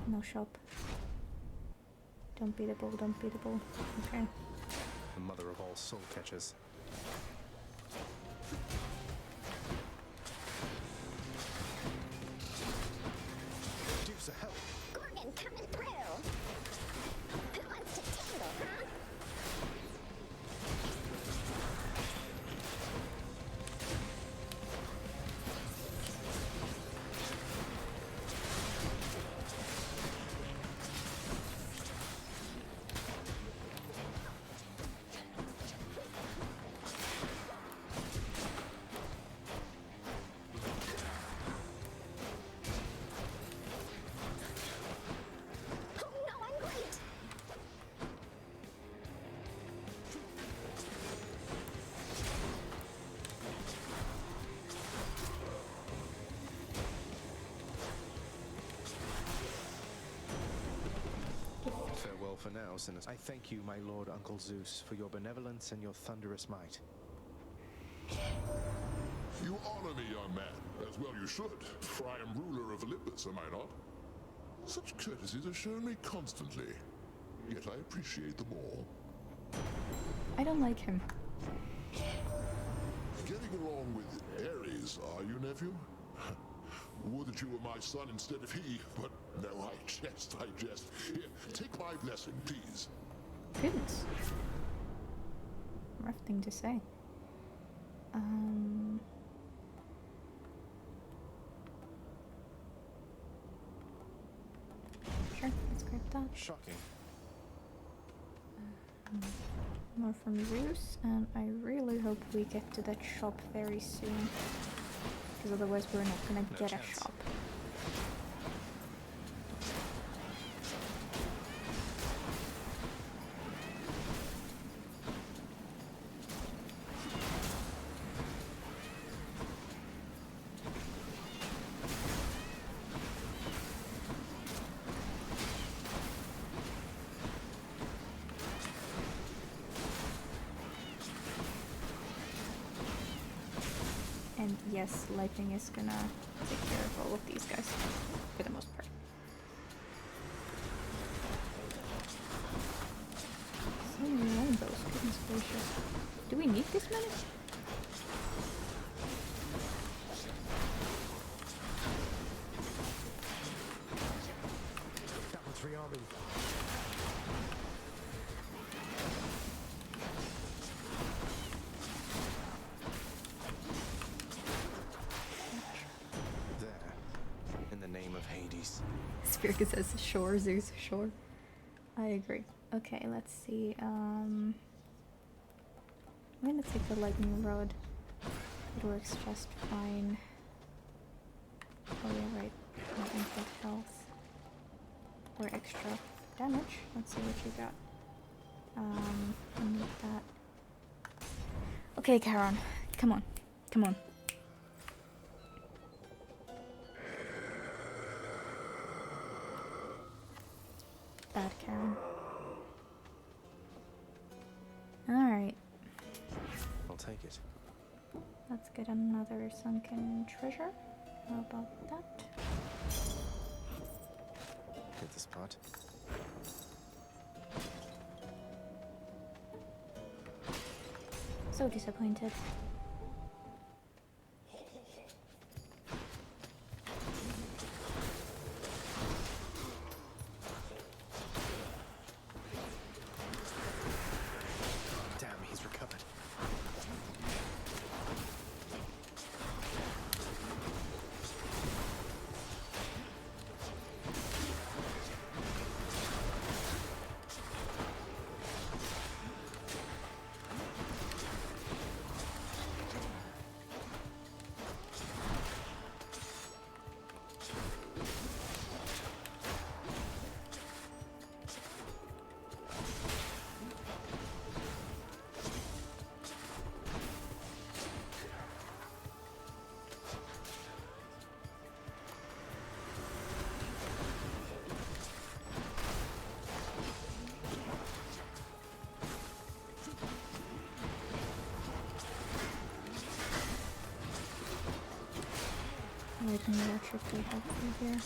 No shop. Don't be the bull, don't be the bull. Okay. The mother of all soul catchers. Deuce of help. Gorgon coming through. Who wants to tangle, huh? Farewell for now, Sinus. I thank you, my lord Uncle Zeus, for your benevolence and your thunderous might. You honor me, young man, as well you should, for I am ruler of Olympus, am I not? Such courtesies are shown me constantly, yet I appreciate them all. I don't like him. Getting along with Ares, are you, nephew? Would that you were my son instead of he, but no, I jest. Here, take my blessing, please. Goodness. Rough thing to say. Sure, let's grab that. Shocking. More from Zeus, and I really hope we get to that shop very soon. Because otherwise we're not gonna get a shop. And yes, lightning is gonna take care of all of these guys, for the most part. So many longbows, goodness gracious. Do we need this many? That one's rearming. Spirit says, sure, Zeus, sure. I agree. Okay, let's see. I'm gonna take the lightning rod. It works just fine. Oh yeah, right. Not inflict health. Or extra damage. Let's see what you got. I need that. Okay, Charon. Come on. Come on. Bad Karen. Alright. I'll take it. Let's get another sunken treasure. How about that? Hit the spot. So disappointed. Damn, he's recovered. Lightning electric will help you here.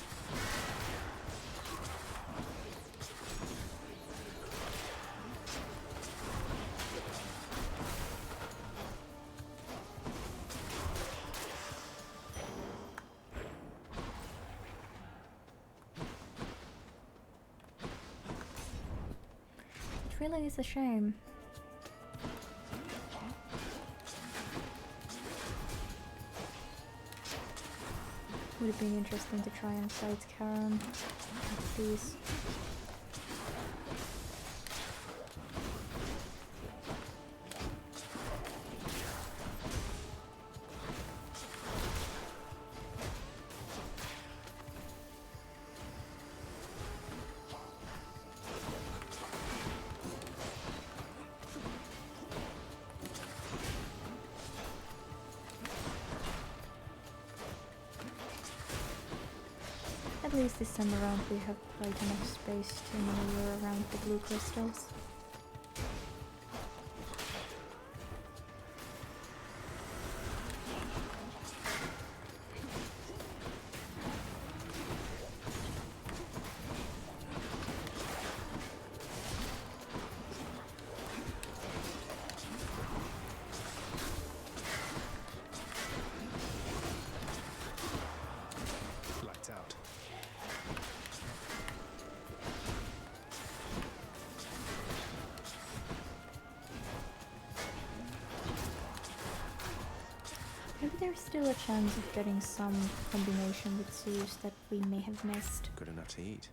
It really is a shame. Would have been interesting to try and fight Karen with these. At least this time around we have quite enough space to maneuver around the blue crystals. Lights out. Maybe there's still a chance of getting some combination with Zeus that we may have missed. Good enough to eat.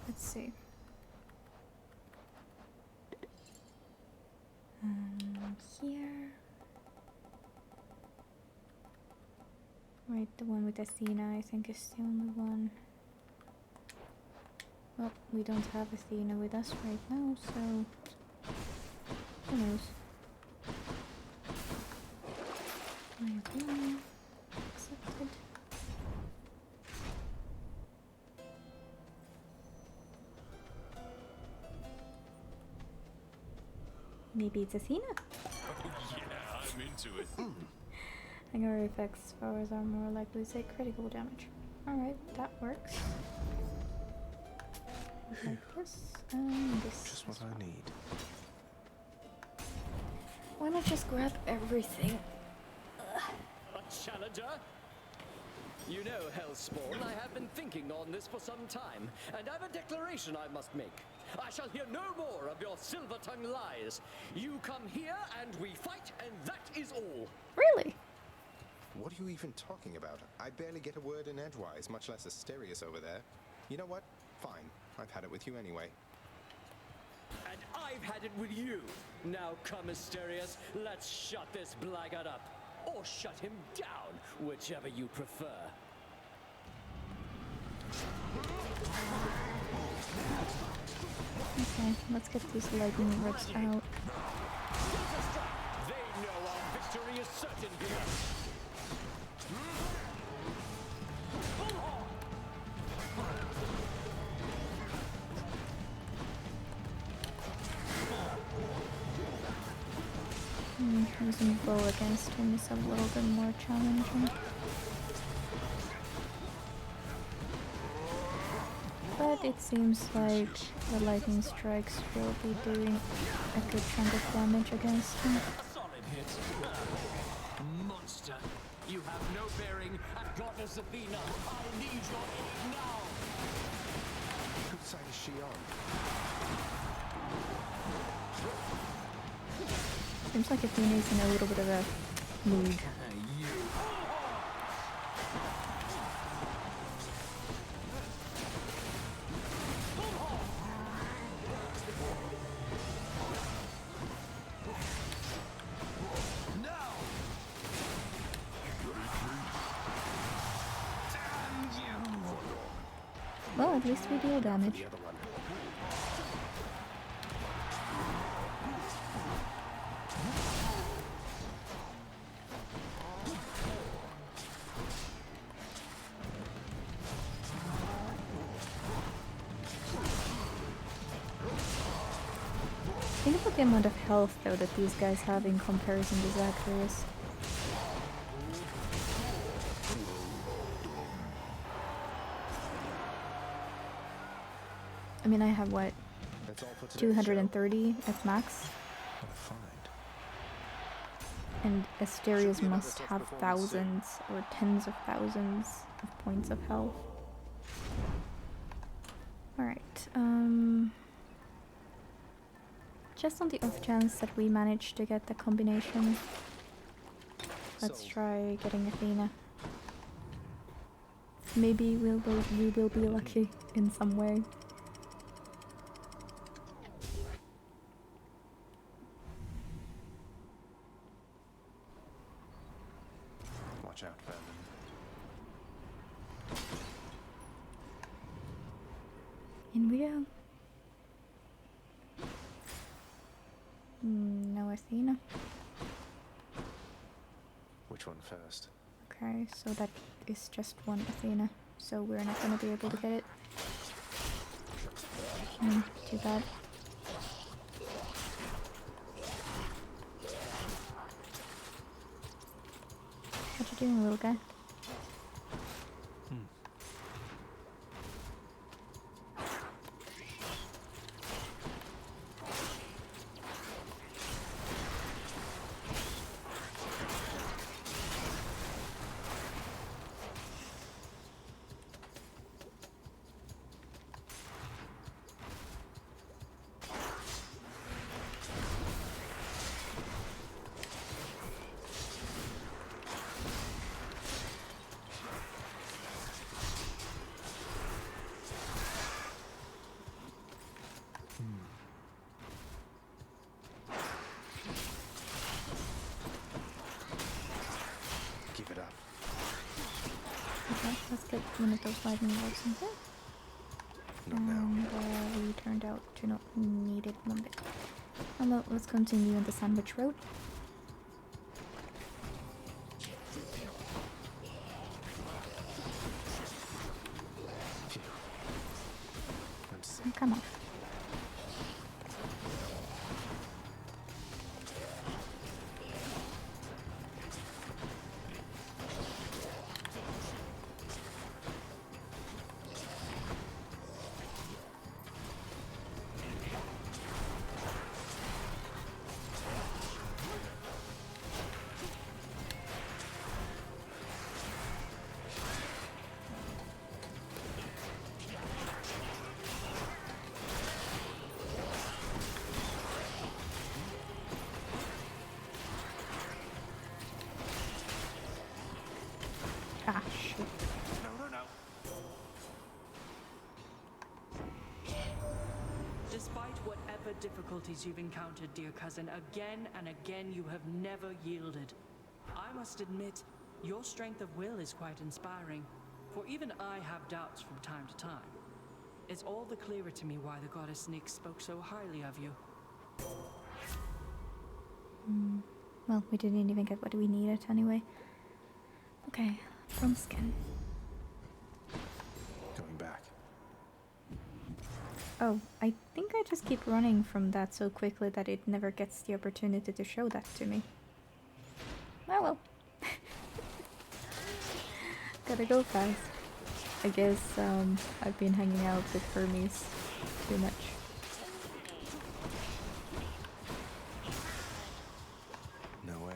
Let's see. Here. Right, the one with Athena I think is the only one. Well, we don't have Athena with us right now, so who knows? My opinion accepted. Maybe it's Athena? Yeah, I'm into it. Hangar effects powers are more likely to take critical damage. Alright, that works. Like this, and this. Just what I need. Why not just grab everything? A challenger? You know, Hellspawn, I have been thinking on this for some time, and I have a declaration I must make. I shall hear no more of your silver-tongued lies. You come here and we fight, and that is all. Really? What are you even talking about? I barely get a word in edgewise, much less Asterius over there. You know what? Fine. I've had it with you anyway. And I've had it with you. Now come, Asterius, let's shut this blackguard up. Or shut him down, whichever you prefer. Okay, let's get these lightning rips out. They know our victory is certain here. using bow against him is a little bit more challenging. But it seems like the lightning strikes will be doing a good chunk of damage against him. A solid hit. Monster, you have no bearing at Goddess Athena. I need your aid now. Whose side is she on? Seems like Athena's in a little bit of a mood. Well, at least we deal damage. Think about the amount of health though that these guys have in comparison to Zacharias. I mean, I have what? 230 at max? And Asterios must have thousands or tens of thousands of points of health. Alright, just on the off chance that we manage to get the combination, let's try getting Athena. Maybe we will be lucky in some way. Watch out, Brandon. In we go. No Athena. Which one first? Okay, so that is just one Athena. So we're not gonna be able to get it. Too bad. What you doing, little guy? Give it up. Okay, let's get one of those lightning bolts in here. And we turned out to not need it one bit. Well, let's continue on the sandwich road. Oh, come on. Ah, shit. Despite whatever difficulties you've encountered, dear cousin, again and again you have never yielded. I must admit, your strength of will is quite inspiring, for even I have doubts from time to time. It's all the clearer to me why the goddess Nyx spoke so highly of you. Well, we didn't even get what we needed anyway. Okay, from skin. Going back. Oh, I think I just keep running from that so quickly that it never gets the opportunity to show that to me. Oh well. Gotta go fast. I guess I've been hanging out with Hermes too much. No way.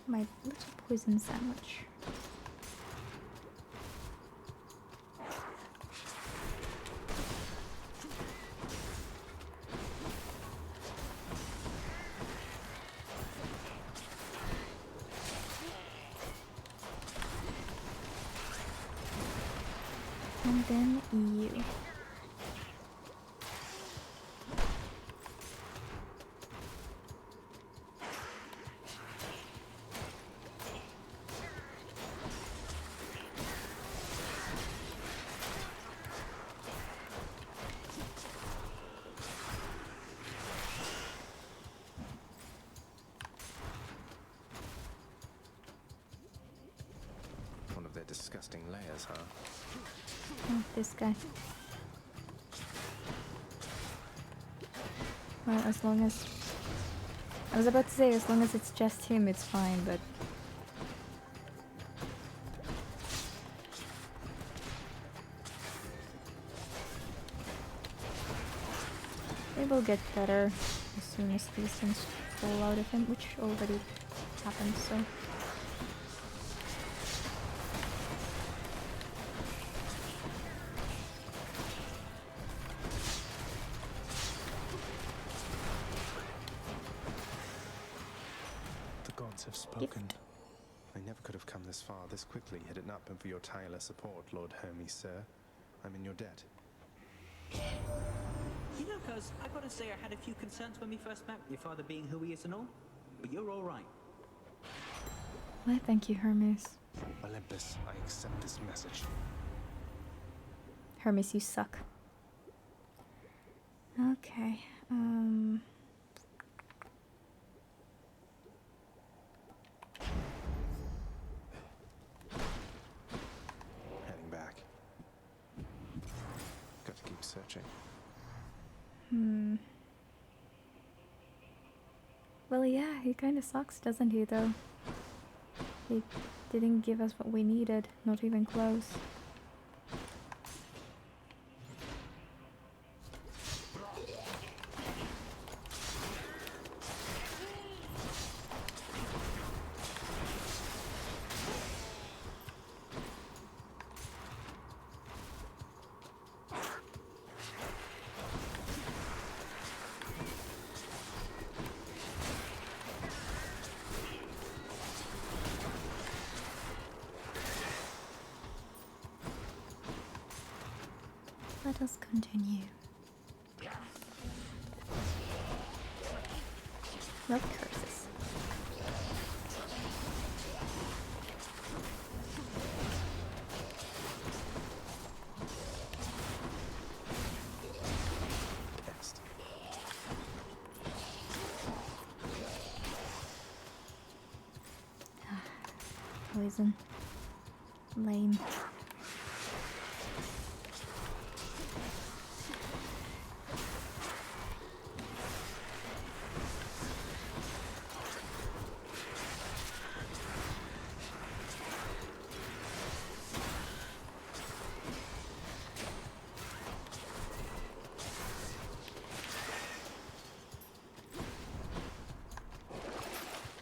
My little poison sandwich. And then you. One of their disgusting layers, huh? Oh, this guy. Well, as long as... I was about to say, as long as it's just him, it's fine, but... It will get better as soon as these things fall out of him, which already happened, so... The gods have spoken. I never could have come this far this quickly had it not been for your tireless support, Lord Hermes, sir. I'm in your debt. You know, cuz, I gotta say I had a few concerns when we first met, your father being who he is and all. But you're alright. Why, thank you, Hermes. Olympus, I accept this message. Hermes, you suck. Okay, Heading back. Got to keep searching. Well, yeah, he kinda sucks, doesn't he, though? He didn't give us what we needed, not even close. Let us continue. Love curses. Next. Poison. Lame.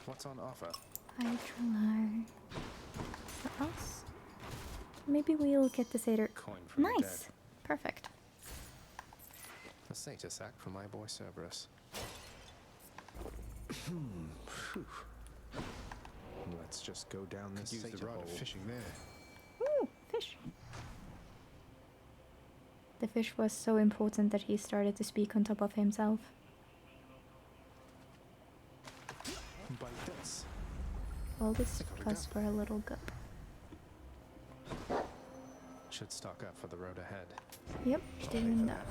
What's on offer? Hydrolar. For us? Maybe we'll get the satyr. Coin from the Nice! dead. Perfect. A satyr sack for my boy Cerberus. Phew. Let's just go down this Could use the satyr rod hole. of fishing there. Ooh, fish. The fish was so important that he started to speak on top of himself. Bite this. All this because we're a little gup. Should stock up for the road ahead. Yep, doing that.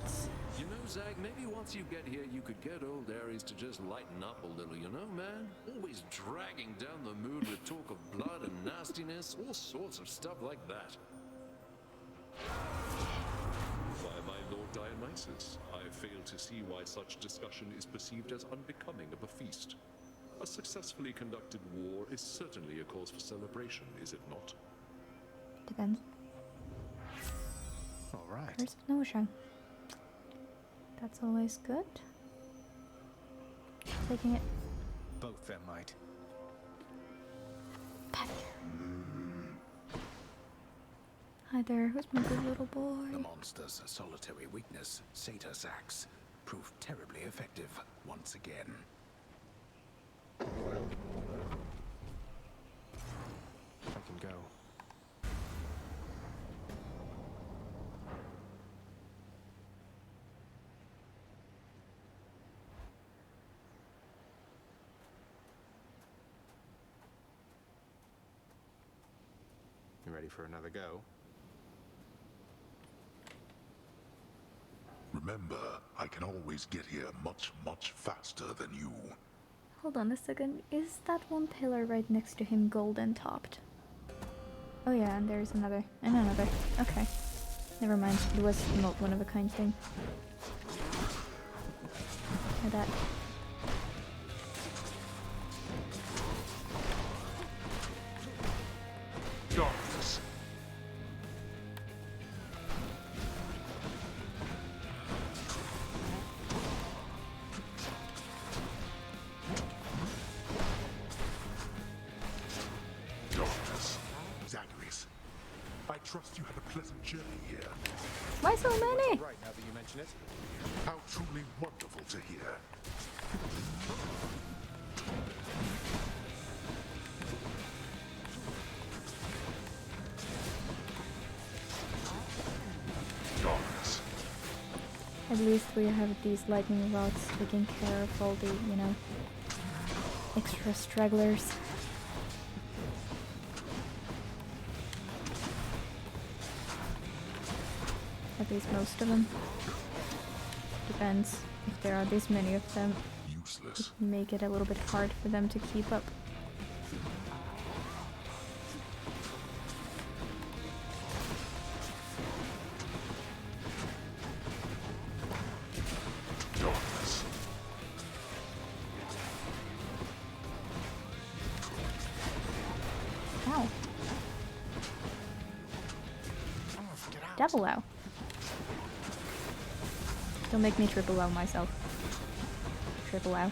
You know, Zag, maybe once you get here, you could get old Ares to just lighten up a little, you know, man? Always dragging down the mood with talk of blood and nastiness, all sorts of stuff like that. Why, my Lord Dionysus, I fail to see why such discussion is perceived as unbecoming of a feast. A successfully conducted war is certainly a cause for celebration, is it not? Depends. All right. Where's Nosha? That's always good. Taking it. Both them might. Hi there, who's my good little boy? The monster's solitary weakness, satyr sacs, proved terribly effective once again. I can go. You ready for another go? Remember, I can always get here much, much faster than you. Hold on a second, is that one pillar right next to him golden topped? Oh yeah, and there's another, and another. Okay. Never mind, it was not one of a kind thing. Like that. Darkness. Darkness. Zacharias, I trust you had a pleasant journey here. Why so many? Right, now that you mention it. How truly wonderful to hear. Darkness. At least we have these lightning rods taking care of all the, you know, extra stragglers. At least most of them. Depends. If there are this many of them, Useless. it can make it a little bit hard for them to keep up. Darkness. Ow. Double ow. Don't make me triple ow myself. Triple ow.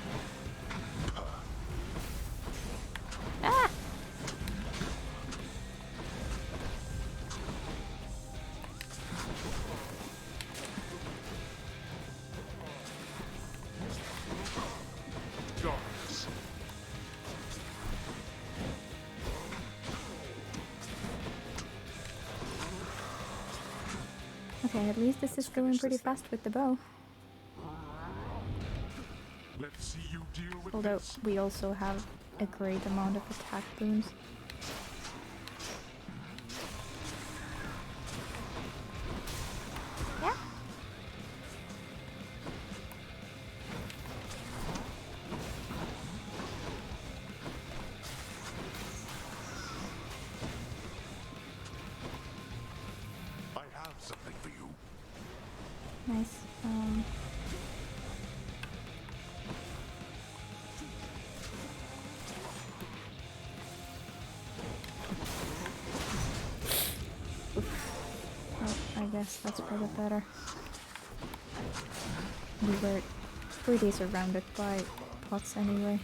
Ah! Darkness. Okay, at least this is going pretty fast with the bow. Let's see you deal with Although this. we also have a great amount of attack boons. Yeah. I have something for you. Nice. Oh, I guess that's for the better. We were pretty surrounded by pots anyway.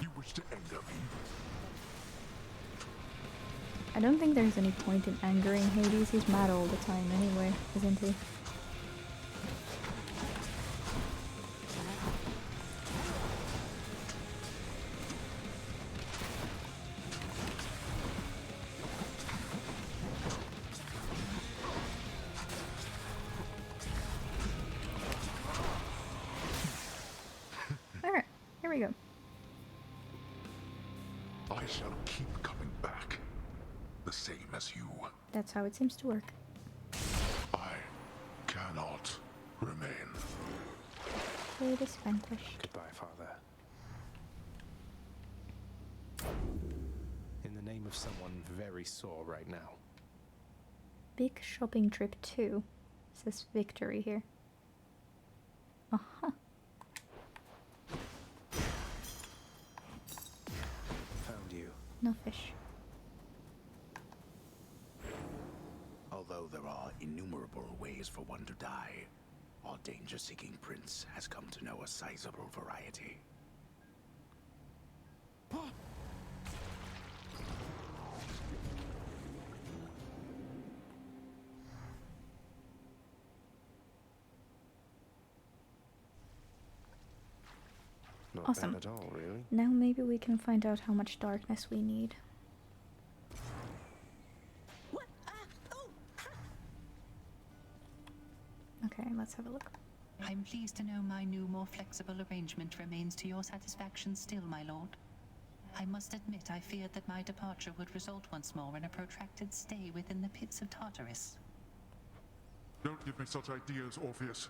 You wish to anger me? I don't think there's any point in angering Hades. He's mad all the time anyway, isn't he? Alright, here we go. I shall keep coming back. The same as you. That's how it seems to work. I cannot remain. It is vanquished. Goodbye, Father. In the name of someone very sore right now. Big shopping trip too, says Victory here. Uh-huh. Found you. No fish. Although there are innumerable ways for one to die, our danger-seeking prince has come to know a sizable variety. Not Awesome. bad at all, really. Now maybe we can find out how much darkness we need. Okay, let's have a look. I'm pleased to know my new, more flexible arrangement remains to your satisfaction still, my lord. I must admit I feared that my departure would result once more in a protracted stay within the pits of Tartarus. Don't give me such ideas, Orpheus.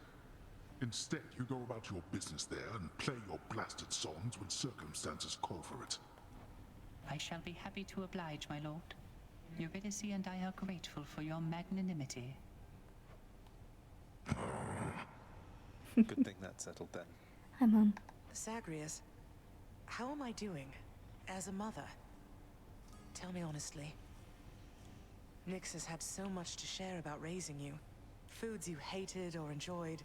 Instead, you go about your business there and play your blasted songs when circumstances call for it. I shall be happy to oblige, my lord. Eurydice and I are grateful for your magnanimity. Good thing that's settled then. Hi, Mom. Zagreus, how am I doing as a mother? Tell me honestly. Nyx has had so much to share about raising you. Foods you hated or enjoyed,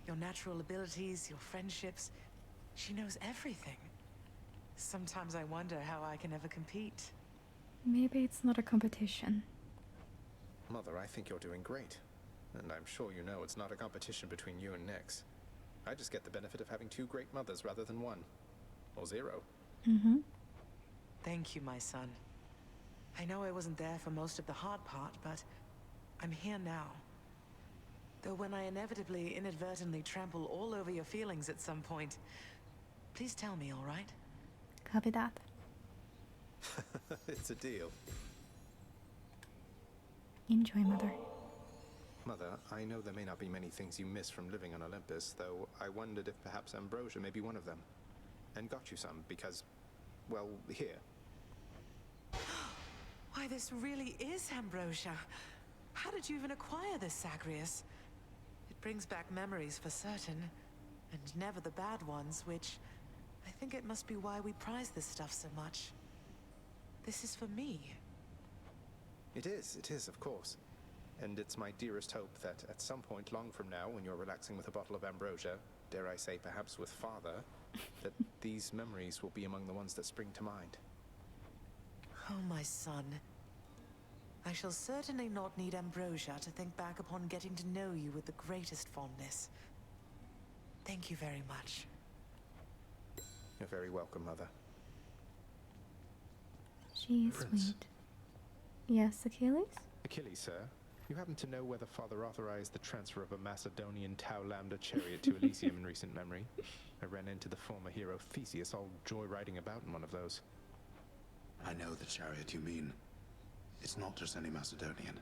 your natural abilities, your friendships. She knows everything. Sometimes I wonder how I can ever compete. Maybe it's not a competition. Mother, I think you're doing great. And I'm sure you know it's not a competition between you and Nyx. I just get the benefit of having two great mothers rather than one. Or zero. Mm-hmm. Thank you, my son. I know I wasn't there for most of the hard part, but I'm here now. Though when I inevitably, inadvertently trample all over your feelings at some point, please tell me, all right? Copy that. It's a deal. Enjoy, Mother. Mother, I know there may not be many things you miss from living on Olympus, though I wondered if perhaps ambrosia may be one of them. And got you some, because, well, here. Why, this really is ambrosia. How did you even acquire this, Zagreus? It brings back memories for certain, and never the bad ones, which I think it must be why we prize this stuff so much. This is for me. It is, of course. And it's my dearest hope that at some point long from now, when you're relaxing with a bottle of ambrosia, dare I say perhaps with Father, that these memories will be among the ones that spring to mind. Oh, my son. I shall certainly not need ambrosia to think back upon getting to know you with the greatest fondness. Thank you very much. You're very welcome, Mother. She is Prince. sweet. Yes, Achilles? Achilles, sir. You happen to know whether Father authorized the transfer of a Macedonian Tau Lambda chariot to Elysium in recent memory? I ran into the former hero Theseus all joyriding about in one of those. I know the chariot you mean. It's not just any Macedonian.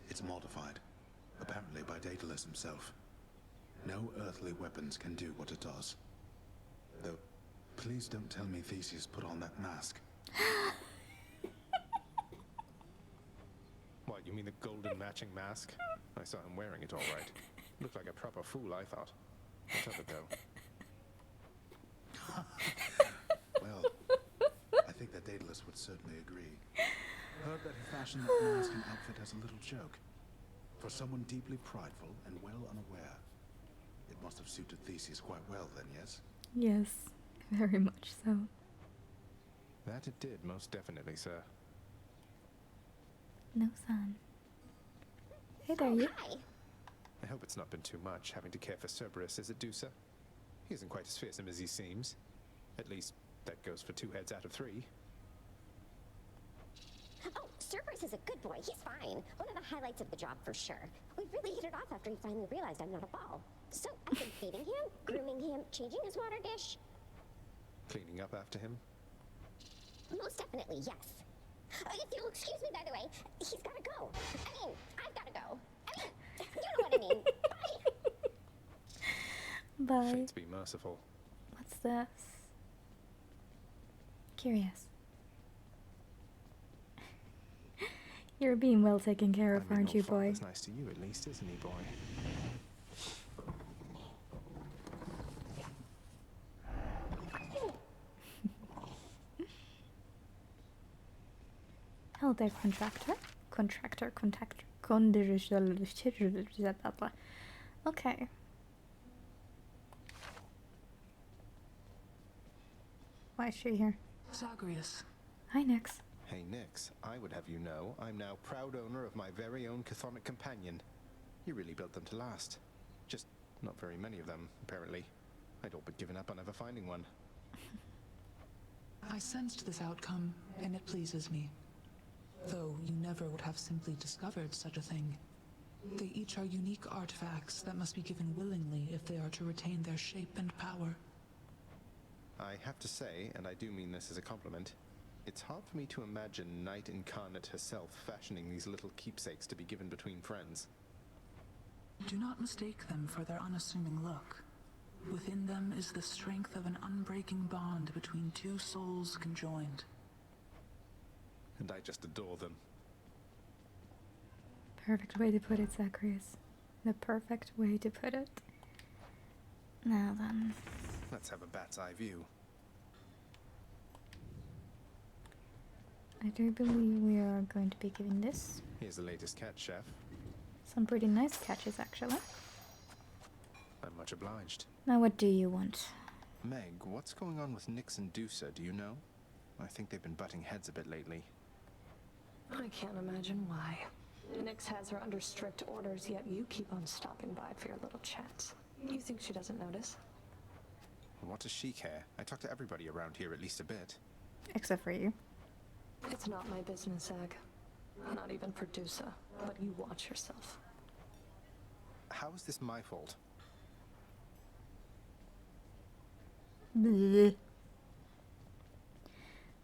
It's modified, apparently by Daedalus himself. No earthly weapons can do what it does. Though, please don't tell me Theseus put on that mask. What, you mean the golden matching mask? I saw him wearing it all right. Looked like a proper fool, I thought. What's of it, though? Well, I think that Daedalus would certainly agree. Heard that he fashioned that mask and outfit as a little joke. For someone deeply prideful and well unaware. It must have suited Theseus quite well then, yes? Yes, very much so. That it did, most definitely, sir. No sun. Hey there, you. I hope it's not been too much, having to care for Cerberus, is it, Dusa? He isn't quite as fearsome as he seems. At least, that goes for 2 heads out of 3. Oh, Cerberus is a good boy. He's fine. One of the highlights of the job for sure. We really hit it off after he finally realized I'm not a ball. So I've been feeding him, grooming him, changing his water dish. Cleaning up after him? Most definitely, yes. If you'll excuse me, by the way, he's gotta go. I mean, I've gotta go. I mean, you know what I mean. Bye. Fates be merciful. What's this? Curious. You're being well taken care of, aren't you, boy? Father's nice to you, at least, isn't he, boy? Hello there, contractor. Contractor. Okay. Why is she here? Zagreus. Hi, Nix. Hey, Nix, I would have you know, I'm now proud owner of my very own chthonic companion. You really built them to last. Just not very many of them, apparently. I'd all but given up on ever finding one. I sensed this outcome, and it pleases me. Though you never would have simply discovered such a thing. They each are unique artifacts that must be given willingly if they are to retain their shape and power. I have to say, and I do mean this as a compliment, it's hard for me to imagine Night Incarnate herself fashioning these little keepsakes to be given between friends. Do not mistake them for their unassuming look. Within them is the strength of an unbreaking bond between two souls conjoined. And I just adore them. Perfect way to put it, Zacharias. The perfect way to put it. Now then. Let's have a bat's eye view. I do believe we are going to be giving this. Here's the latest catch, Chef. Some pretty nice catches, actually. I'm much obliged. Now what do you want? Meg, what's going on with Nix and Dusa, do you know? I think they've been butting heads a bit lately. I can't imagine why. Nyx has her under strict orders, yet you keep on stopping by for your little chats. You think she doesn't notice? What does she care? I talk to everybody around here at least a bit. Except for you. It's not my business, Zag. Not even for Dusa, but you watch yourself. How is this my fault? Bleh.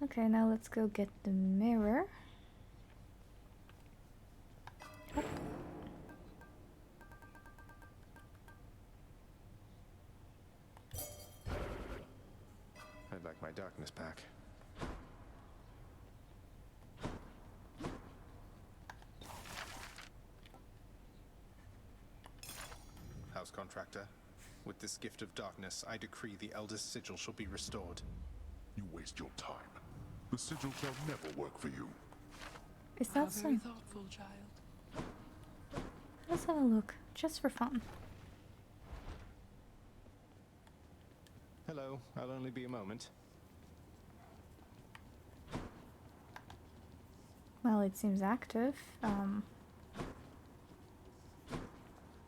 Okay, now let's go get the mirror. Up. I'd like my darkness back. House contractor, with this gift of darkness, I decree the eldest sigil shall be restored. You waste your time. The sigil shall never work for you. Is that so? Very thoughtful, child. Let's have a look, just for fun. Hello, I'll only be a moment. Well, it seems active,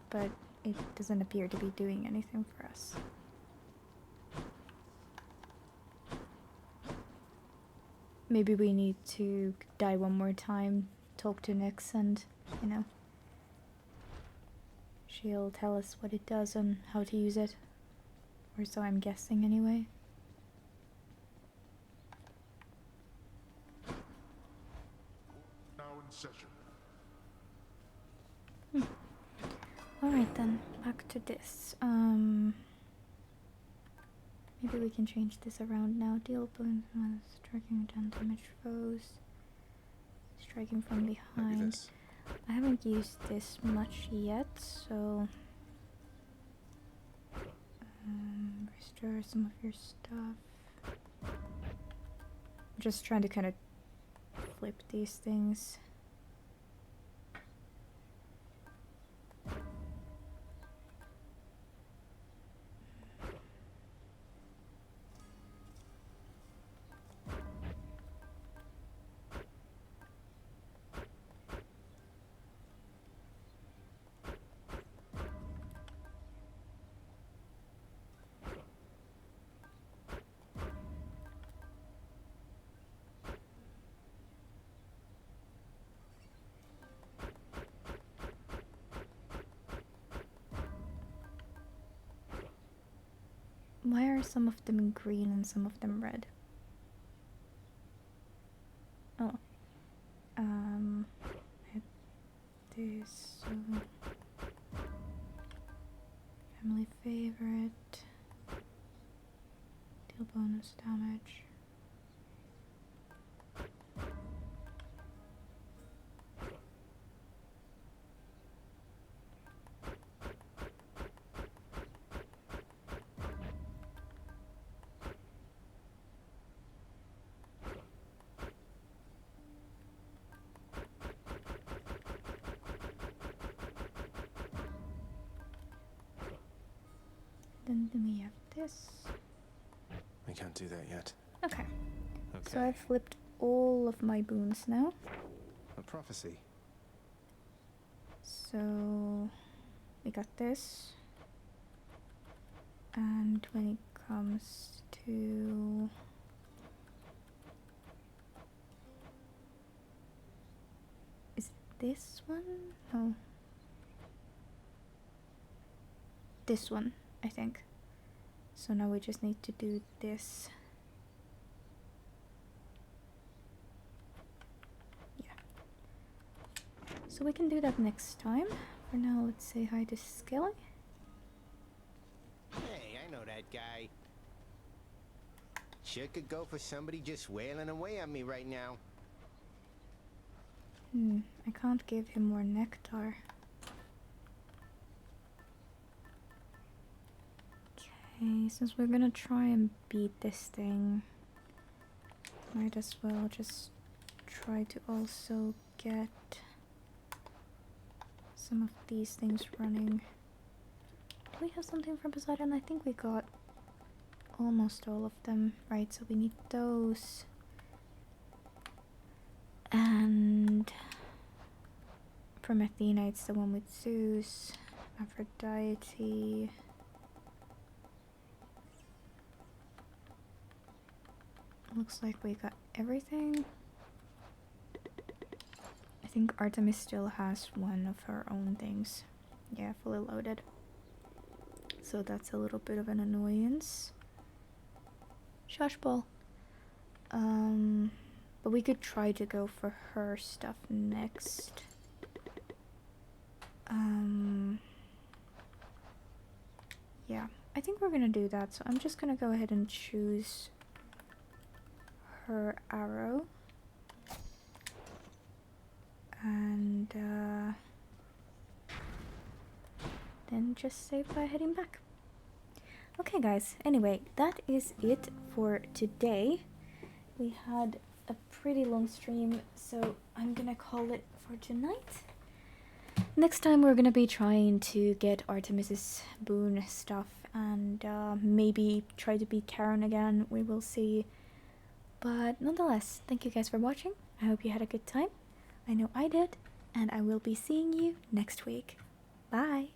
but it doesn't appear to be doing anything for us. Maybe we need to die one more time, talk to Nyx, and, you know, she'll tell us what it does and how to use it. Or so I'm guessing, anyway. Now in session. Alright then, back to this. Maybe we can change this around now. Deal balloons with striking down damaged foes. Striking from behind. I haven't used this much yet, so restore some of your stuff. I'm just trying to kind of flip these things. Why are some of them green and some of them red? Oh. Hit this. So family favorite. Deal bonus damage. Then we have this. We can't do that yet. Okay. Okay. So I've flipped all of my boons now. A prophecy. So we got this. And when it comes to is it this one? No. This one, I think. So now we just need to do this. Yeah. So we can do that next time. For now, let's say hi to Skelly. Hey, I know that guy. Sure could go for somebody just wailing away on me right now. I can't give him more nectar. Okay, since we're gonna try and beat this thing, might as well just try to also get some of these things running. Do we have something from Poseidon? I think we got almost all of them. Right, so we need those. And from Athena, it's the one with Zeus, Aphrodite. Looks like we got everything. I think Artemis still has one of her own things. Yeah, fully loaded. So that's a little bit of an annoyance. Shush ball. But we could try to go for her stuff next. Yeah, I think we're gonna do that. So I'm just gonna go ahead and choose her arrow. And then just save by heading back. Okay guys, anyway, that is it for today. We had a pretty long stream, so I'm gonna call it for tonight. Next time we're gonna be trying to get Artemis's boon stuff and maybe try to beat Charon again. We will see. But nonetheless, thank you guys for watching. I hope you had a good time. I know I did, and I will be seeing you next week. Bye!